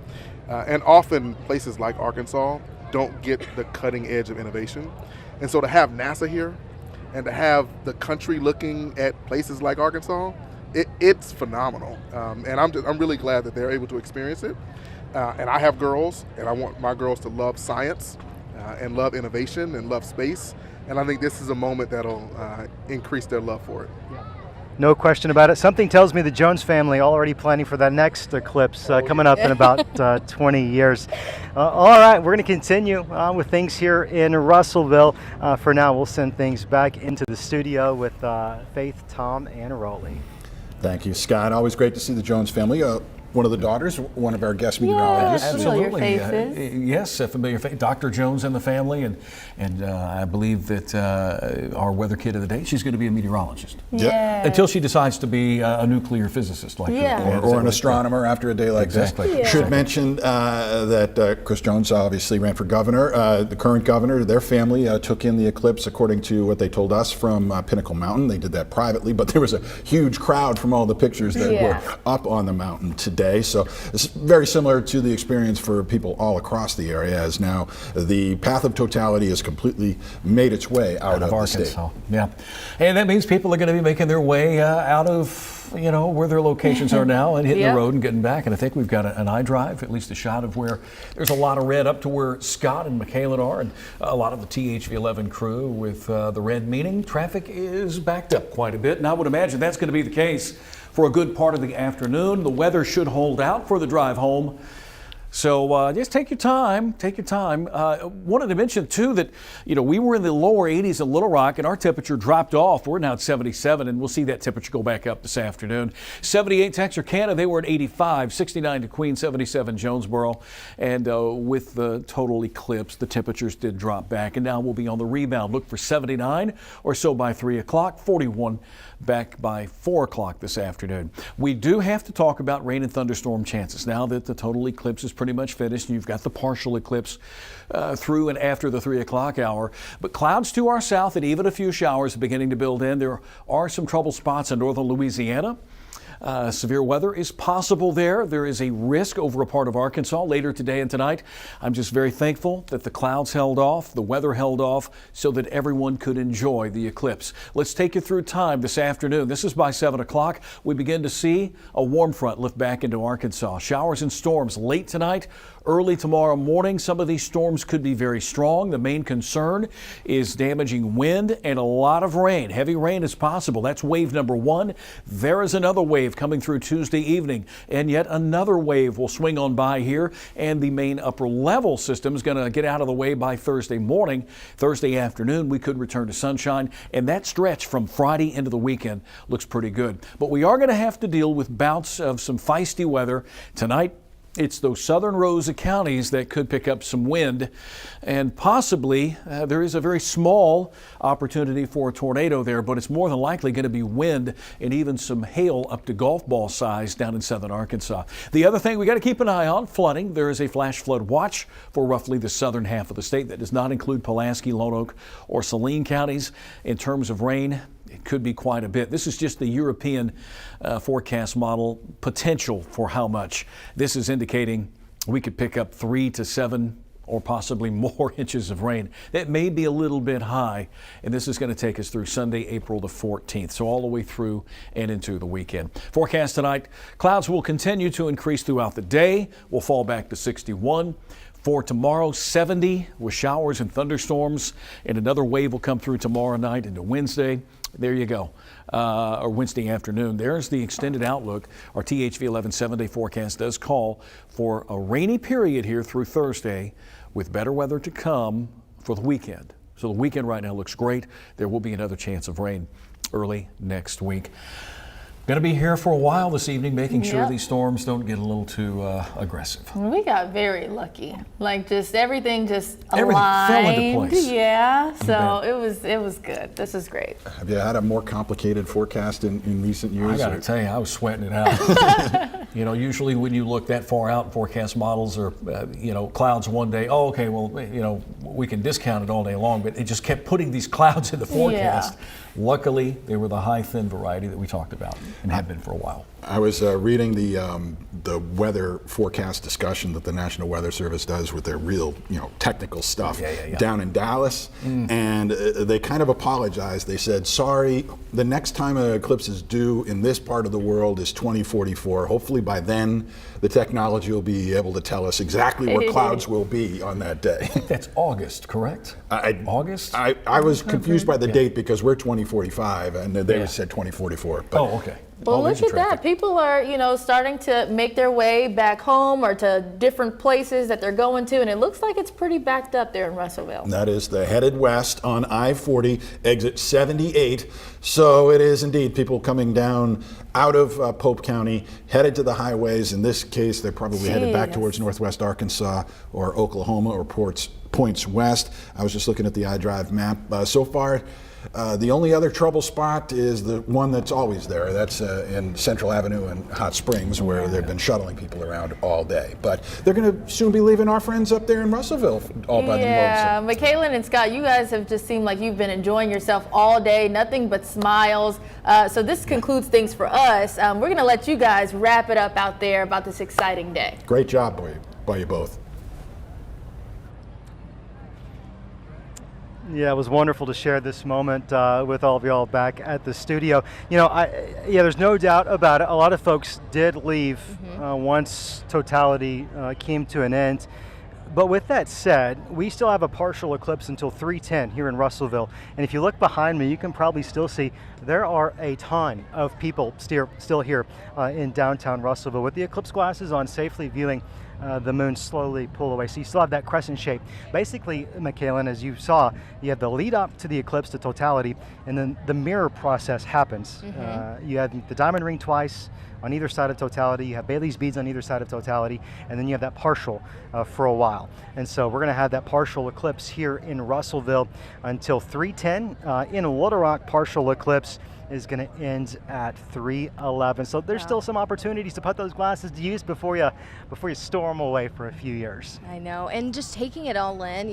And often places like Arkansas don't get the cutting edge of innovation. And so to have NASA here and to have the country looking at places like Arkansas, it's phenomenal. And I'm really glad that they're able to experience it. And I have girls, and I want my girls to love science and love innovation and love space. And I think this is a moment that'll increase their love for it. No question about it. Something tells me the Jones family already planning for that next eclipse coming up in about 20 years. All right, we're going to continue with things here in Russellville. For now, we'll send things back into the studio with Faith, Tom, and Rolly. Thank you, Scott. Always great to see the Jones family. one of the daughters, one of our guest meteorologists. Absolutely. Familiar faces. Yes, a familiar face. Dr. Jones and the family, and I believe that our weather kid of the day, she's going to be a meteorologist. Yeah. Until she decides to be a nuclear physicist, like or an astronomer after a day like this. Should mention that Chris Jones obviously ran for governor. The current governor, their family took in the eclipse, according to what they told us, from Pinnacle Mountain. They did that privately, but there was a huge crowd from all the pictures that were up on the mountain today. So it's very similar to the experience for people all across the area, as now the path of totality has completely made its way out of Arkansas. Yeah, and that means people are going to be making their way out of where their locations are now and hitting the road and getting back. And I think we've got an iDrive, at least a shot of where there's a lot of red up to where Scott and Michaela are, and a lot of the THV11 crew with the red, meaning traffic is backed up quite a bit. And I would imagine that's going to be the case for a good part of the afternoon. The weather should hold out for the drive home. So just take your time, wanted to mention too that, we were in the lower 80s in Little Rock and our temperature dropped off. We're now at 77 and we'll see that temperature go back up this afternoon. 78 Texarkana, they were at 85, 69 to Queen, 77 Jonesboro. And with the total eclipse, the temperatures did drop back and now we'll be on the rebound. Look for 79 or so by 3 o'clock, 41 back by 4 o'clock this afternoon. We do have to talk about rain and thunderstorm chances now that the total eclipse is pretty much finished and you've got the partial eclipse through and after the 3 o'clock hour. But clouds to our south and even a few showers beginning to build in. There are some trouble spots in northern Louisiana. Severe weather is possible there. There is a risk over a part of Arkansas later today and tonight. I'm just very thankful that the clouds held off, the weather held off, so that everyone could enjoy the eclipse. Let's take you through time this afternoon. This is by 7 o'clock. We begin to see a warm front lift back into Arkansas. Showers and storms late tonight, early tomorrow morning. Some of these storms could be very strong. The main concern is damaging wind and a lot of rain. Heavy rain is possible. That's wave number 1. There is another wave coming through Tuesday evening, and yet another wave will swing on by here, and the main upper level system is going to get out of the way by Thursday morning. Thursday afternoon, we could return to sunshine, and that stretch from Friday into the weekend looks pretty good. But we are going to have to deal with bouts of some feisty weather tonight. It's those southern rows of counties that could pick up some wind, and possibly there is a very small opportunity for a tornado there, but it's more than likely going to be wind and even some hail up to golf ball size down in southern Arkansas. The other thing we got to keep an eye on, flooding. There is a flash flood watch for roughly the southern half of the state. That does not include Pulaski, Lone Oak, or Saline counties. In terms of rain, it could be quite a bit. This is just the European forecast model potential for how much. This is indicating we could pick up 3 to 7 or possibly more inches of rain. That may be a little bit high, and this is going to take us through Sunday, April the 14th, so all the way through and into the weekend. Forecast tonight, clouds will continue to increase throughout the day. We'll fall back to 61. For tomorrow, 70 with showers and thunderstorms, and another wave will come through tomorrow night into Wednesday. There you go, or Wednesday afternoon. There's the extended outlook. Our THV 11 7-day forecast does call for a rainy period here through Thursday with better weather to come for the weekend. So the weekend right now looks great. There will be another chance of rain early next week. Going to be here for a while this evening, making sure these storms don't get a little too aggressive. We got very lucky. Like everything Everything aligned. fell into place. Yeah, so it was good. This is great. Have you had a more complicated forecast in recent years? I got to tell you, I was sweating it out. Usually when you look that far out in forecast models or, clouds one day, we can discount it all day long, but it just kept putting these clouds in the forecast. Yeah. Luckily, they were the high thin variety that we talked about and have been for a while. I was reading the weather forecast discussion that the National Weather Service does with their real, technical stuff down in Dallas, and they kind of apologized. They said, sorry, the next time an eclipse is due in this part of the world is 2044. Hopefully by then, the technology will be able to tell us exactly where clouds will be on that day. I think that's August, correct? August? I was confused by the date because we're 2045, and they said 2044. But, okay. Well, look at that. People are, starting to make their way back home or to different places that they're going to, and it looks like it's pretty backed up there in Russellville. That is the headed west on I-40, exit 78. So it is indeed people coming down out of Pope County, headed to the highways. In this case, they're probably headed back towards northwest Arkansas or Oklahoma or points west. I was just looking at the iDrive map. So far, the only other trouble spot is the one that's always there. That's in Central Avenue and Hot Springs, where they've been shuttling people around all day. But they're going to soon be leaving our friends up there in Russellville all by themselves. Yeah, Michaela and Scott, you guys have just seemed like you've been enjoying yourself all day, nothing but smiles. So this concludes things for us. We're going to let you guys wrap it up out there about this exciting day. Great job by you both. Yeah, it was wonderful to share this moment with all of y'all back at the studio. There's no doubt about it. A lot of folks did leave once totality came to an end. But with that said, we still have a partial eclipse until 3:10 here in Russellville. And if you look behind me, you can probably still see there are a ton of people still here in downtown Russellville with the eclipse glasses on, safely viewing the moon slowly pull away. So you still have that crescent shape. Basically, Michaela, as you saw, you have the lead up to the eclipse to totality, and then the mirror process happens. You have the diamond ring twice on either side of totality. You have Bailey's beads on either side of totality, and then you have that partial for a while. And so we're going to have that partial eclipse here in Russellville until 3:10. In Little Rock, partial eclipse is going to end at 3:11. So there's still some opportunities to put those glasses to use before you storm away for a few years. I know, and just taking it all in.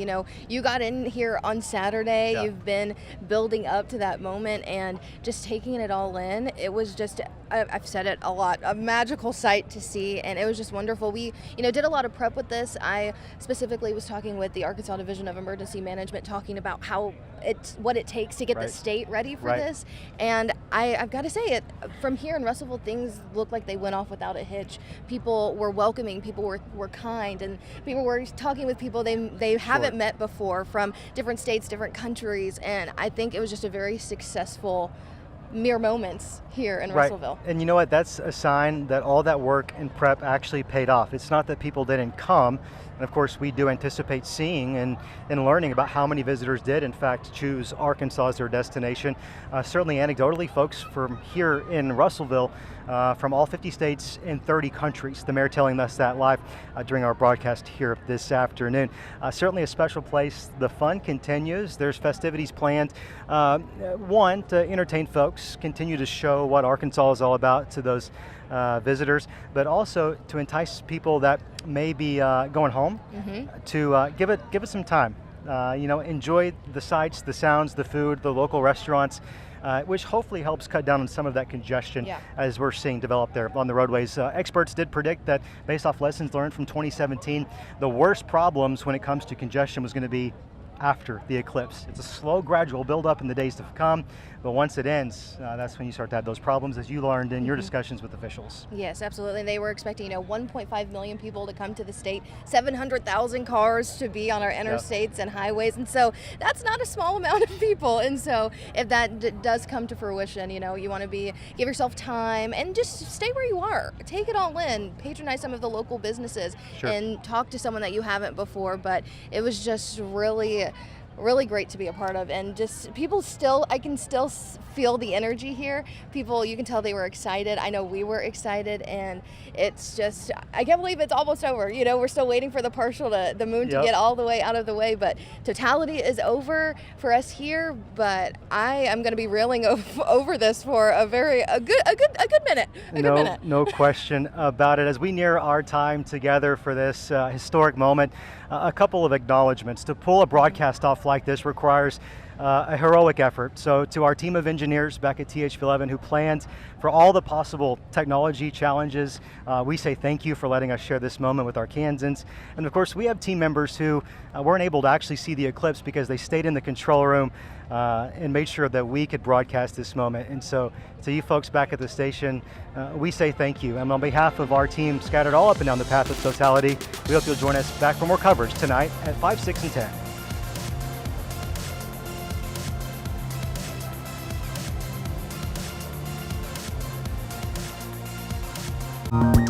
You got in here on Saturday. You've been building up to that moment, and just taking it all in. It was just, I've said it a lot, a magical sight to see, and it was just wonderful. We, did a lot of prep with this. I specifically was talking with the Arkansas Division of Emergency Management, talking about what it takes to get the state ready for this. And I've got to say it, from here in Russellville, things looked like they went off without a hitch. People were welcoming, people were kind, and people were talking with people they haven't met before from different states, different countries, and I think it was just a very successful mere moments here in Russellville. And you know what? That's a sign that all that work and prep actually paid off. It's not that people didn't come. And of course, we do anticipate seeing and learning about how many visitors did, in fact, choose Arkansas as their destination. Certainly anecdotally, folks from here in Russellville, from all 50 states and 30 countries. The mayor telling us that live during our broadcast here this afternoon. Certainly a special place. The fun continues. There's festivities planned. One, to entertain folks, continue to show what Arkansas is all about to those visitors, but also to entice people that may be going home to give it some time. Enjoy the sights, the sounds, the food, the local restaurants, which hopefully helps cut down on some of that congestion as we're seeing develop there on the roadways. Experts did predict that, based off lessons learned from 2017, the worst problems when it comes to congestion was going to be after the eclipse. It's a slow, gradual build-up in the days to come, but once it ends, that's when you start to have those problems, as you learned in your discussions with officials. Yes, absolutely. They were expecting, 1.5 million people to come to the state, 700,000 cars to be on our interstates and highways, and so that's not a small amount of people. And so if that does come to fruition, you want to give yourself time and just stay where you are. Take it all in. Patronize some of the local businesses and talk to someone that you haven't before. But it was just really great to be a part of, and just I can still feel the energy here. People, you can tell they were excited. I know we were excited, and it's just, I can't believe it's almost over. We're still waiting for the partial the moon to get all the way out of the way, but totality is over for us here. But I am going to be reeling over this for a good minute. No question about it. As we near our time together for this historic moment, a couple of acknowledgments. To pull a broadcast off like this requires a heroic effort. So to our team of engineers back at THV11 who planned for all the possible technology challenges, we say thank you for letting us share this moment with our Kansans. And of course, we have team members who weren't able to actually see the eclipse because they stayed in the control room and made sure that we could broadcast this moment. And so to you folks back at the station, we say thank you. And on behalf of our team scattered all up and down the path of totality, we hope you'll join us back for more coverage tonight at 5, 6, and 10. Bye.